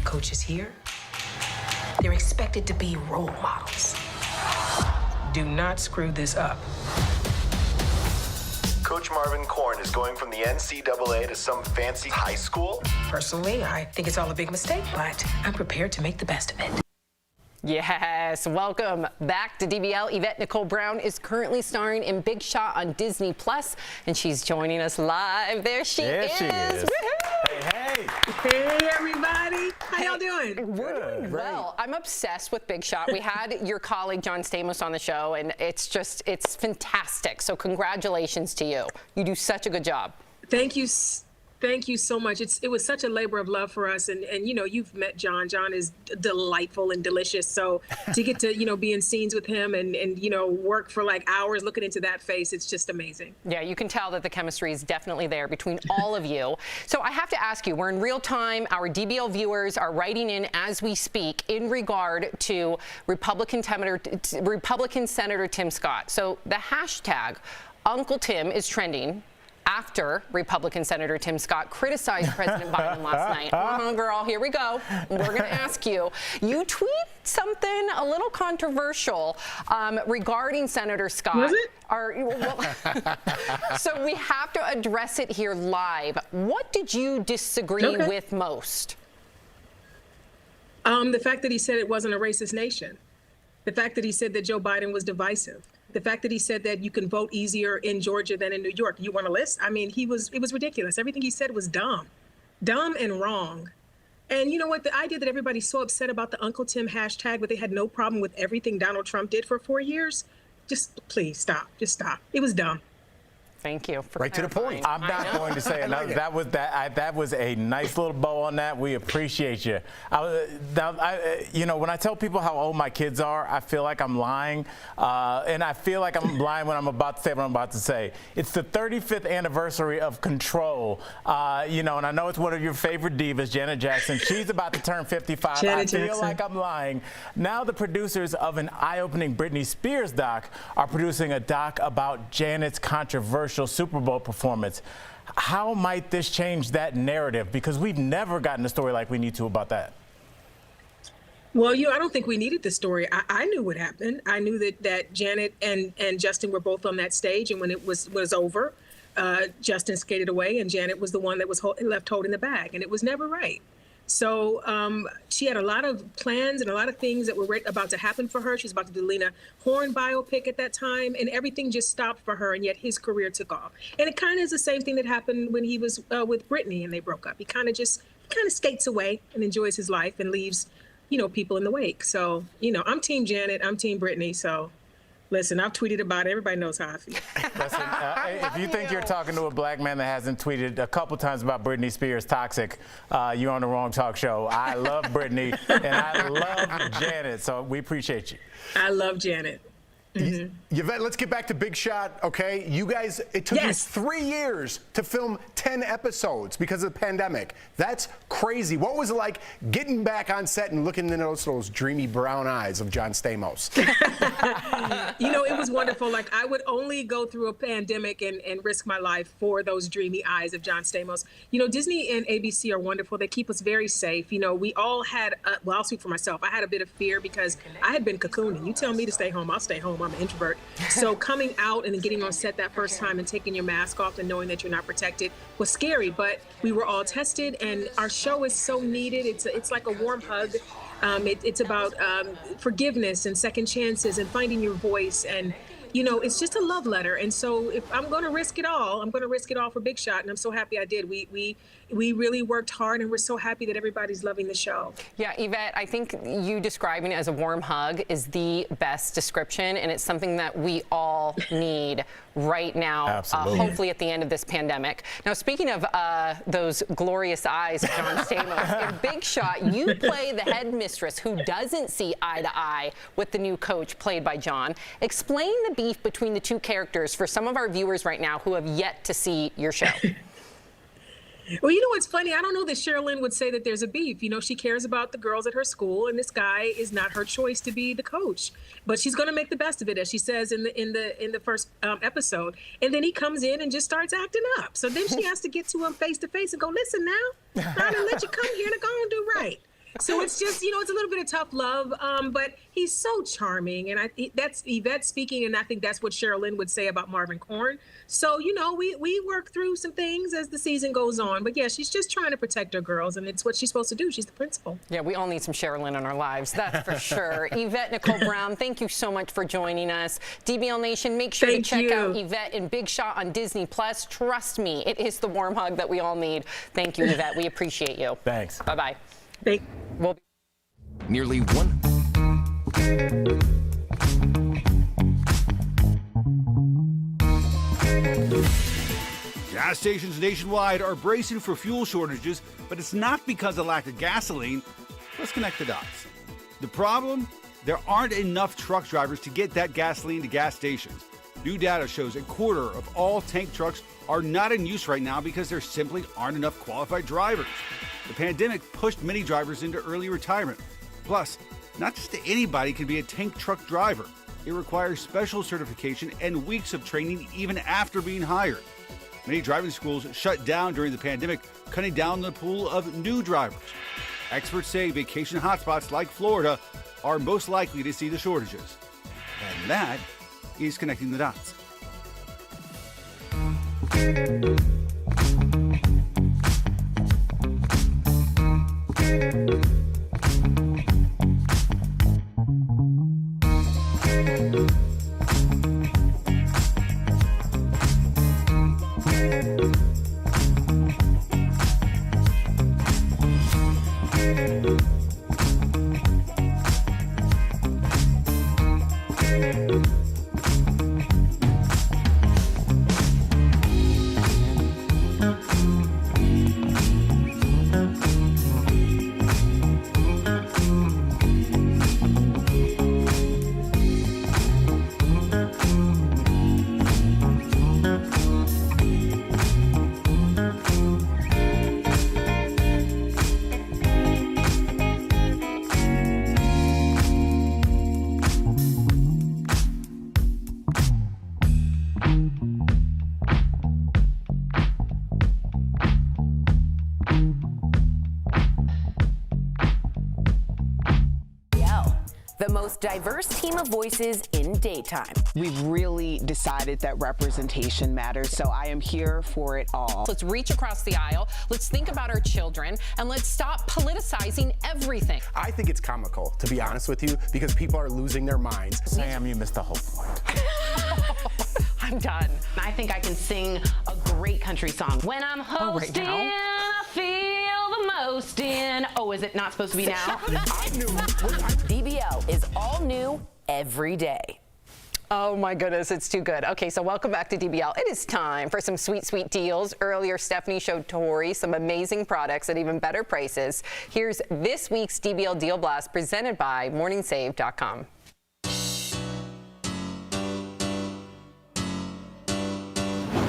Coaches here, they're expected to be role models. Do not screw this up. Coach Marvin Korn is going from the NCAA to some fancy high school? Personally, I think it's all a big mistake, but I'm prepared to make the best of it. Yes, welcome back to DBL. Yvette Nicole Brown is currently starring in Big Shot on Disney Plus, and she's joining us live. There she is. She is. Hey. Hey, everybody. How y'all doing? We're doing well. I'm obsessed with Big Shot. We had your colleague John Stamos on the show, and it's fantastic. So congratulations to you. You do such a good job. Thank you Thank you so much. It was such a labor of love for us. And you know, you've met John. John is delightful and delicious. So to get to, you know, be in scenes with him and you know, work for like hours looking into that face, it's just amazing. Yeah, you can tell that the chemistry is definitely there between all of you. So I have to ask you, we're in real time. Our DBL viewers are writing in as we speak in regard to Republican Senator Tim Scott. So the hashtag Uncle Tim is trending after Republican Senator Tim Scott criticized President Biden last night. Girl, here we go. We're going to ask you. You tweeted something a little controversial regarding Senator Scott. Was it? So we have to address it here live. What did you disagree with most? The fact that he said it wasn't a racist nation. The fact that he said that Joe Biden was divisive. The fact that he said that you can vote easier in Georgia than in New York. You want a list? I mean, it was ridiculous. Everything he said was dumb and wrong. And you know what? The idea that everybody's so upset about the Uncle Tim hashtag, but they had no problem with everything Donald Trump did for 4 years. Just please stop. Just stop. It was dumb. Thank you. Right to the point. I'm not going to say another. That was a nice little bow on that. We appreciate you. You know, when I tell people how old my kids are, I feel like I'm lying, and I feel like I'm lying when I'm about to say what I'm about to say. It's the 35th anniversary of Control. You know, and I know it's one of your favorite divas, Janet Jackson. She's about to turn 55. I feel like I'm lying. Now the producers of an eye-opening Britney Spears doc are producing a doc about Janet's controversial Super Bowl performance. How might this change that narrative? Because we've never gotten a story like we need to about that. Well, you know, I don't think we needed the story. I knew what happened. I knew that Janet and Justin were both on that stage, and when it was over, Justin skated away, and Janet was the one that was left holding the bag, and it was never right. So she had a lot of plans and a lot of things that were about to happen for her. She was about to do Lena Horne biopic at that time, and everything just stopped for her, and yet his career took off. And it kind of is the same thing that happened when he was with Britney and they broke up. He kind of skates away and enjoys his life and leaves, you know, people in the wake. So, you know, I'm Team Janet, I'm Team Britney, so. Listen, I've tweeted about it. Everybody knows how I feel. Listen, if you think you're talking to a black man that hasn't tweeted a couple times about Britney Spears toxic, you're on the wrong talk show. I love Britney, and I love Janet, so we appreciate you. I love Janet. Mm-hmm. Yvette, let's get back to Big Shot, okay? You guys, it took you 3 years to film 10 episodes because of the pandemic. That's crazy. What was it like getting back on set and looking into those dreamy brown eyes of John Stamos? You know, it was wonderful. Like, I would only go through a pandemic and risk my life for those dreamy eyes of John Stamos. You know, Disney and ABC are wonderful. They keep us very safe. You know, we all had, well, I'll speak for myself. I had a bit of fear because I had been cocooning. You tell me to stay home, I'll stay home. I'm an introvert. So coming out and then getting on set that first time and taking your mask off and knowing that you're not protected was scary, but we were all tested, and our show is so needed. It's like a warm hug. It's about forgiveness and second chances and finding your voice, and you know, it's just a love letter. And so if I'm going to risk it all, I'm going to risk it all for Big Shot, and I'm so happy I did. We really worked hard, and we're so happy that everybody's loving the show. Yeah, Yvette, I think you describing it as a warm hug is the best description, and it's something that we all need right now, hopefully at the end of this pandemic. Now, speaking of those glorious eyes of John Stamos, in Big Shot, you play the headmistress who doesn't see eye to eye with the new coach played by John. Explain the beef between the two characters for some of our viewers right now who have yet to see your show. Well, you know what's funny? I don't know that Sherilyn would say that there's a beef. You know, she cares about the girls at her school, and this guy is not her choice to be the coach. But she's going to make the best of it, as she says in the first episode. And then he comes in and just starts acting up. So then she has to get to him face to face and go, "Listen now, I'm gonna let you come here and go and do right." So it's just, you know, it's a little bit of tough love, but he's so charming, and that's Yvette speaking, and I think that's what Sherilyn would say about Marvin Korn. So, you know, we work through some things as the season goes on, but yeah, she's just trying to protect her girls, and it's what she's supposed to do. She's the principal. Yeah, we all need some Sherilyn in our lives, that's for sure. Yvette Nicole Brown, thank you so much for joining us. DBL Nation, make sure to check out Yvette in Big Shot on Disney+. Trust me, it is the warm hug that we all need. Thank you, Yvette. We appreciate you. Thanks. Bye-bye. We'll Nearly one. Gas stations nationwide are bracing for fuel shortages, but it's not because of lack of gasoline. Let's connect the dots. The problem? There aren't enough truck drivers to get that gasoline to gas stations. New data shows a quarter of all tank trucks are not in use right now because there simply aren't enough qualified drivers. The pandemic pushed many drivers into early retirement. Plus, not just anybody can be a tank truck driver. It requires special certification and weeks of training even after being hired. Many driving schools shut down during the pandemic, cutting down the pool of new drivers. Experts say vacation hotspots like Florida are most likely to see the shortages. And that is connecting the dots. The most diverse team of voices in daytime. We've really decided that representation matters, so I am here for it all. Let's reach across the aisle. Let's think about our children, and let's stop politicizing everything. I think it's comical, to be honest with you, because people are losing their minds. Sam, you missed the whole point. I'm done. I think I can sing a great country song. When I'm hosting, I feel the most in. Oh, is it not supposed to be now? I knew. DBL is all new every day. Oh my goodness, it's too good. Okay, so welcome back to DBL. It is time for some sweet, sweet deals. Earlier, Stephanie showed Tori some amazing products at even better prices. Here's this week's DBL Deal Blast presented by MorningSave.com.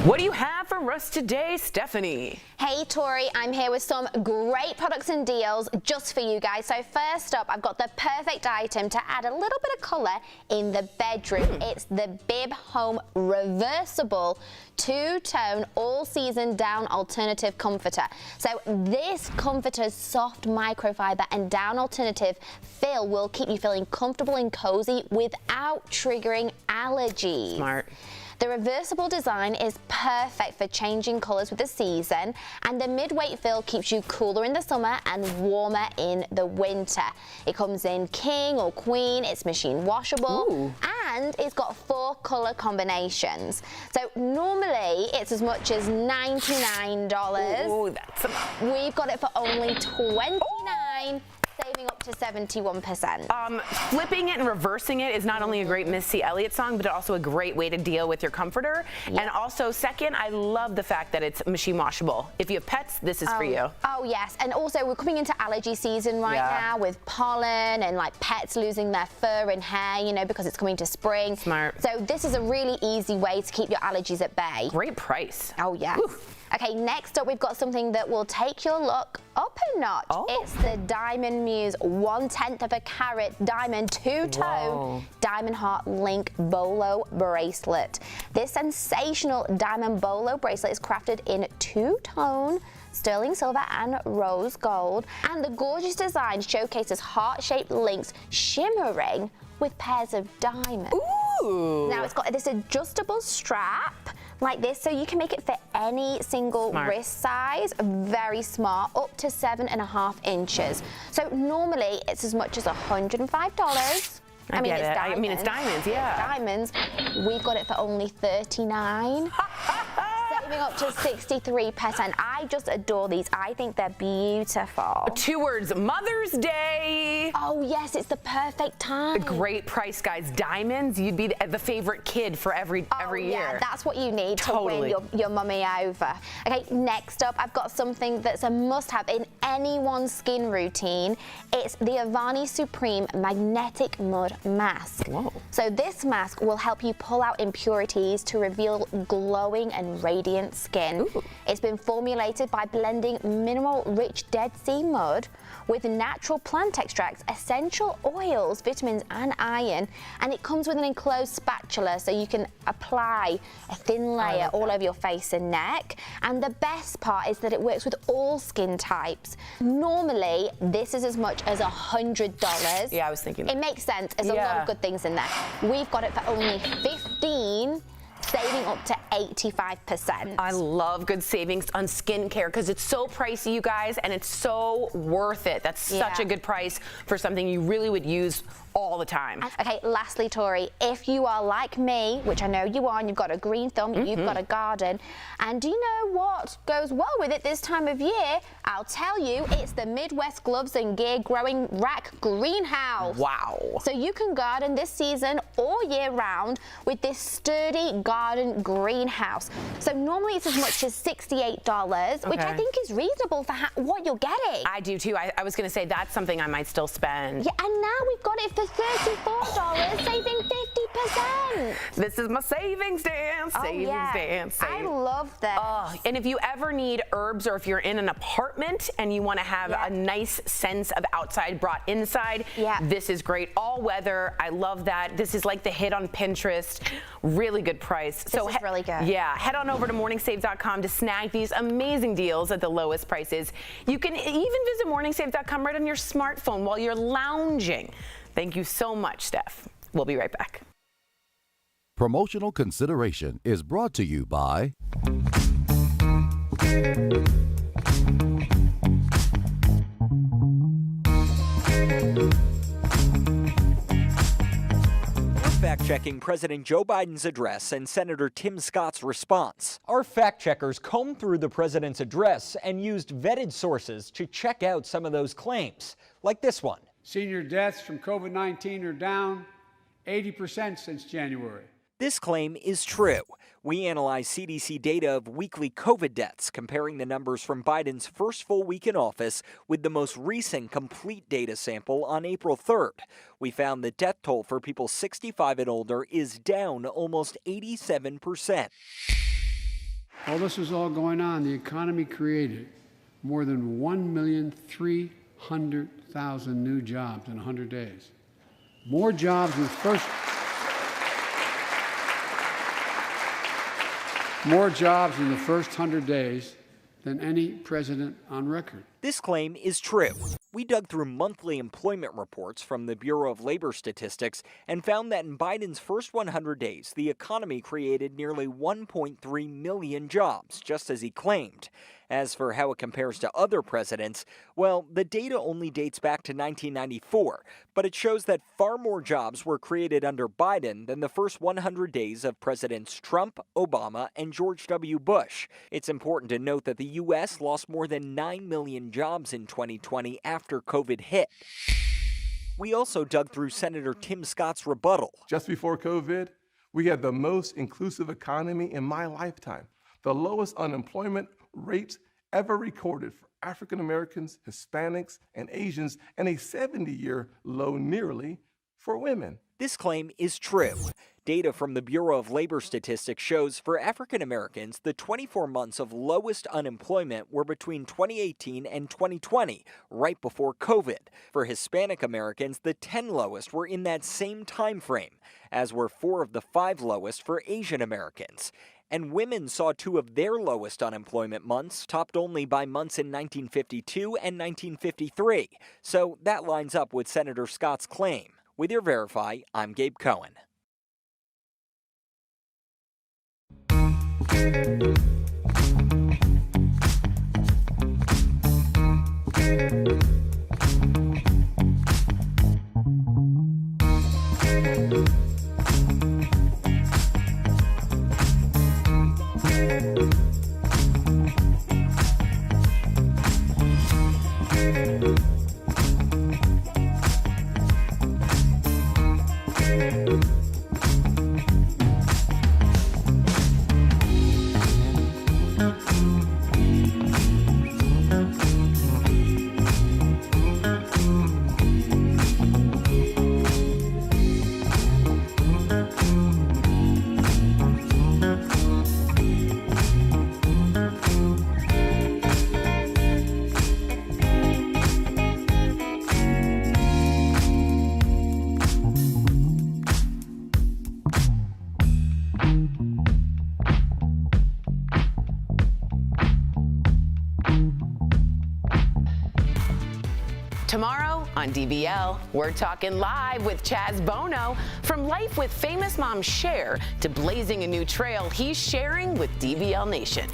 What do you have for us today, Stephanie? Hey Tori, I'm here with some great products and deals just for you guys. So first up, I've got the perfect item to add a little bit of colour in the bedroom. It's the Bib Home Reversible two-tone all-season down alternative comforter. So this comforter's soft microfiber and down alternative fill will keep you feeling comfortable and cozy without triggering allergies. Smart. The reversible design is perfect for changing colours with the season, and the mid-weight fill keeps you cooler in the summer and warmer in the winter. It comes in king or queen, it's machine washable, and it's got 4 colour combinations. So normally it's as much as $99. Ooh, that's We've got it for only $29. Saving up to 71%. Flipping it and reversing it is not only a great Missy Elliott song, but also a great way to deal with your comforter. Yep. And also, second, I love the fact that it's machine washable. If you have pets, this is for you. Oh, yes. And also, we're coming into allergy season right now with pollen and like pets losing their fur and hair, you know, because it's coming to spring. Smart. So this is a really easy way to keep your allergies at bay. Great price. Oh, yes. Woo. Okay, next up, we've got something that will take your look up a notch. It's the Diamond Muse 1/10 of a carat diamond two-tone diamond heart link bolo bracelet. This sensational diamond bolo bracelet is crafted in two-tone sterling silver and rose gold, and the gorgeous design showcases heart-shaped links shimmering with pairs of diamonds. Ooh. Now it's got this adjustable strap like this, so you can make it fit any single wrist size. Very smart, up to 7.5 inches. So normally it's as much as $105. I mean, it's diamonds. I mean, it's diamonds, yeah. It's diamonds. We've got it for only $39. saving up to 63%. I just adore these. I think they're beautiful. 2 words, Mother's Day. Oh yes, it's the perfect time. A great price, guys. Diamonds, you'd be the favorite kid for every year. Yeah, that's what you need Totally. to win your mummy over. Okay, next up, I've got something that's a must-have in anyone's skin routine. It's the Avani Supreme Magnetic Mud Mask. Whoa. So this mask will help you pull out impurities to reveal glowing and radiant skin. Ooh. It's been formulated by blending mineral-rich Dead Sea mud with natural plant extracts, essential oils, vitamins, and iron. And it comes with an enclosed spatula so you can apply a thin layer all over your face and neck. And the best part is that it works with all skin types. Normally, this is as much as $100. Yeah, I was thinking that. It makes sense. There's a lot of good things in there. We've got it for only $15. Saving up to 85%. I love good savings on skincare because it's so pricey, you guys, and it's so worth it. That's such a good price for something you really would use all the time. Okay, lastly, Tori, if you are like me, which I know you are, and you've got a green thumb, you've got a garden, and do you know what goes well with it this time of year? I'll tell you, it's the Midwest Gloves and Gear Growing Rack Greenhouse. Wow. So you can garden this season all year round with this sturdy garden greenhouse. So normally it's as much as $68, which I think is reasonable for what you're getting. I do too. I was going to say that's something I might still spend. Yeah, and now we've got it for $34, saving 50%. This is my savings dance. Savings dance. I love this. And if you ever need herbs or if you're in an apartment and you want to have a nice sense of outside brought inside, this is great. All weather. I love that. This is like the hit on Pinterest. Really good price. This is really good. Yeah. Head on over to morningsave.com to snag these amazing deals at the lowest prices. You can even visit morningsave.com right on your smartphone while you're lounging. Thank you so much, Steph. We'll be right back. Promotional consideration is brought to you by fact-checking President Joe Biden's address and Senator Tim Scott's response. Our fact-checkers combed through the president's address and used vetted sources to check out some of those claims, like this one. Senior deaths from COVID-19 are down 80% since January. This claim is true. We analyzed CDC data of weekly COVID deaths, comparing the numbers from Biden's first full week in office with the most recent complete data sample on April 3rd. We found the death toll for people 65 and older is down almost 87%. While this was all going on, the economy created more than 1,300,000 new jobs in 100 days. More jobs in the first... More jobs in the first 100 days than any president on record. This claim is true. We dug through monthly employment reports from the Bureau of Labor Statistics and found that in Biden's first 100 days, the economy created nearly 1.3 million jobs, just as he claimed. As for how it compares to other presidents, well, the data only dates back to 1994, but it shows that far more jobs were created under Biden than the first 100 days of Presidents Trump, Obama, and George W. Bush. It's important to note that the U.S. lost more than 9 million jobs in 2020 after COVID hit. We also dug through Senator Tim Scott's rebuttal. Just before COVID, we had the most inclusive economy in my lifetime, the lowest unemployment rates ever recorded for African Americans, Hispanics, and Asians, and a 70-year low nearly for women. This claim is true. Data from the Bureau of Labor Statistics shows for African Americans, the 24 months of lowest unemployment were between 2018 and 2020, right before COVID. For Hispanic Americans, the 10 lowest were in that same time frame, as were 4 of the 5 lowest for Asian Americans. And women saw 2 of their lowest unemployment months, topped only by months in 1952 and 1953. So that lines up with Senator Scott's claim. With your Verify, I'm Gabe Cohen. On DBL, we're talking live with Chaz Bono. From life with famous mom Cher to blazing a new trail he's sharing with DBL Nation.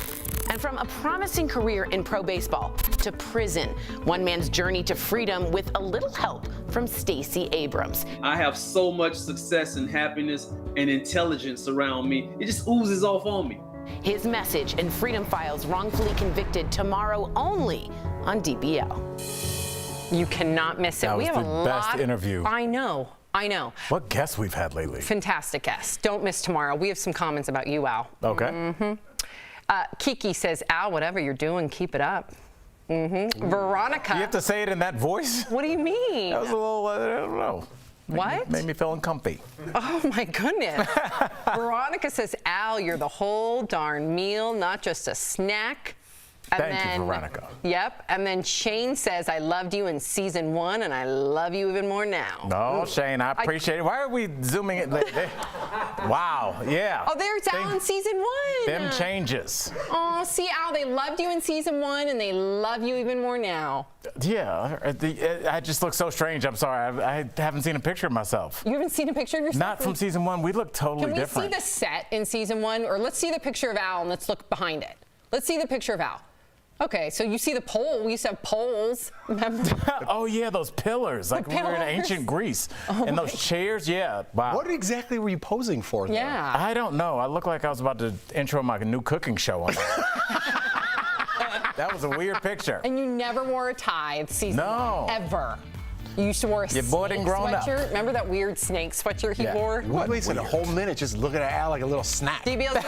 And from a promising career in pro baseball to prison, one man's journey to freedom with a little help from Stacey Abrams. I have so much success and happiness and intelligence around me. It just oozes off on me. His message in Freedom Files, Wrongfully Convicted, tomorrow only on DBL. You cannot miss it. That was the best interview. I know. What guests we've had lately. Fantastic guests. Don't miss tomorrow. We have some comments about you, Al. Okay. Kiki says, Al, whatever you're doing, keep it up. Veronica. You have to say it in that voice? What do you mean? That was a little, I don't know. What? Made me feel uncomfy. Oh my goodness. Veronica says, Al, you're the whole darn meal, not just a snack. And Thank you, Veronica. Yep. And then Shane says, I loved you in season 1, and I love you even more now. No, Shane, I appreciate it. Why are we zooming it? Wow, yeah. Oh, there's Al in season 1. Them changes. Oh, see, Al, they loved you in season 1, and they love you even more now. Yeah, I just look so strange. I'm sorry. I haven't seen a picture of myself. You haven't seen a picture of yourself? Not from season 1. We look totally different. Can we see the set in season 1? Or let's see the picture of Al, and let's look behind it. Let's see the picture of Al. Okay, so you see the pole. We used to have poles. Remember? Oh, yeah, those pillars. Like we were in ancient Greece. And those chairs, yeah. Wow. What exactly were you posing for, though? Yeah. I don't know. I looked like I was about to intro my new cooking show on that. That was a weird picture. And you never wore a tie in season 1, ever. You used to wear a snake sweatshirt. Remember that weird snake sweatshirt he wore? What? Wasted a whole minute just looking at Al like a little snack. DBL's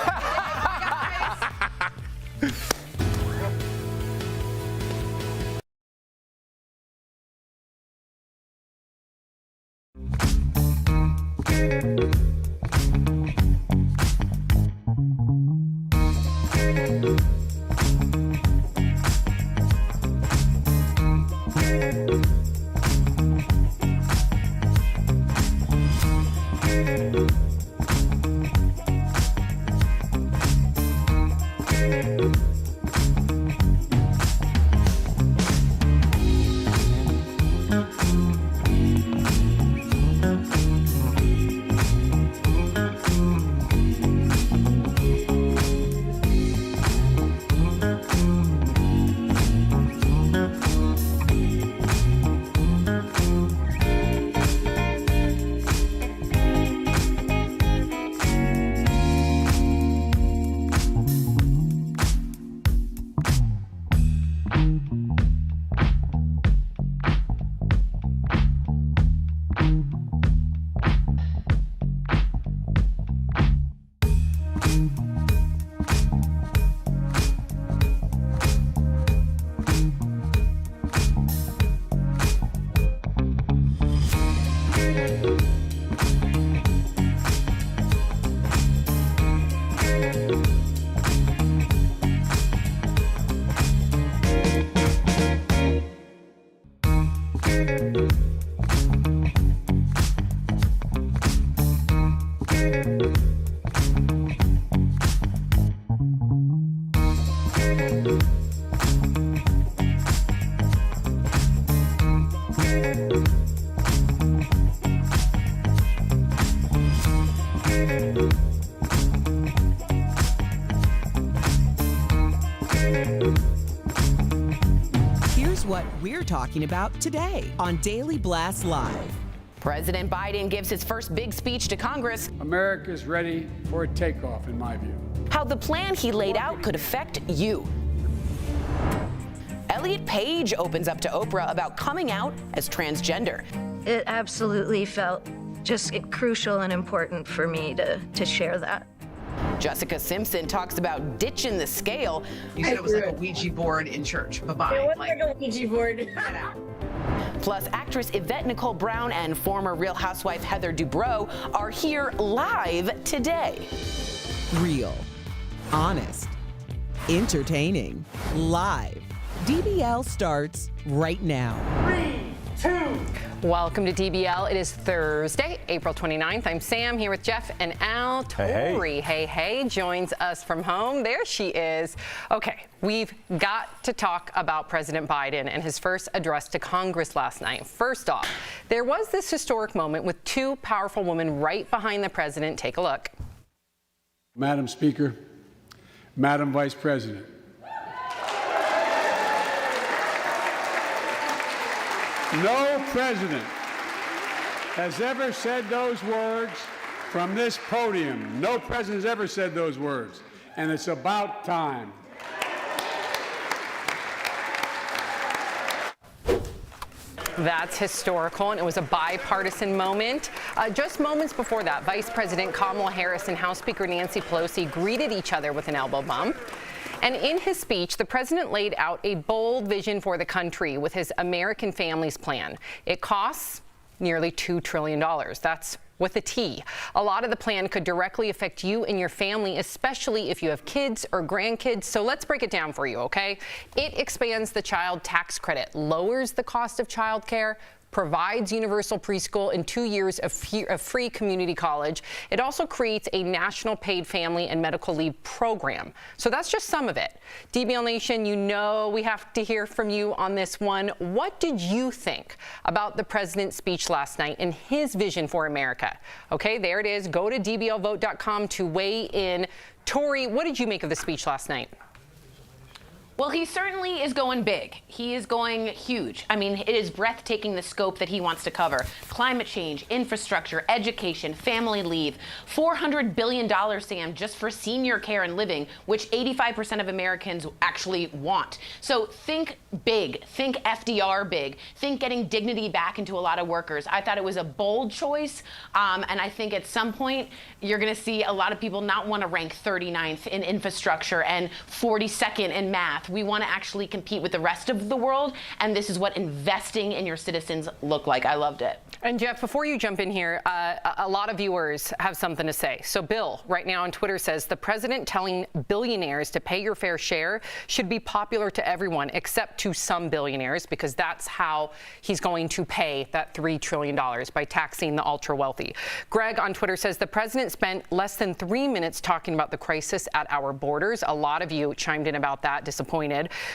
Here's what we're talking about today on Daily Blast Live. President Biden gives his first big speech to Congress. America's ready for a takeoff, in my view. How the plan he laid out could affect you. Elliot Page opens up to Oprah about coming out as transgender. It absolutely felt just crucial and important for me to share that. Jessica Simpson talks about ditching the scale. You said it was like a Ouija board in church. Bye-bye. It was like a Ouija board. Plus, actress Yvette Nicole Brown and former Real Housewife Heather Dubrow are here live today. Real, honest, entertaining, live. DBL starts right now. 3, 2, Welcome to DBL. It is Thursday, April 29th. I'm Sam here with Jeff and Al. Tori, hey, joins us from home. There she is. Okay, we've got to talk about President Biden and his first address to Congress last night. First off, there was this historic moment with two powerful women right behind the president. Take a look. Madam Speaker, Madam Vice President. No president has ever said those words from this podium. No president has ever said those words. And it's about time. That's historical, and it was a bipartisan moment. Just moments before that, Vice President Kamala Harris and House Speaker Nancy Pelosi greeted each other with an elbow bump. And in his speech, the president laid out a bold vision for the country with his American Families Plan. It costs nearly $2 trillion. That's with a T. A lot of the plan could directly affect you and your family, especially if you have kids or grandkids. So let's break it down for you, okay? It expands the child tax credit, lowers the cost of childcare, provides universal preschool and 2 years of free community college. It also creates a national paid family and medical leave program. So that's just some of it. DBL Nation, you know we have to hear from you on this one. What did you think about the president's speech last night and his vision for America? Okay, there it is. Go to dblvote.com to weigh in. Tori, what did you make of the speech last night? Well, he certainly is going big. He is going huge. I mean, it is breathtaking the scope that he wants to cover. Climate change, infrastructure, education, family leave, $400 billion, Sam, just for senior care and living, which 85% of Americans actually want. So think big, think FDR big, think getting dignity back into a lot of workers. I thought it was a bold choice, and I think at some point you're going to see a lot of people not want to rank 39th in infrastructure and 42nd in math. We want to actually compete with the rest of the world, and this is what investing in your citizens look like. I loved it. And Jeff, before you jump in here, a lot of viewers have something to say. So Bill, right now on Twitter, says the president telling billionaires to pay your fair share should be popular to everyone except to some billionaires, because that's how he's going to pay that $3 trillion, by taxing the ultra wealthy. Greg on Twitter says the president spent less than 3 minutes talking about the crisis at our borders. A lot of you chimed in about that, disappointed.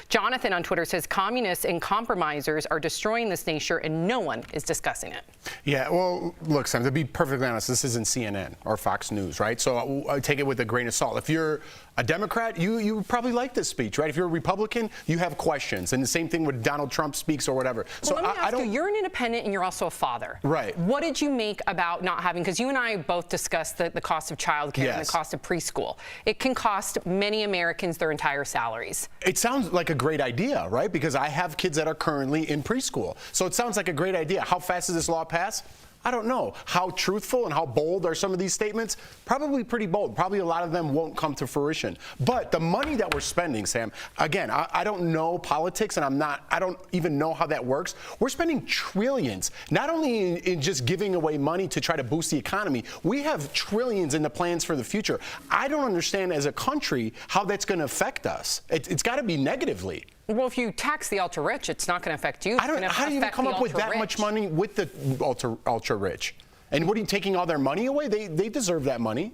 Jonathan on Twitter says communists and compromisers are destroying this nation and no one is discussing it. Yeah, well, look, Sam, to be perfectly honest, this isn't CNN or Fox News, right? So I take it with a grain of salt. If you're a Democrat, you probably like this speech, right? If you're a Republican, you have questions. And the same thing with Donald Trump speaks or whatever. Well, so let me ask you, you're an independent and you're also a father. Right. What did you make about not having, because you and I both discussed the cost of childcare and the cost of preschool. It can cost many Americans their entire salaries. It sounds like a great idea, right? Because I have kids that are currently in preschool. So it sounds like a great idea. How fast does this law pass? I don't know. How truthful and how bold are some of these statements? Probably pretty bold. Probably a lot of them won't come to fruition. But the money that we're spending, Sam, again, I don't know politics, and I don't even know how that works. We're spending trillions, not only in just giving away money to try to boost the economy. We have trillions in the plans for the future. I don't understand as a country how that's going to affect us. It's got to be negatively. Well, if you tax the ultra-rich, it's not going to affect you. How do you even come up with that much money with the ultra-rich? And what are you taking all their money away? They deserve that money.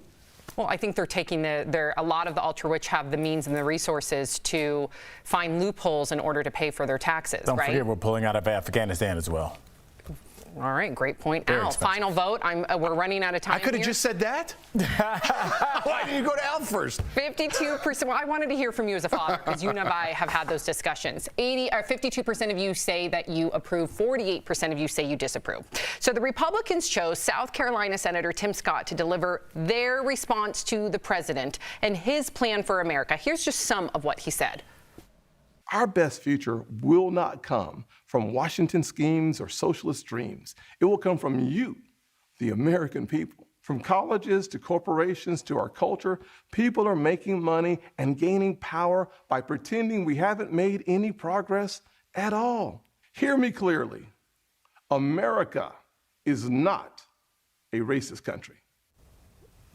Well, I think they're taking a lot of the ultra-rich have the means and the resources to find loopholes in order to pay for their taxes, Don't forget we're pulling out of Afghanistan as well. All right, great point. Very Al, expensive. final vote. We're running out of time. I could have just said that. Why didn't you go to Al first? 52%. Well, I wanted to hear from you as a father, because you and I have had those discussions. 52% of you say that you approve. 48% of you say you disapprove. So the Republicans chose South Carolina Senator Tim Scott to deliver their response to the president and his plan for America. Here's just some of what he said. Our best future will not come from Washington schemes or socialist dreams. It will come from you, the American people. From colleges to corporations to our culture, people are making money and gaining power by pretending we haven't made any progress at all. Hear me clearly. America is not a racist country.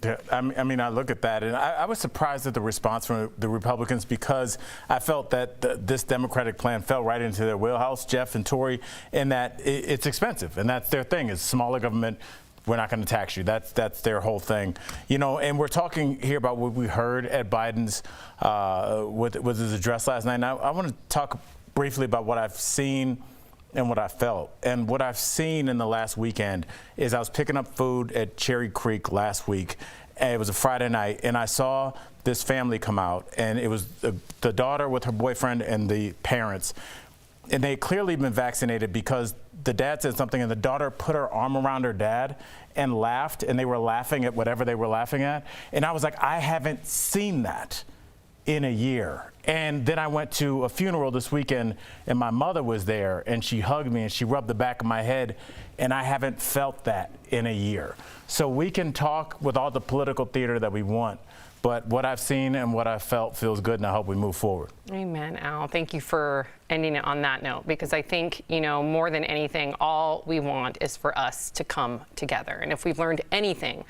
Yeah, I mean, I look at that, and I was surprised at the response from the Republicans because I felt that this Democratic plan fell right into their wheelhouse, Jeff and Tori, in that it's expensive, and that's their thing, is smaller government. We're not going to tax you. That's their whole thing, And we're talking here about what we heard at Biden's with his address last night. Now, I want to talk briefly about what I've seen and what I felt. And what I've seen in the last weekend is I was picking up food at Cherry Creek last week, and it was a Friday night, and I saw this family come out, and it was the daughter with her boyfriend and the parents, and they had clearly been vaccinated because the dad said something, and the daughter put her arm around her dad and laughed, and they were laughing at whatever they were laughing at. And I was like, I haven't seen that in a year. And then I went to a funeral this weekend, and my mother was there, and she hugged me and she rubbed the back of my head, and I haven't felt that in a year. So we can talk with all the political theater that we want, but what I've seen and what I've felt feels good, and I hope we move forward. Amen, Al. Thank you for ending it on that note, because I think, more than anything, all we want is for us to come together. And if we've learned anything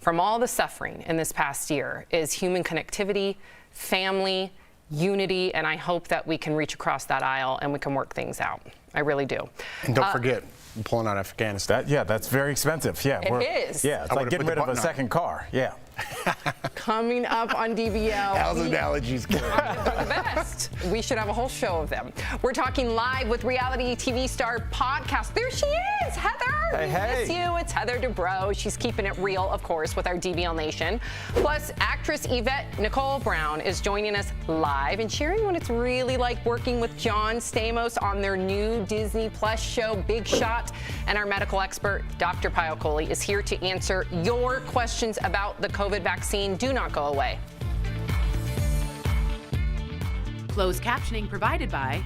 from all the suffering in this past year, is human connectivity, family, unity, and I hope that we can reach across that aisle and we can work things out. I really do. And don't forget, I'm pulling out Afghanistan. That's very expensive. Yeah, it is. Yeah, it's like getting rid of a second car. Yeah. Coming up on DBL. Al's analogies good. They're the best. We should have a whole show of them. We're talking live with reality TV star podcast. There she is, Heather. Hey. Miss you. It's Heather Dubrow. She's keeping it real, of course, with our DBL Nation. Plus, actress Yvette Nicole Brown is joining us live and sharing what it's really like working with John Stamos on their new Disney Plus show, Big Shot. And our medical expert, Dr. Payal Kohli, is here to answer your questions about the COVID vaccine. Do not go away. Closed captioning provided by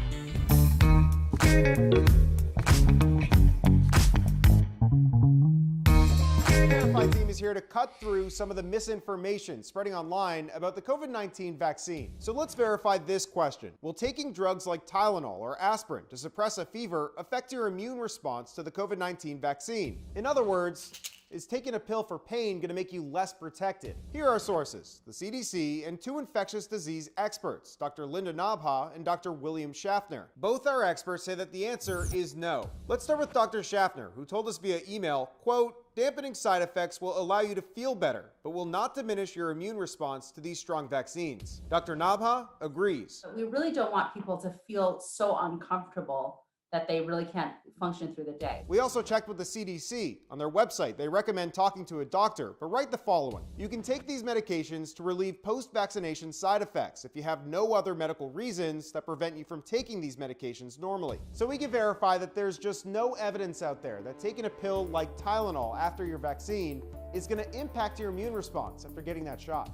The Verified team is here to cut through some of the misinformation spreading online about the COVID-19 vaccine. So let's verify this question. Will taking drugs like Tylenol or aspirin to suppress a fever affect your immune response to the COVID-19 vaccine? In other words, is taking a pill for pain going to make you less protected? Here are our sources, the CDC and two infectious disease experts, Dr. Linda Nabha and Dr. William Schaffner. Both our experts say that the answer is no. Let's start with Dr. Schaffner, who told us via email, quote, dampening side effects will allow you to feel better, but will not diminish your immune response to these strong vaccines. Dr. Nabha agrees. We really don't want people to feel so uncomfortable that they really can't function through the day. We also checked with the CDC. On their website, they recommend talking to a doctor, but write the following. You can take these medications to relieve post-vaccination side effects if you have no other medical reasons that prevent you from taking these medications normally. So we can verify that there's just no evidence out there that taking a pill like Tylenol after your vaccine is going to impact your immune response after getting that shot.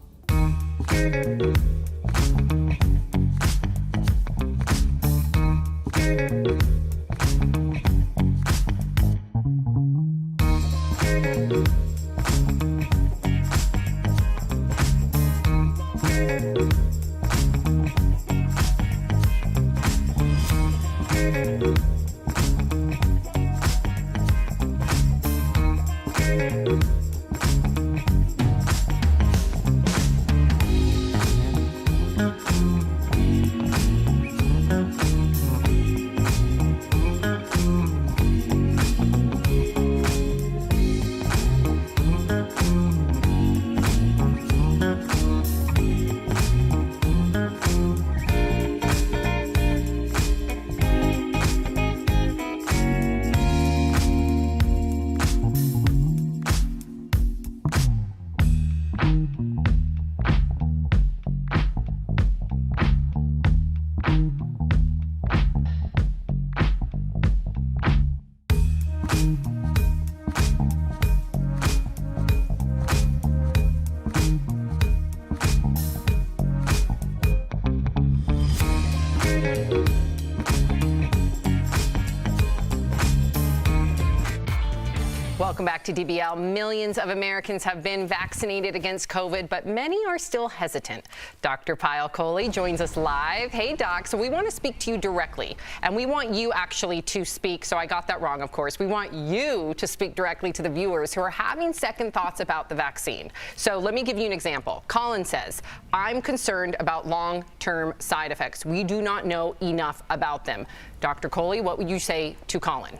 Welcome back to DBL. Millions of Americans have been vaccinated against COVID, but many are still hesitant. Dr. Payal Kohli joins us live. Hey, Doc. So we want to speak to you directly, and we want you actually to speak. So I got that wrong, of course. We want you to speak directly to the viewers who are having second thoughts about the vaccine. So let me give you an example. Colin says, I'm concerned about long-term side effects. We do not know enough about them. Dr. Kohli, what would you say to Colin?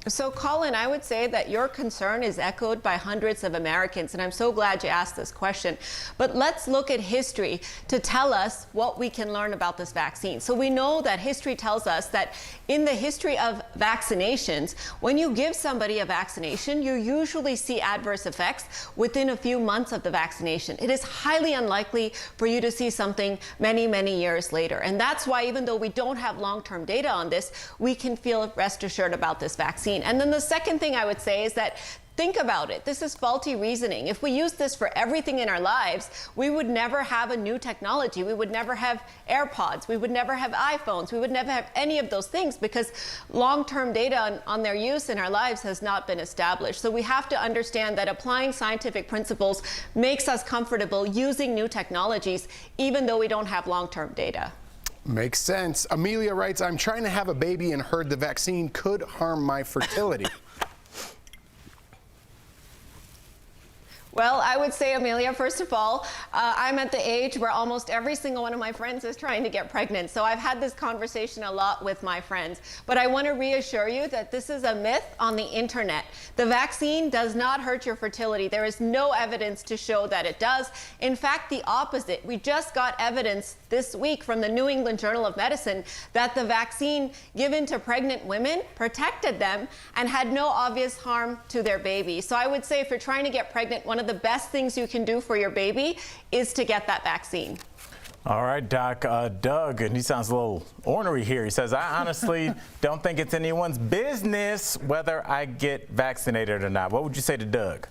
So, Colin, I would say that your concern is echoed by hundreds of Americans, and I'm so glad you asked this question. But let's look at history to tell us what we can learn about this vaccine. So we know that history tells us that in the history of vaccinations, when you give somebody a vaccination, you usually see adverse effects within a few months of the vaccination. It is highly unlikely for you to see something many, many years later. And that's why, even though we don't have long-term data on this, we can feel rest assured about this vaccine. And then the second thing I would say is that think about it. This is faulty reasoning. If we use this for everything in our lives, we would never have a new technology. We would never have AirPods. We would never have iPhones. We would never have any of those things because long-term data on their use in our lives has not been established. So we have to understand that applying scientific principles makes us comfortable using new technologies, even though we don't have long-term data. Makes sense. Amelia writes, I'm trying to have a baby and heard the vaccine could harm my fertility. Well, I would say, Amelia, first of all, I'm at the age where almost every single one of my friends is trying to get pregnant. So I've had this conversation a lot with my friends. But I want to reassure you that this is a myth on the internet. The vaccine does not hurt your fertility. There is no evidence to show that it does. In fact, the opposite. We just got evidence this week from the New England Journal of Medicine that the vaccine given to pregnant women protected them and had no obvious harm to their baby. So I would say if you're trying to get pregnant, one of the best things you can do for your baby is to get that vaccine. All right, Doc. Doug, and he sounds a little ornery here. He says, I honestly don't think it's anyone's business whether I get vaccinated or not. What would you say to Doug?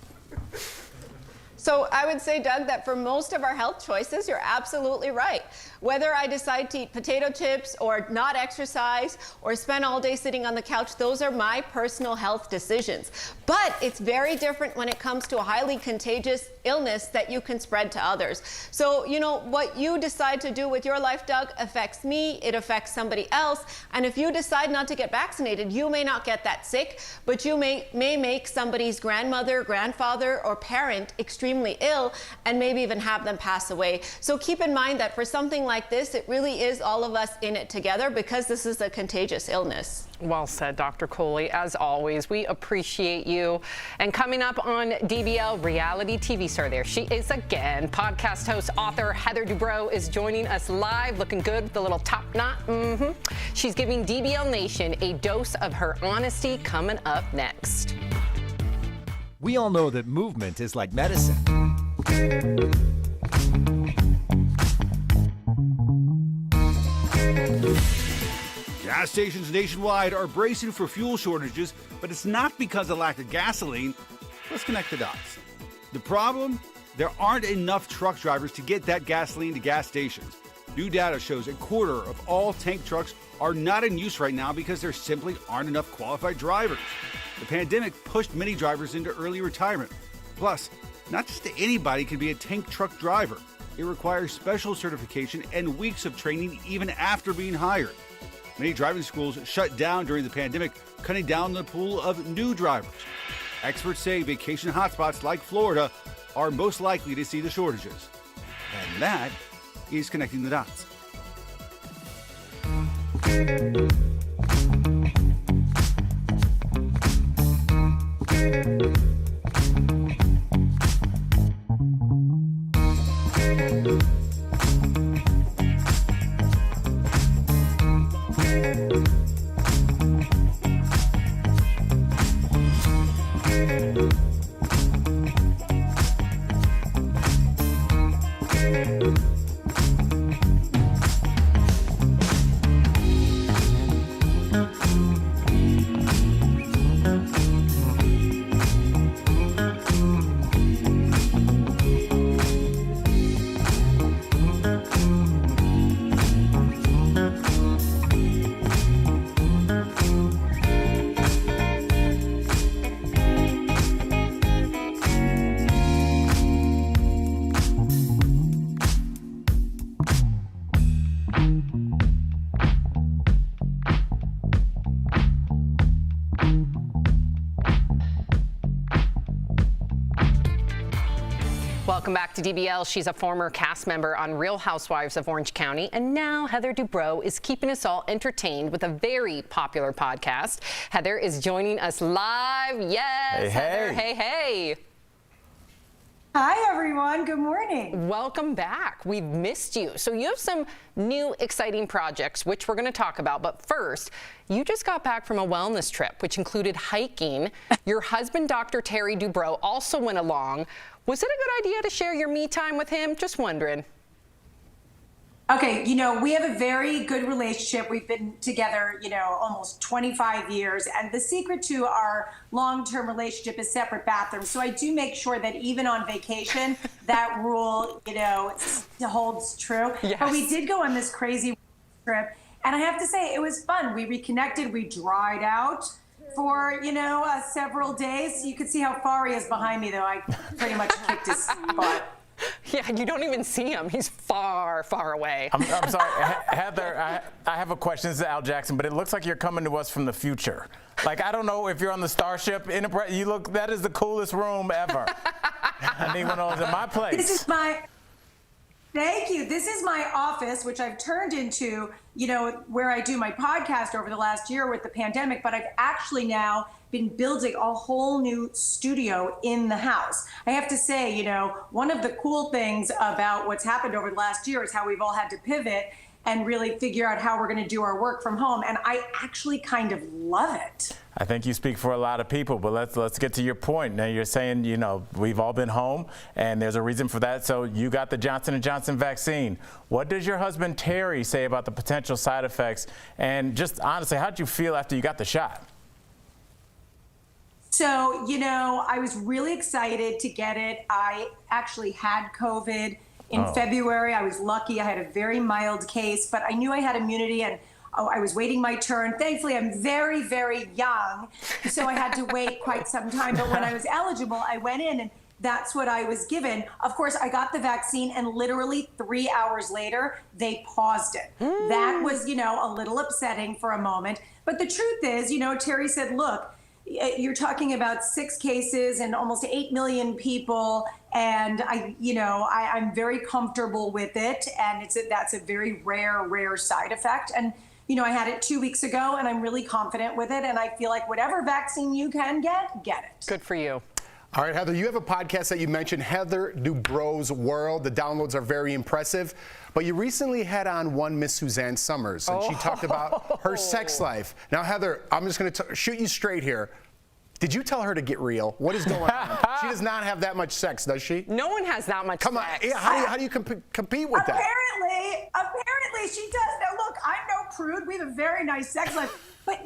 So I would say, Doug, that for most of our health choices, you're absolutely right. Whether I decide to eat potato chips or not exercise or spend all day sitting on the couch, those are my personal health decisions. But it's very different when it comes to a highly contagious illness that you can spread to others. So, you know, what you decide to do with your life, Doug, affects me, it affects somebody else. And if you decide not to get vaccinated, you may not get that sick, but you may make somebody's grandmother, grandfather, or parent extremely ill and maybe even have them pass away. So keep in mind that for something like this, it really is all of us in it together because this is a contagious illness. Well said, Dr. Kohli. As always, we appreciate you. And coming up on DBL, reality TV star, there she is again. Podcast host, author Heather Dubrow is joining us live, looking good with the little top knot. She's giving DBL Nation a dose of her honesty coming up next. We all know that movement is like medicine. Gas stations nationwide are bracing for fuel shortages, but it's not because of lack of gasoline. Let's connect the dots. The problem? There aren't enough truck drivers to get that gasoline to gas stations. New data shows a quarter of all tank trucks are not in use right now because there simply aren't enough qualified drivers. The pandemic pushed many drivers into early retirement. Plus, not just anybody can be a tank truck driver. It requires special certification and weeks of training even after being hired. Many driving schools shut down during the pandemic, cutting down the pool of new drivers. Experts say vacation hotspots like Florida are most likely to see the shortages. And that is connecting the dots. Welcome back to DBL. She's a former cast member on Real Housewives of Orange County, and now Heather Dubrow is keeping us all entertained with a very popular podcast. Heather is joining us live. Yes, hey, Heather. hey. Hey. Hi, everyone. Good morning. Welcome back. We've missed you. So you have some new exciting projects, which we're going to talk about. But first, you just got back from a wellness trip, which included hiking. Your husband, Dr. Terry Dubrow, also went along. Was it a good idea to share your me time with him? Just wondering. Okay, we have a very good relationship. We've been together, almost 25 years. And the secret to our long-term relationship is separate bathrooms. So I do make sure that even on vacation, that rule, holds true. Yes. But we did go on this crazy trip. And I have to say, it was fun. We reconnected. We dried out for, several days. You could see how far he is behind me, though. I pretty much kicked his butt. Yeah, you don't even see him. He's far, far away. I'm sorry, Heather, I have a question. This is Al Jackson, but it looks like you're coming to us from the future. Like, I don't know if you're on the Starship Enterprise. That is the coolest room ever. I need one of those in my place. Thank you. This is my office, which I've turned into, where I do my podcast over the last year with the pandemic, but I've actually now been building a whole new studio in the house. I have to say, one of the cool things about what's happened over the last year is how we've all had to pivot and really figure out how we're going to do our work from home. And I actually kind of love it. I think you speak for a lot of people, but let's get to your point. Now you're saying, we've all been home and there's a reason for that. So you got the Johnson & Johnson vaccine. What does your husband Terry say about the potential side effects? And just honestly, how did you feel after you got the shot? So, I was really excited to get it. I actually had COVID in February. I was lucky. I had a very mild case, but I knew I had immunity and I was waiting my turn. Thankfully, I'm very, very young, so I had to wait quite some time. But when I was eligible, I went in and that's what I was given. Of course, I got the vaccine and literally 3 hours later, they paused it. That was, a little upsetting for a moment. But the truth is, Terry said, look, you're talking about 6 cases and almost 8 million people. And I'm very comfortable with it. And that's a very rare side effect. And, I had it 2 weeks ago and I'm really confident with it. And I feel like whatever vaccine you can get it. Good for you. All right, Heather, you have a podcast that you mentioned, Heather Dubrow's World. The downloads are very impressive. But you recently had on one Miss Suzanne Summers, and she talked about her sex life. Now, Heather, I'm just going to shoot you straight here. Did you tell her to get real? What is going on? She does not have that much sex, does she? No one has that much sex. Come on. Yeah, how do you compete with that? Apparently she does. Now, look, I'm no prude. We have a very nice sex life. But,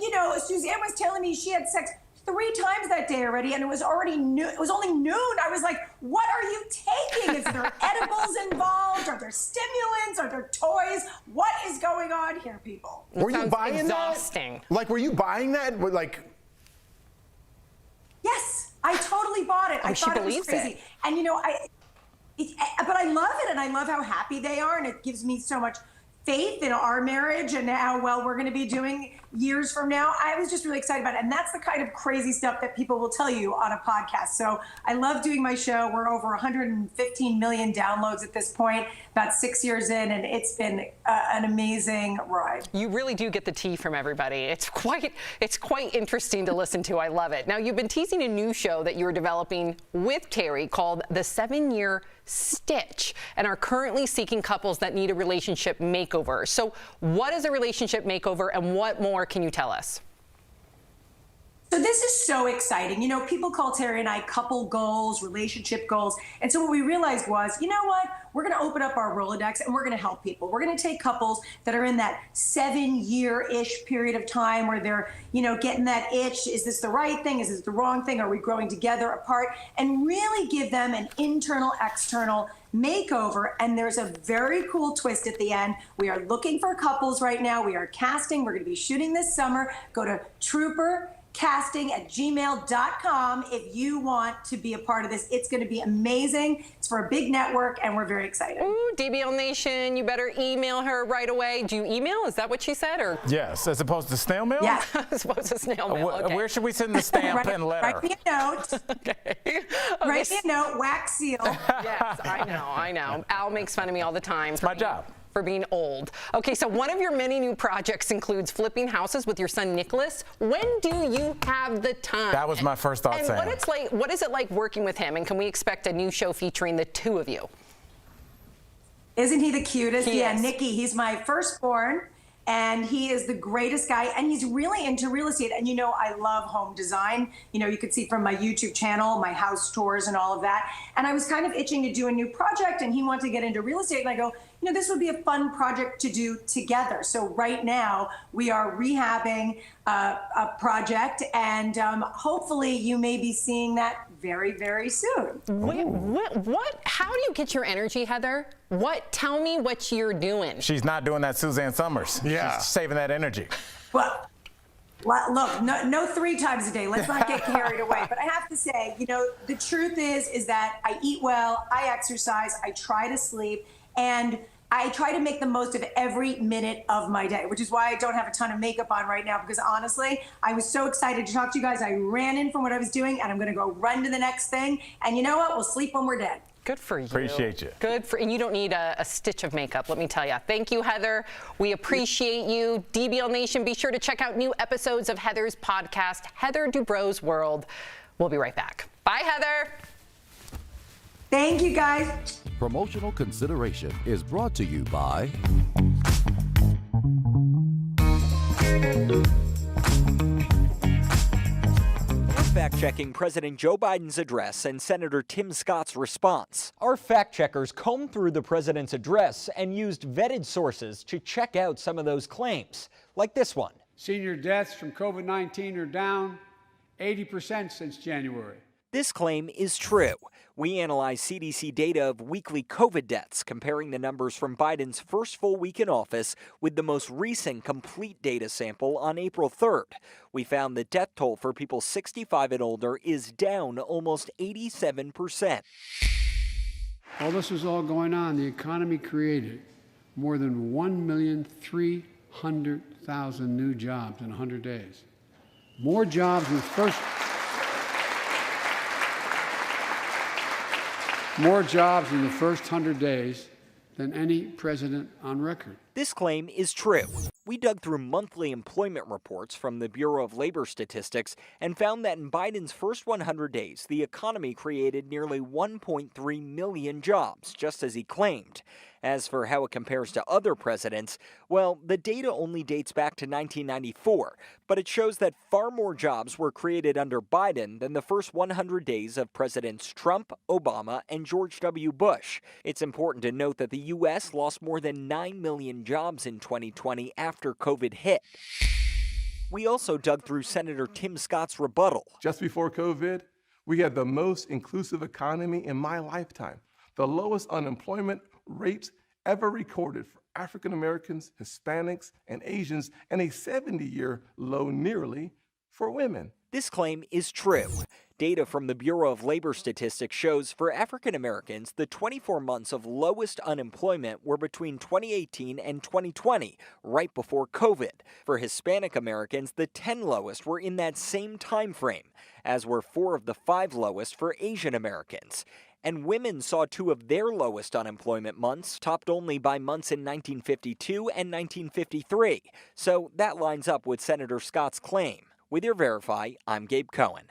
Suzanne was telling me she had sex 3 times that day already, and it was already noon. It was only noon. I was like, what are you taking? Is there edibles involved? Are there stimulants? Are there toys? What is going on here, people? Were you buying exhausting. That? Like, were you buying that? Yes, I totally bought it. I thought it was crazy. And but I love it, and I love how happy they are, and it gives me so much faith in our marriage and how well we're going to be doing years from now. I was just really excited about it. And that's the kind of crazy stuff that people will tell you on a podcast. So I love doing my show. We're over 115 million downloads at this point, about 6 years in, and it's been an amazing ride. You really do get the tea from everybody. It's quite interesting to listen to. I love it. Now, you've been teasing a new show that you're developing with Terry called The 7-Year Stitch, and are currently seeking couples that need a relationship makeover. So what is a relationship makeover, and what more can you tell us? So this is so exciting. People call Terry and I couple goals, relationship goals. And so what we realized was, you know what? We're going to open up our Rolodex and we're going to help people. We're going to take couples that are in that 7-year-ish period of time where they're, getting that itch. Is this the right thing? Is this the wrong thing? Are we growing together, apart? And really give them an internal, external makeover. And there's a very cool twist at the end. We are looking for couples right now. We are casting. We're going to be shooting this summer. Go to Trooper casting@gmail.com if you want to be a part of this. It's going to be amazing. It's for a big network, and we're very excited. Ooh, DBL Nation, you better email her right away. Do you email? Is that what she said? Or Yes, as opposed to snail mail? Yeah. as opposed to snail mail. Okay. Where should we send the stamp and letter? Write me a note. Write me a note, wax seal. Yes, I know. Al makes fun of me all the time. It's my job. For being old. Okay, so one of your many new projects includes flipping houses with your son Nicholas. When do you have the time? That was my first thought, and Sam. what is it like working with him? And can we expect a new show featuring the two of you? Isn't he the cutest? He is. Nicky, he's my firstborn. And he is the greatest guy, and he's really into real estate. And I love home design. You could see from my YouTube channel, my house tours and all of that. And I was kind of itching to do a new project, and he wanted to get into real estate. And I go, this would be a fun project to do together. So right now we are rehabbing a project, and hopefully you may be seeing that very, very soon. Wait, what? How do you get your energy, Heather? Tell me what you're doing. She's not doing that Suzanne Summers. Yeah. She's saving that energy. Well, look, no 3 times a day. Let's not get carried away. But I have to say, the truth is that I eat well, I exercise, I try to sleep, and I try to make the most of every minute of my day, which is why I don't have a ton of makeup on right now, because honestly, I was so excited to talk to you guys. I ran in from what I was doing, and I'm going to go run to the next thing. And you know what? We'll sleep when we're dead. Good for you. Appreciate you. And you don't need a stitch of makeup, let me tell you. Thank you, Heather. We appreciate you. DBL Nation, be sure to check out new episodes of Heather's podcast, Heather Dubrow's World. We'll be right back. Bye, Heather. Thank you, guys. Promotional consideration is brought to you by fact-checking President Joe Biden's address and Senator Tim Scott's response. Our fact-checkers combed through the president's address and used vetted sources to check out some of those claims, like this one. Senior deaths from COVID-19 are down 80% since January. This claim is true. We analyzed CDC data of weekly COVID deaths, comparing the numbers from Biden's first full week in office with the most recent complete data sample on April 3rd. We found the death toll for people 65 and older is down almost 87%. While this was all going on, the economy created more than 1,300,000 new jobs in 100 days. More jobs in the first 100 days than any president on record. This claim is true. We dug through monthly employment reports from the Bureau of Labor Statistics and found that in Biden's first 100 days, the economy created nearly 1.3 million jobs, just as he claimed. As for how it compares to other presidents, well, the data only dates back to 1994, but it shows that far more jobs were created under Biden than the first 100 days of Presidents Trump, Obama, and George W. Bush. It's important to note that the U.S. lost more than 9 million jobs in 2020 after COVID hit. We also dug through Senator Tim Scott's rebuttal. Just before COVID, we had the most inclusive economy in my lifetime, the lowest unemployment rates ever recorded for African Americans, Hispanics, and Asians, and a 70-year low nearly for women. This claim is true. Data from the Bureau of Labor Statistics shows for African Americans, the 24 months of lowest unemployment were between 2018 and 2020, right before COVID. For Hispanic Americans, the 10 lowest were in that same time frame, as were 4 of the 5 lowest for Asian Americans. And women saw 2 of their lowest unemployment months, topped only by months in 1952 and 1953. So that lines up with Senator Scott's claim. With your Verify, I'm Gabe Cohen.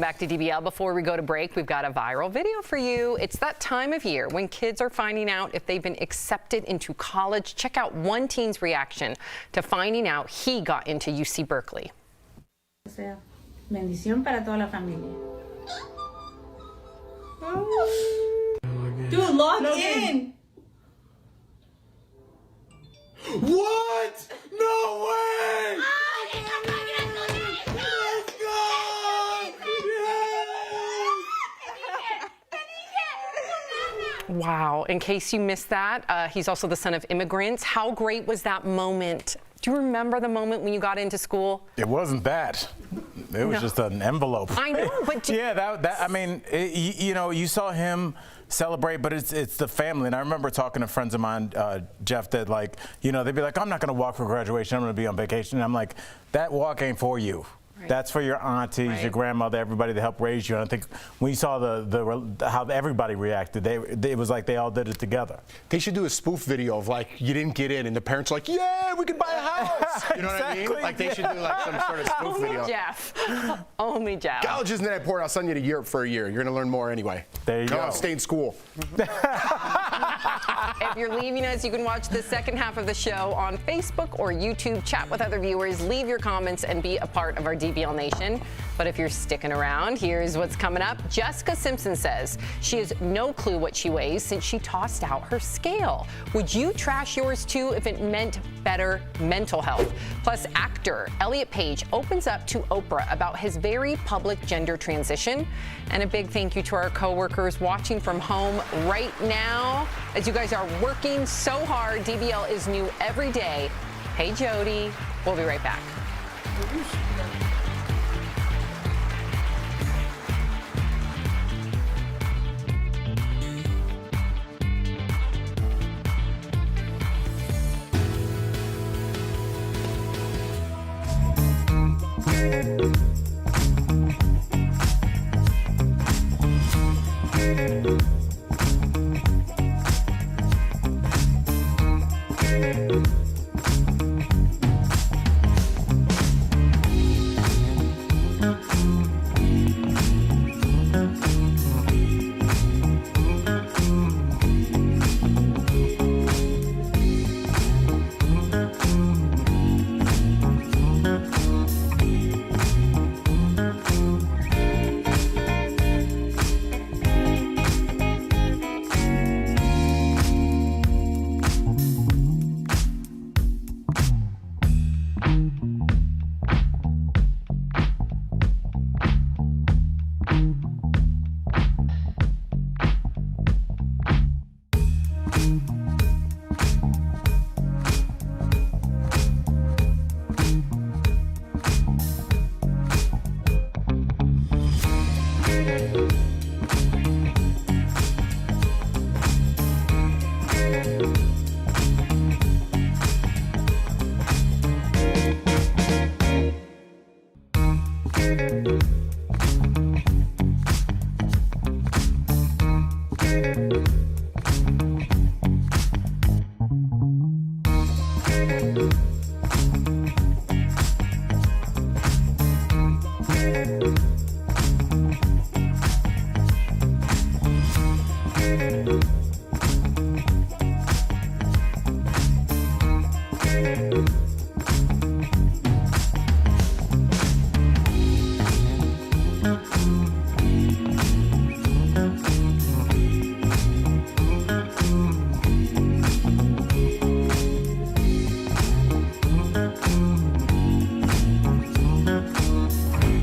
Welcome back to DBL. Before we go to break, we've got a viral video for you. It's that time of year when kids are finding out if they've been accepted into college. Check out one teen's reaction to finding out he got into UC Berkeley. Bendición para toda la familia. Dude, log in. What? No way! Wow. In case you missed that, he's also the son of immigrants. How great was that moment? Do you remember the moment when you got into school? It wasn't that. It was just an envelope. I know, but yeah, I mean, you know, you saw him celebrate, but it's the family. And I remember talking to friends of mine, Jeff, that like, you know, they'd be like, I'm not going to walk for graduation. I'm going to be on vacation. And I'm like, that walk ain't for you. Right. That's for your aunties, your grandmother, everybody that helped raise you. And I think when you saw how everybody reacted, it was like they all did it together. They should do a spoof video of like you didn't get in, and the parents are like, "Yeah, we could buy a house." You know what I mean? Like they should do like some sort of spoof video. Jeff. Only Jeff. College isn't that important. I'll send you to Europe for a year. You're gonna learn more anyway. There you go. Stay in school. If you're leaving us, you can watch the second half of the show on Facebook or YouTube. Chat with other viewers, leave your comments, and be a part of our DBL Nation. But if you're sticking around, here's what's coming up. Jessica Simpson says she has no clue what she weighs since she tossed out her scale. Would you trash yours too if it meant better mental health? Plus, actor Elliot opens up to Oprah about his very public gender transition. And a big thank you to our coworkers watching from home right now. As you guys are working so hard, DBL is new every day. Hey, Jody. We'll be right back.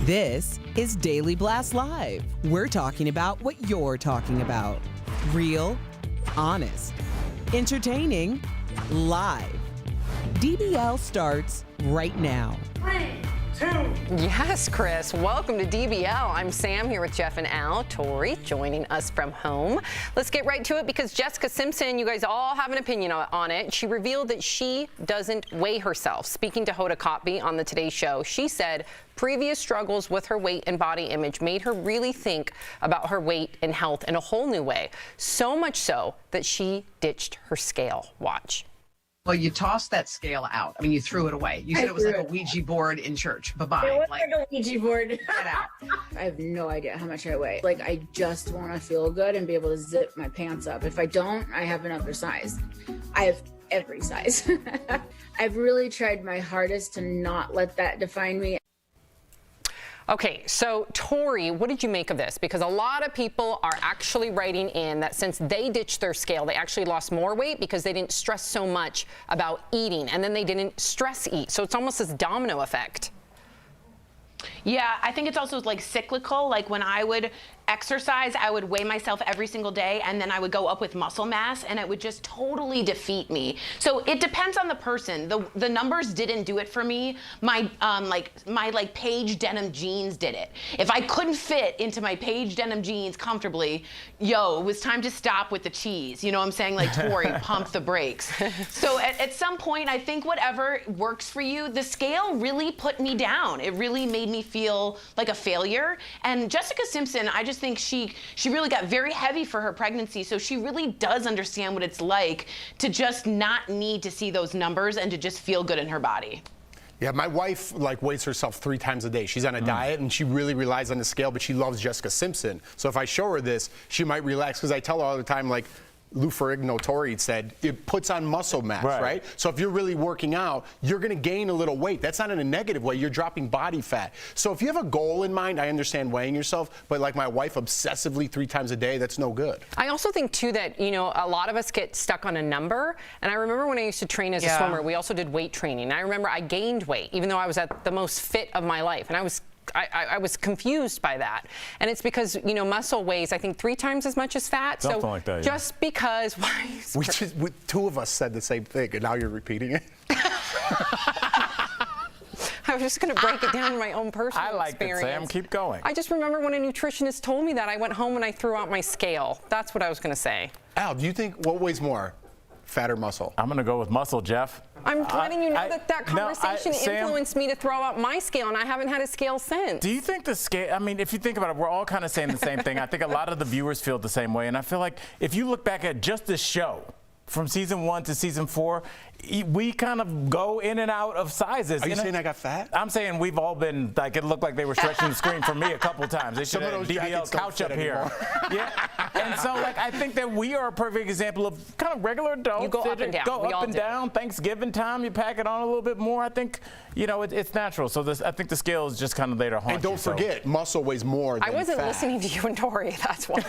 This is Daily Blast Live. We're talking about what you're talking about. Real, honest, entertaining, live. DBL starts right now. 3, 2. Yes, Chris. Welcome to DBL. I'm Sam here with Jeff and Al. Tori joining us from home. Let's get right to it because Jessica Simpson, you guys all have an opinion on it. She revealed that she doesn't weigh herself. Speaking to Hoda Kotb on the Today Show, she said previous struggles with her weight and body image made her really think about her weight and health in a whole new way. So much so that she ditched her scale. Watch. Well, you tossed that scale out. I mean, you threw it away. You said it was like a Ouija board in church. Bye-bye. It was like a Ouija board. Get out. I have no idea how much I weigh. Like, I just want to feel good and be able to zip my pants up. If I don't, I have another size. I have every size. I've really tried my hardest to not let that define me. Okay, so Tori, what did you make of this? Because a lot of people are actually writing in that since they ditched their scale, they actually lost more weight because they didn't stress so much about eating, and then they didn't stress eat. So it's almost this domino effect. Yeah, I think it's also like cyclical. Like when I would exercise, I would weigh myself every single day, and then I would go up with muscle mass, and it would just totally defeat me. So it depends on the person. The numbers didn't do it for me. My Paige denim jeans did it. If I couldn't fit into my Paige denim jeans comfortably, it was time to stop with the cheese. You know what I'm saying? Like, Tori, pump the brakes. So at some point, I think whatever works for you. The scale really put me down. It really made me feel like a failure. And Jessica Simpson, I just think she really got very heavy for her pregnancy, so she really does understand what it's like to just not need to see those numbers and to just feel good in her body. Yeah, my wife weighs herself 3 times a day. She's on a diet and she really relies on the scale, but she loves Jessica Simpson. So if I show her this, she might relax, because I tell her all the time, like Lou Ferrigno Tori said, it puts on muscle mass, right? So if you're really working out, you're going to gain a little weight. That's not in a negative way. You're dropping body fat. So if you have a goal in mind, I understand weighing yourself, but like my wife obsessively 3 times a day, that's no good. I also think, too, that, you know, a lot of us get stuck on a number. And I remember when I used to train as a swimmer, we also did weight training. And I remember I gained weight, even though I was at the most fit of my life. And I was confused by that. And it's because, you know, muscle weighs, I think, 3 times as much as fat. Something so like that, just because... we 2 of us said the same thing, and now you're repeating it. I was just going to break it down in my own personal I like experience. it, Sam. Keep going. I just remember when a nutritionist told me that, I went home and I threw out my scale. That's what I was going to say. Al, do you think what weighs more, fat or muscle? I'm going to go with muscle, Jeff. I'm letting you know that conversation influenced me to throw out my scale, and I haven't had a scale since. Do you think the scale, I mean, if you think about it, we're all kind of saying the same thing. I think a lot of the viewers feel the same way, and I feel like if you look back at just this show, from season 1 to season 4, we kind of go in and out of sizes. Are you saying I got fat? I'm saying we've all been, like, it looked like they were stretching the screen for me a couple times. They should have DBL couch up here. Yeah. And so, like, I think that we are a perfect example of kind of regular adults. You go up and down. Go up and down. Thanksgiving time, you pack it on a little bit more. I think, you know, it's natural. So I think the scale is just kind of there to haunt you. And don't forget, muscle weighs more than I wasn't fat. listening to you and Tori, that's why.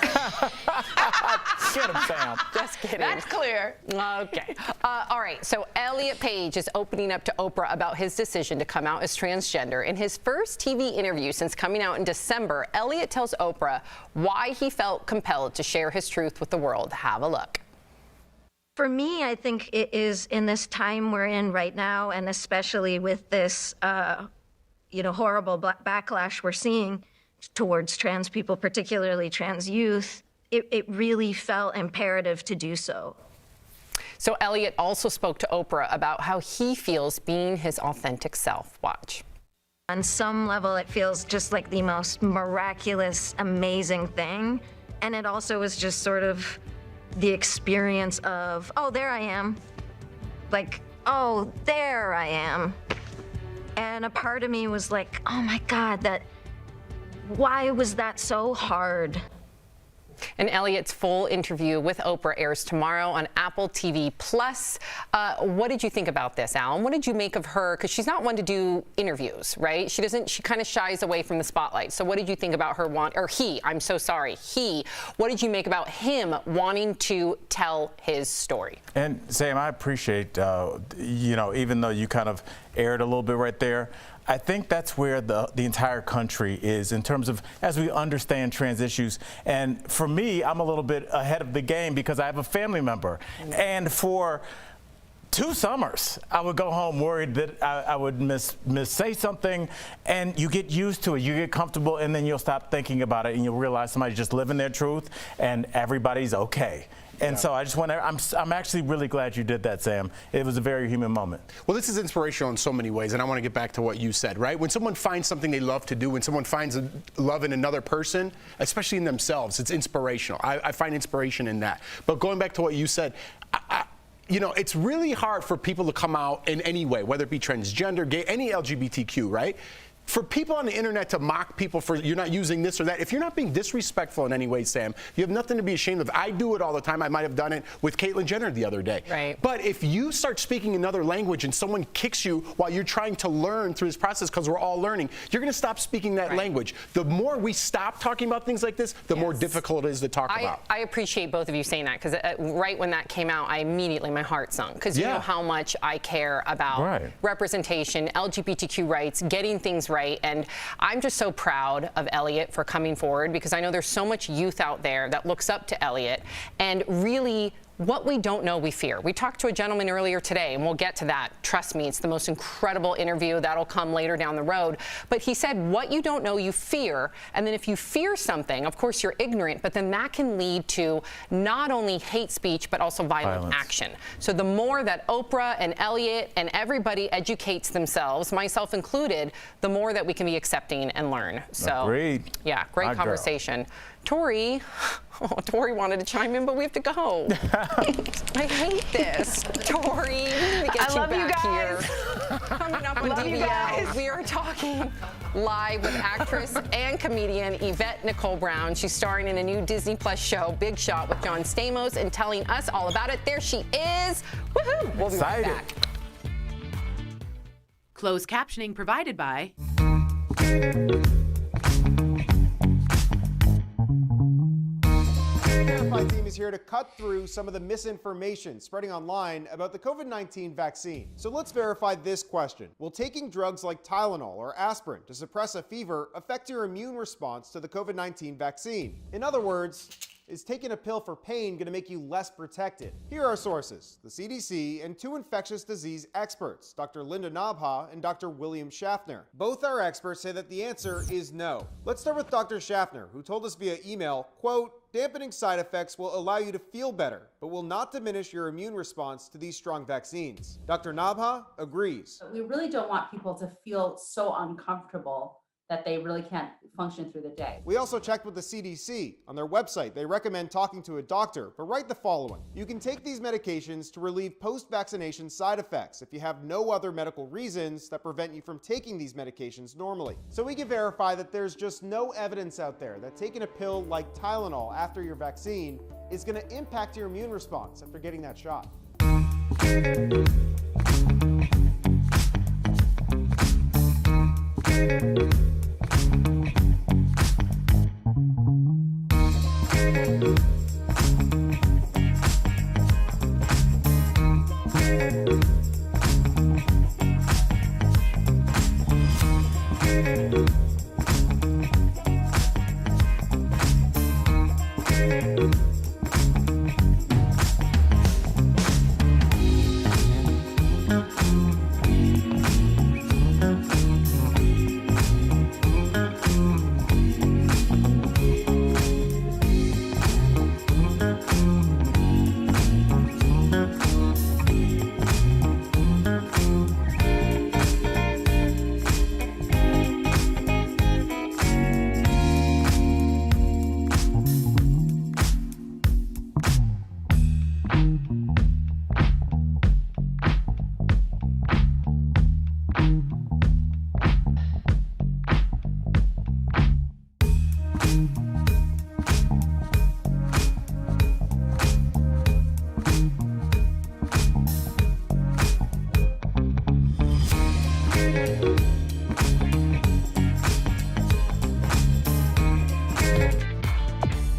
Get him, Sam. Just kidding. That's clear. Okay. All right. So Elliot Page is opening up to Oprah about his decision to come out as transgender. In his first TV interview since coming out in December, Elliot tells Oprah why he felt compelled to share his truth with the world. Have a look. For me, I think it is in this time we're in right now, and especially with this, horrible backlash we're seeing towards trans people, particularly trans youth, it really felt imperative to do so. So Elliot also spoke to Oprah about how he feels being his authentic self. Watch. On some level, it feels just like the most miraculous, amazing thing. And it also was just sort of the experience of, oh, there I am. Like, oh, there I am. And a part of me was like, oh my God, why was that so hard? And Elliot's full interview with Oprah airs tomorrow on Apple TV+. What did you think about this, Alan? What did you make of her? Because she's not one to do interviews, right? She kind of shies away from the spotlight. So what did you think about her what did you make about him wanting to tell his story? And Sam, I appreciate, even though you kind of aired a little bit right there, I think that's where the entire country is in terms of as we understand trans issues. And for me, I'm a little bit ahead of the game because I have a family member. And for 2 summers, I would go home worried that I would say something, and you get used to it. You get comfortable, and then you'll stop thinking about it, and you'll realize somebody's just living their truth, and everybody's okay. And so I just want to, I'm actually really glad you did that, Sam. It was a very human moment. Well, this is inspirational in so many ways, and I want to get back to what you said, right? When someone finds something they love to do, when someone finds love in another person, especially in themselves, it's inspirational. I find inspiration in that. But going back to what you said, you know, it's really hard for people to come out in any way, whether it be transgender, gay, any LGBTQ, right? For people on the internet to mock people for you're not using this or that, if you're not being disrespectful in any way, Sam, you have nothing to be ashamed of. I do it all the time. I might have done it with Caitlyn Jenner the other day. Right. But if you start speaking another language and someone kicks you while you're trying to learn through this process, because we're all learning, you're going to stop speaking that language. The more we stop talking about things like this, the more difficult it is to talk about. I appreciate both of you saying that, because right when that came out, my heart sunk, because you know how much I care about representation, LGBTQ rights, getting things right, and I'm just so proud of Elliot for coming forward, because I know there's so much youth out there that looks up to Elliot, and really what we don't know, we fear. We talked to a gentleman earlier today, and we'll get to that. Trust me, it's the most incredible interview. That'll come later down the road. But he said, what you don't know, you fear. And then if you fear something, of course, you're ignorant, but then that can lead to not only hate speech, but also violent action. So the more that Oprah and Elliot and everybody educates themselves, myself included, the more that we can be accepting and learn. So, Agreed. Yeah, great conversation. Tori wanted to chime in, but we have to go. I hate this. Tori, we need to get you back here. Coming up on DBL, we are talking live with actress and comedian Yvette Nicole Brown. She's starring in a new Disney Plus show, Big Shot, with John Stamos, and telling us all about it. There she is. Woohoo! We'll be right back. Closed captioning provided by My team is here to cut through some of the misinformation spreading online about the COVID-19 vaccine. So let's verify this question. Will taking drugs like Tylenol or aspirin to suppress a fever affect your immune response to the COVID-19 vaccine? In other words, is taking a pill for pain going to make you less protected? Here are sources: the CDC and two infectious disease experts, Dr. Linda Nabha and Dr. William Schaffner. Both our experts say that the answer is no. Let's start with Dr. Schaffner, who told us via email, quote, dampening side effects will allow you to feel better, but will not diminish your immune response to these strong vaccines. Dr. Nabha agrees. We really don't want people to feel so uncomfortable that they really can't function through the day. We also checked with the CDC. On their website, they recommend talking to a doctor, but write the following. You can take these medications to relieve post-vaccination side effects if you have no other medical reasons that prevent you from taking these medications normally. So we can verify that there's just no evidence out there that taking a pill like Tylenol after your vaccine is going to impact your immune response after getting that shot.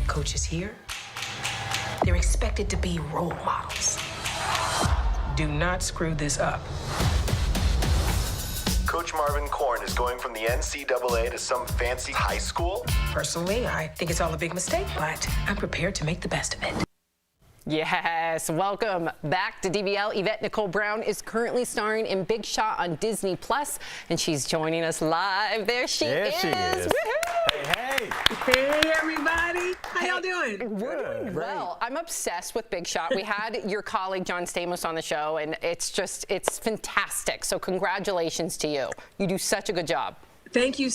Coaches here, they're expected to be role models. Do not screw this up. Coach Marvin Korn is going from the NCAA to some fancy high school? Personally, I think it's all a big mistake, but I'm prepared to make the best of it. Yes, welcome back to DBL. Yvette Nicole Brown is currently starring in Big Shot on Disney Plus, and she's joining us live. There she is. She is. Hey, hey, everybody. How y'all doing? We're doing well. I'm obsessed with Big Shot. We had your colleague John Stamos on the show, and it's fantastic. So congratulations to you. You do such a good job. Thank you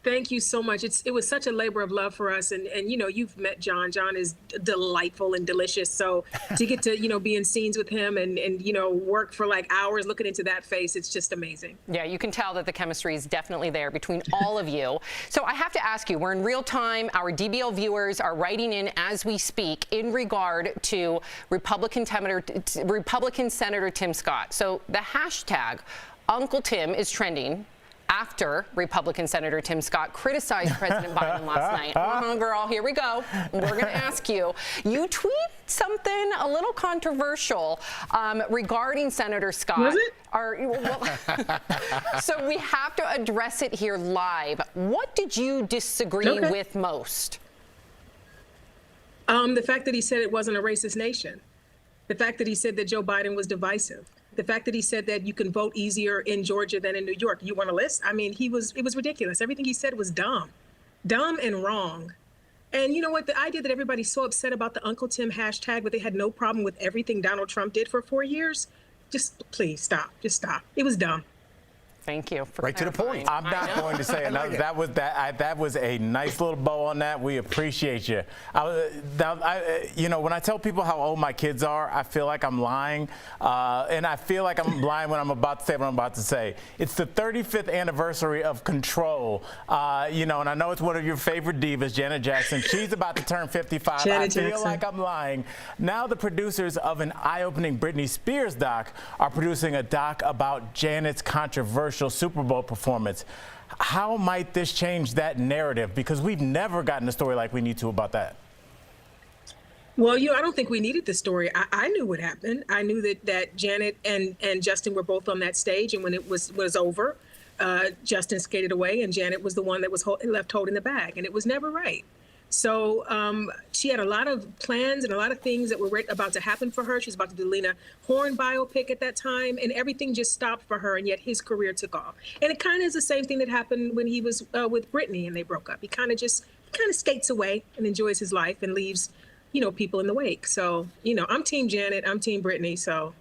Thank you so much. It was such a labor of love for us. And you know, you've met John. John is delightful and delicious. So to get to, you know, be in scenes with him and you know, work for like hours looking into that face, it's just amazing. Yeah, you can tell that the chemistry is definitely there between all of you. So I have to ask you, we're in real time. Our DBL viewers are writing in as we speak in regard to Republican Senator Tim Scott. So the hashtag Uncle Tim is trending after Republican Senator Tim Scott criticized President Biden last night. Girl, here we go. We're going to ask you. You tweeted something a little controversial regarding Senator Scott. Was it? So we have to address it here live. What did you disagree with most? The fact that he said it wasn't a racist nation. The fact that he said that Joe Biden was divisive. The fact that he said that you can vote easier in Georgia than in New York. You want a list? I mean, it was ridiculous. Everything he said was dumb and wrong. And you know what? The idea that everybody's so upset about the Uncle Tim hashtag, but they had no problem with everything Donald Trump did for 4 years. Just please stop. Just stop. It was dumb. Thank you for right to the point. I'm not going to say another. That was a nice little bow on that. We appreciate you. You know, when I tell people how old my kids are, I feel like I'm lying, and I feel like I'm lying when I'm about to say what I'm about to say. It's the 35th anniversary of Control. You know, and I know it's one of your favorite divas, Janet Jackson. She's about to turn 55. I feel like I'm lying. Now the producers of an eye-opening Britney Spears doc are producing a doc about Janet's controversial Super Bowl performance. How might this change that narrative? Because we've never gotten a story like we need to about that. Well, you know, I don't think we needed the story. I knew what happened. I knew that Janet and Justin were both on that stage, and when it was over, Justin skated away, and Janet was the one that was left holding the bag, and it was never right. So she had a lot of plans and a lot of things that were about to happen for her. She was about to do Lena Horne biopic at that time, and everything just stopped for her, and yet his career took off. And it kind of is the same thing that happened when he was with Britney and they broke up. He kind of skates away and enjoys his life and leaves, you know, people in the wake. So, you know, I'm Team Janet, I'm Team Britney, so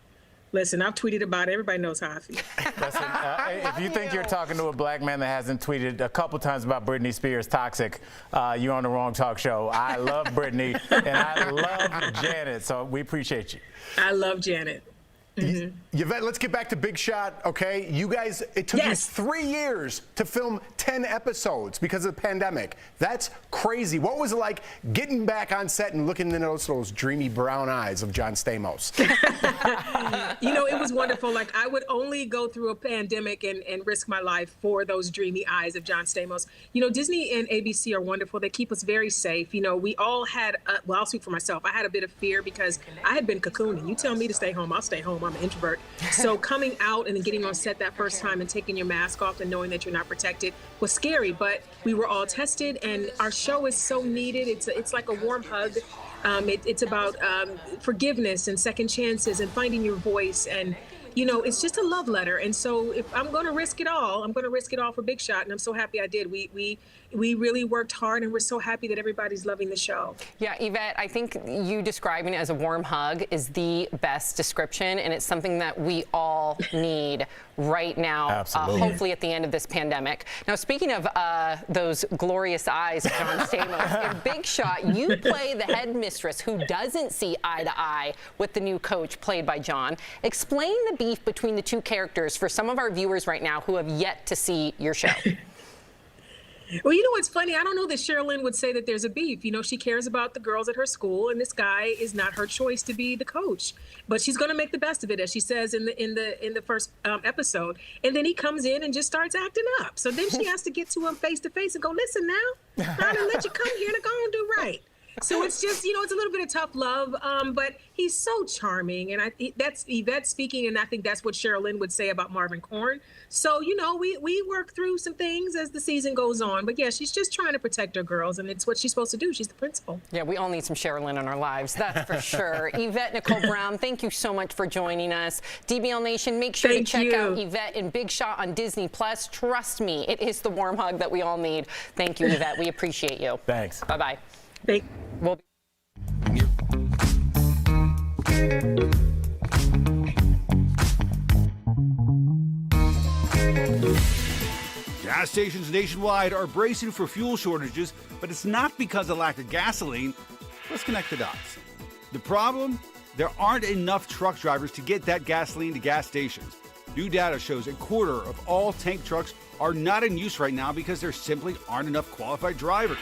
listen, I've tweeted about it. Everybody knows how I feel. Listen, if you think you're talking to a black man that hasn't tweeted a couple times about Britney Spears toxic, you're on the wrong talk show. I love Britney and I love Janet, so we appreciate you. I love Janet. Mm-hmm. Yvette, let's get back to Big Shot, okay? You guys, it took you 3 years to film 10 episodes because of the pandemic. That's crazy. What was it like getting back on set and looking into those dreamy brown eyes of John Stamos? You know, it was wonderful. Like, I would only go through a pandemic and risk my life for those dreamy eyes of John Stamos. You know, Disney and ABC are wonderful. They keep us very safe. You know, we all had, well, I'll speak for myself. I had a bit of fear because I had been cocooning. You tell me to stay home, I'll stay home. I'm an introvert. So coming out and then getting on set that first time and taking your mask off and knowing that you're not protected was scary, but we were all tested and our show is so needed. It's like a warm hug. It's about forgiveness and second chances and finding your voice, and you know, it's just a love letter. And so if I'm going to risk it all, I'm going to risk it all for Big Shot, and I'm so happy I did. We really worked hard, and we're so happy that everybody's loving the show. Yeah, Yvette, I think you describing it as a warm hug is the best description, and it's something that we all need right now, hopefully at the end of this pandemic. Now, speaking of those glorious eyes of John Stamos, in Big Shot, you play the headmistress who doesn't see eye to eye with the new coach played by John. Explain the beef between the two characters for some of our viewers right now who have yet to see your show. Well, you know what's funny? I don't know that Sherilyn would say that there's a beef. You know, she cares about the girls at her school, and this guy is not her choice to be the coach. But she's going to make the best of it, as she says in the first episode. And then he comes in and just starts acting up. So then she has to get to him face to face and go, "Listen now, I didn't let you come here to go and do right." So it's just, you know, it's a little bit of tough love, but he's so charming, and that's Yvette speaking, and I think that's what Sherilyn would say about Marvin Korn. So, you know, we work through some things as the season goes on, but yeah, she's just trying to protect her girls, and it's what she's supposed to do. She's the principal. Yeah, we all need some Sherilyn in our lives, that's for sure. Yvette Nicole Brown, thank you so much for joining us. DBL Nation, make sure to check out Yvette in Big Shot on Disney+. Trust me, it is the warm hug that we all need. Thank you, Yvette. We appreciate you. Thanks. Bye-bye. We'll be Gas stations nationwide are bracing for fuel shortages, but it's not because of lack of gasoline. Let's connect the dots. The problem? There aren't enough truck drivers to get that gasoline to gas stations. New data shows a quarter of all tank trucks are not in use right now because there simply aren't enough qualified drivers.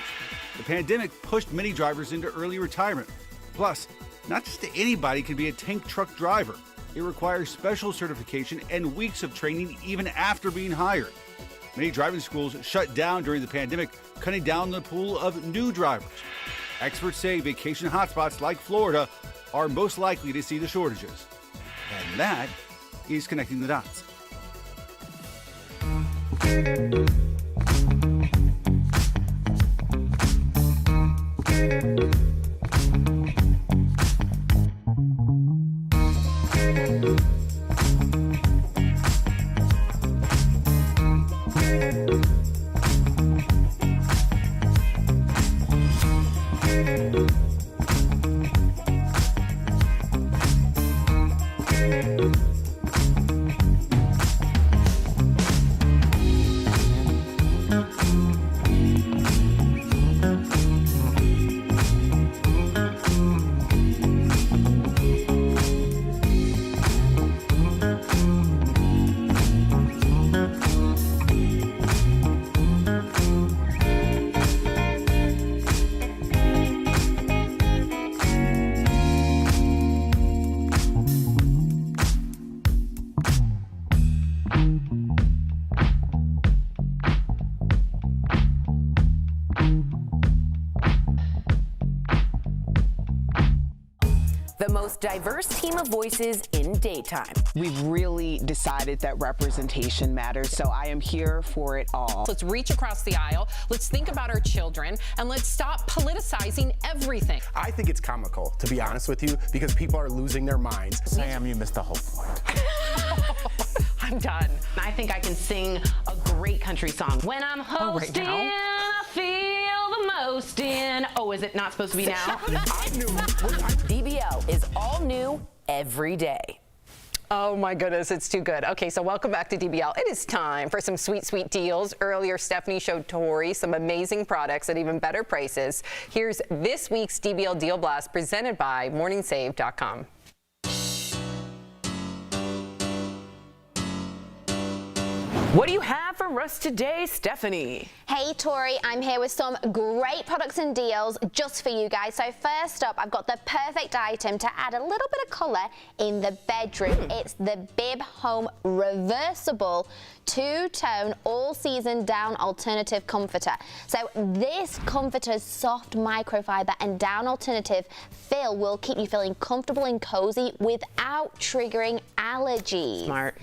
The pandemic pushed many drivers into early retirement. Plus, not just anybody can be a tank truck driver. It requires special certification and weeks of training even after being hired. Many driving schools shut down during the pandemic, cutting down the pool of new drivers. Experts say vacation hotspots like Florida are most likely to see the shortages. And that is connecting the dots. The most diverse team of voices in daytime. We've really decided that representation matters, so I am here for it all. Let's reach across the aisle, let's think about our children, and let's stop politicizing everything. I think it's comical, to be honest with you, because people are losing their minds. Sam, you missed the whole point. I'm done. I think I can sing a great country song. When I'm hosting, I feel the most in. Oh, is it not supposed to be now? DBL is all new every day. Oh my goodness, it's too good. Okay, so welcome back to DBL. It is time for some sweet, sweet deals. Earlier, Stephanie showed Tori some amazing products at even better prices. Here's this week's DBL Deal Blast presented by MorningSave.com. What do you have for us today, Stephanie? Hey Tori, I'm here with some great products and deals just for you guys. So first up, I've got the perfect item to add a little bit of colour in the bedroom. It's the Bib Home Reversible two-tone all-season down alternative comforter. So this comforter's soft microfiber and down alternative feel will keep you feeling comfortable and cozy without triggering allergies. Smart.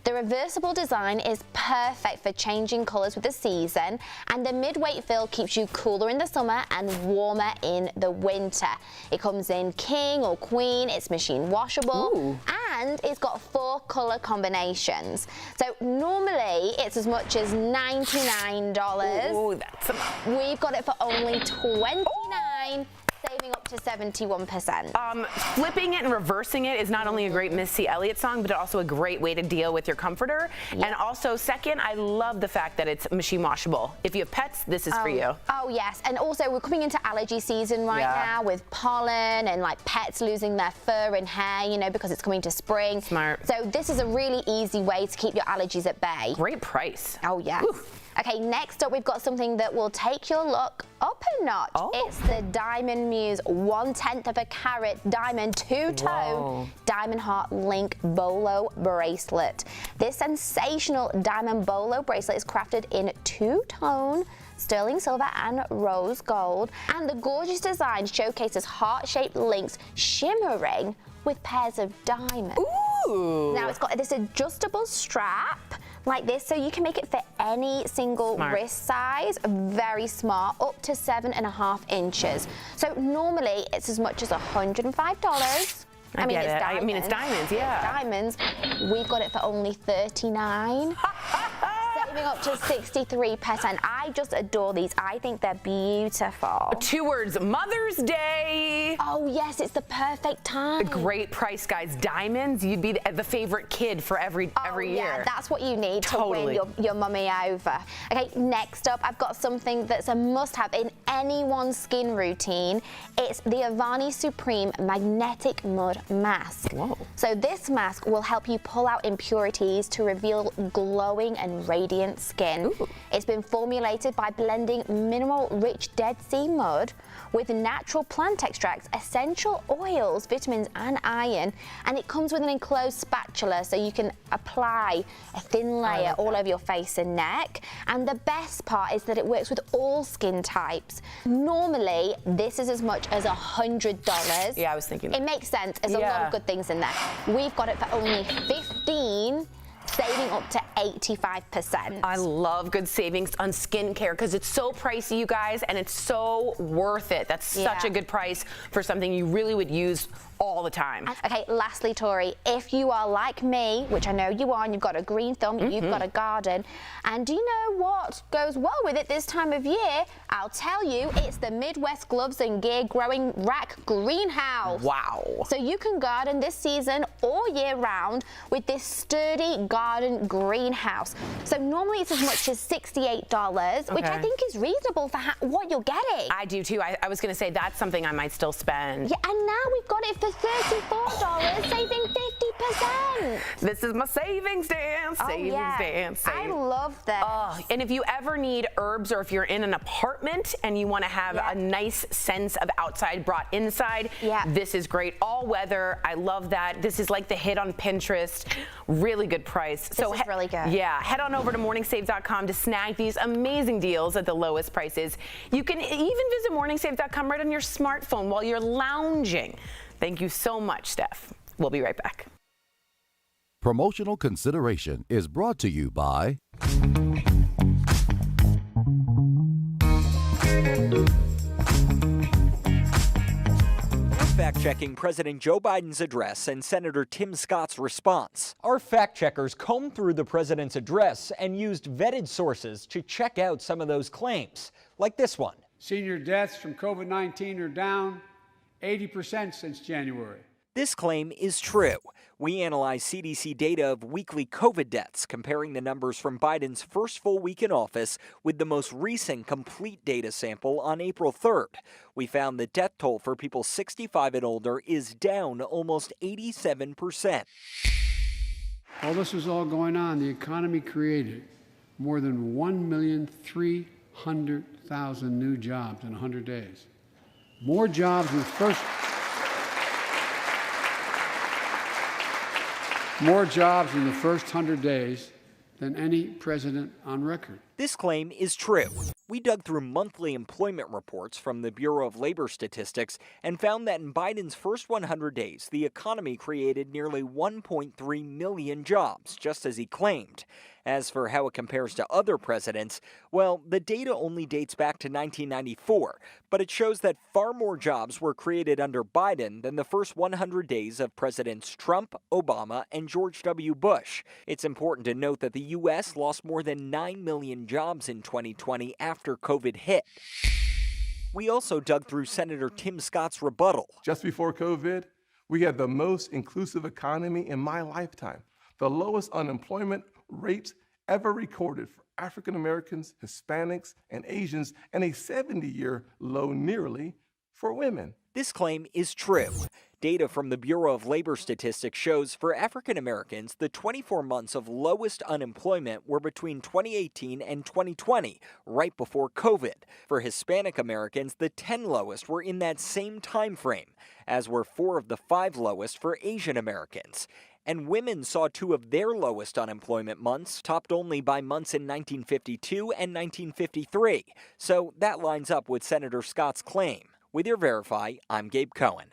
The reversible design is perfect for changing colours with the season, and the mid-weight fill keeps you cooler in the summer and warmer in the winter. It comes in king or queen, it's machine washable, and it's got 4 colour combinations. So normally it's as much as $99. Ooh, that's a lot. We've got it for only $29. Saving up to 71%. Flipping it and reversing it is not only a great Missy Elliott song, but also a great way to deal with your comforter. Yep. And also, second, I love the fact that it's machine washable. If you have pets, this is for you. Oh, yes. And also, we're coming into allergy season right now with pollen and like pets losing their fur and hair, you know, because it's coming to spring. Smart. So this is a really easy way to keep your allergies at bay. Great price. Oh, yes. Ooh. Okay, next up, we've got something that will take your look up a notch. Oh. It's the Diamond Muse 1/10 of a carat diamond two-tone diamond heart link bolo bracelet. This sensational diamond bolo bracelet is crafted in two-tone sterling silver and rose gold, and the gorgeous design showcases heart-shaped links shimmering with pairs of diamonds. Ooh. Now it's got this adjustable strap like this, so you can make it fit any single wrist size. Very smart, up to 7.5 inches. So normally it's as much as $105. I mean, it's it. diamonds. I mean, it's diamonds, yeah. Diamonds. We've got it for only $39. saving up to 63%. I just adore these. I think they're beautiful. 2 words, Mother's Day. Oh yes, it's the perfect time. Great price, guys. Diamonds, you'd be the favorite kid for every year. Yeah, that's what you need Totally. to win your mummy over. Okay, next up, I've got something that's a must-have in anyone's skin routine. It's the Avani Supreme Magnetic Mud Mask. Whoa. So this mask will help you pull out impurities to reveal glowing and radiant skin. Ooh. It's been formulated by blending mineral-rich Dead Sea mud with natural plant extracts, essential oils, vitamins and iron, and it comes with an enclosed spatula so you can apply a thin layer all over your face and neck. And the best part is that it works with all skin types. Normally, this is as much as $100. Yeah, I was thinking that. It makes sense. There's a lot of good things in there. We've got it for only $15. Saving up to 85%. I love good savings on skincare because it's so pricey, you guys, and it's so worth it. That's such a good price for something you really would use all the time. Okay, lastly, Tori, if you are like me, which I know you are, and you've got a green thumb, you've got a garden, and do you know what goes well with it this time of year? I'll tell you, it's the Midwest Gloves and Gear Growing Rack Greenhouse. Wow. So you can garden this season all year round with this sturdy garden greenhouse. So normally it's as much as $68, which I think is reasonable for what you're getting. I do too. I was going to say that's something I might still spend. Yeah, and now we've got it for $34, saving 50%. This is my savings dance. Savings dance. I love that. Oh, and if you ever need herbs or if you're in an apartment and you want to have a nice sense of outside brought inside, this is great. All weather. I love that. This is like the hit on Pinterest. Really good price. This is really good. Yeah. Head on over to morningsave.com to snag these amazing deals at the lowest prices. You can even visit morningsave.com right on your smartphone while you're lounging. Thank you so much, Steph. We'll be right back. Promotional consideration is brought to you by fact-checking President Joe Biden's address and Senator Tim Scott's response. Our fact-checkers combed through the president's address and used vetted sources to check out some of those claims, like this one. Senior deaths from COVID-19 are down 80% since January. This claim is true. We analyzed CDC data of weekly COVID deaths, comparing the numbers from Biden's first full week in office with the most recent complete data sample on April 3rd. We found the death toll for people 65 and older is down almost 87%. While this was all going on, the economy created more than 1,300,000 new jobs in 100 days. More jobs in the first 100 days than any president on record. This claim is true. We dug through monthly employment reports from the Bureau of Labor Statistics and found that in Biden's first 100 days, the economy created nearly 1.3 million jobs, just as he claimed. As for how it compares to other presidents, well, the data only dates back to 1994, but it shows that far more jobs were created under Biden than the first 100 days of Presidents Trump, Obama, and George W. Bush. It's important to note that the U.S. lost more than 9 million jobs in 2020 after COVID hit. We also dug through Senator Tim Scott's rebuttal. Just before COVID, we had the most inclusive economy in my lifetime, the lowest unemployment rates ever recorded for African Americans, Hispanics, and Asians, and a 70-year low nearly for women. This claim is true. Data from the Bureau of Labor Statistics shows for African Americans, the 24 months of lowest unemployment were between 2018 and 2020, right before COVID. For Hispanic Americans, the 10 lowest were in that same time frame, as were 4 of the 5 lowest for Asian Americans. And women saw 2 of their lowest unemployment months, topped only by months in 1952 and 1953. So that lines up with Senator Scott's claim. With your Verify, I'm Gabe Cohen.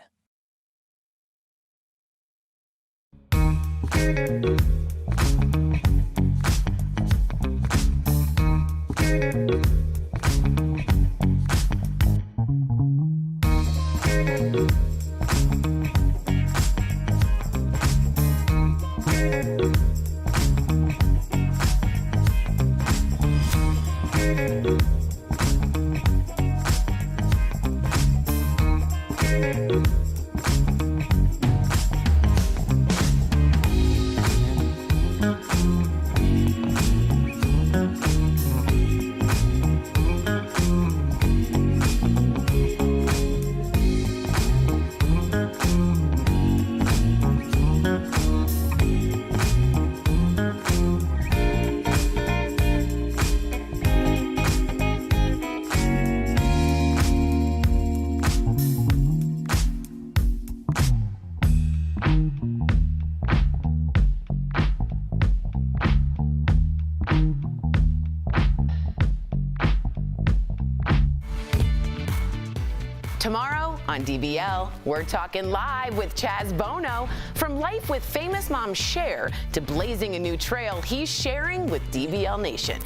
Tomorrow on DBL, we're talking live with Chaz Bono. From life with famous mom Cher to blazing a new trail he's sharing with DBL Nation.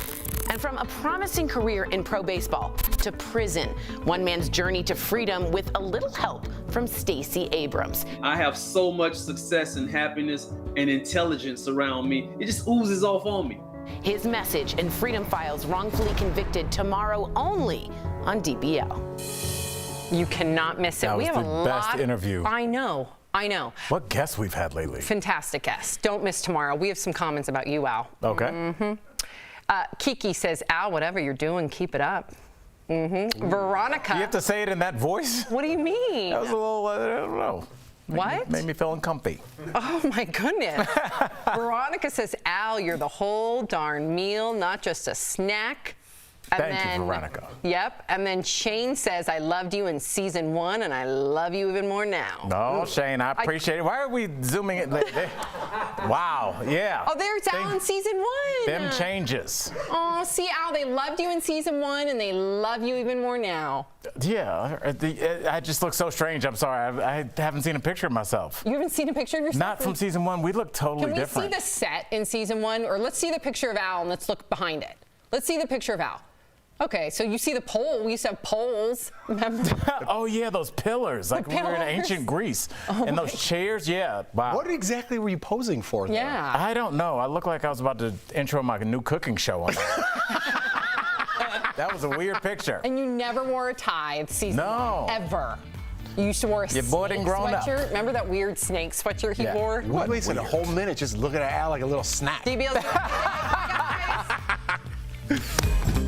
And from a promising career in pro baseball to prison, one man's journey to freedom with a little help from Stacey Abrams. I have so much success and happiness and intelligence around me. It just oozes off on me. His message and Freedom Files wrongfully convicted tomorrow only on DBL. You cannot miss it. That We was have the a best lot. interview. I know. What guests we've had lately. Fantastic guests. Don't miss tomorrow. We have some comments about you, Al. Okay. Kiki says, Al, whatever you're doing, keep it up. Veronica. You have to say it in that voice? What do you mean? That was a little, I don't know. What? Made me feel uncomfy. Oh my goodness. Veronica says, Al, you're the whole darn meal, not just a snack. And Thank you, Veronica. Yep. And then Shane says, I loved you in season 1 and I love you even more now. No, Shane, I appreciate it. Why are we zooming it? Wow, yeah. Oh, there's Al in season 1. Them changes. Oh, see, Al, they loved you in season 1 and they love you even more now. Yeah, I just look so strange. I'm sorry. I haven't seen a picture of myself. You haven't seen a picture of yourself? Not from season 1. We look totally different. Can we see the set in season 1? Or let's see the picture of Al and let's look behind it. Let's see the picture of Al. Okay, so you see the pole. We used to have poles, remember? Oh, yeah, those pillars, like we were in ancient Greece. And those chairs, yeah. Wow. What exactly were you posing for, though? Yeah. I don't know. I look like I was about to intro my new cooking show on that. That was a weird picture. And you never wore a tie in season 1, ever. You used to wear a snake sweatshirt. Remember that weird snake sweatshirt he wore? We wasted a whole minute just looking at Al like a little snack. DBL. Guys.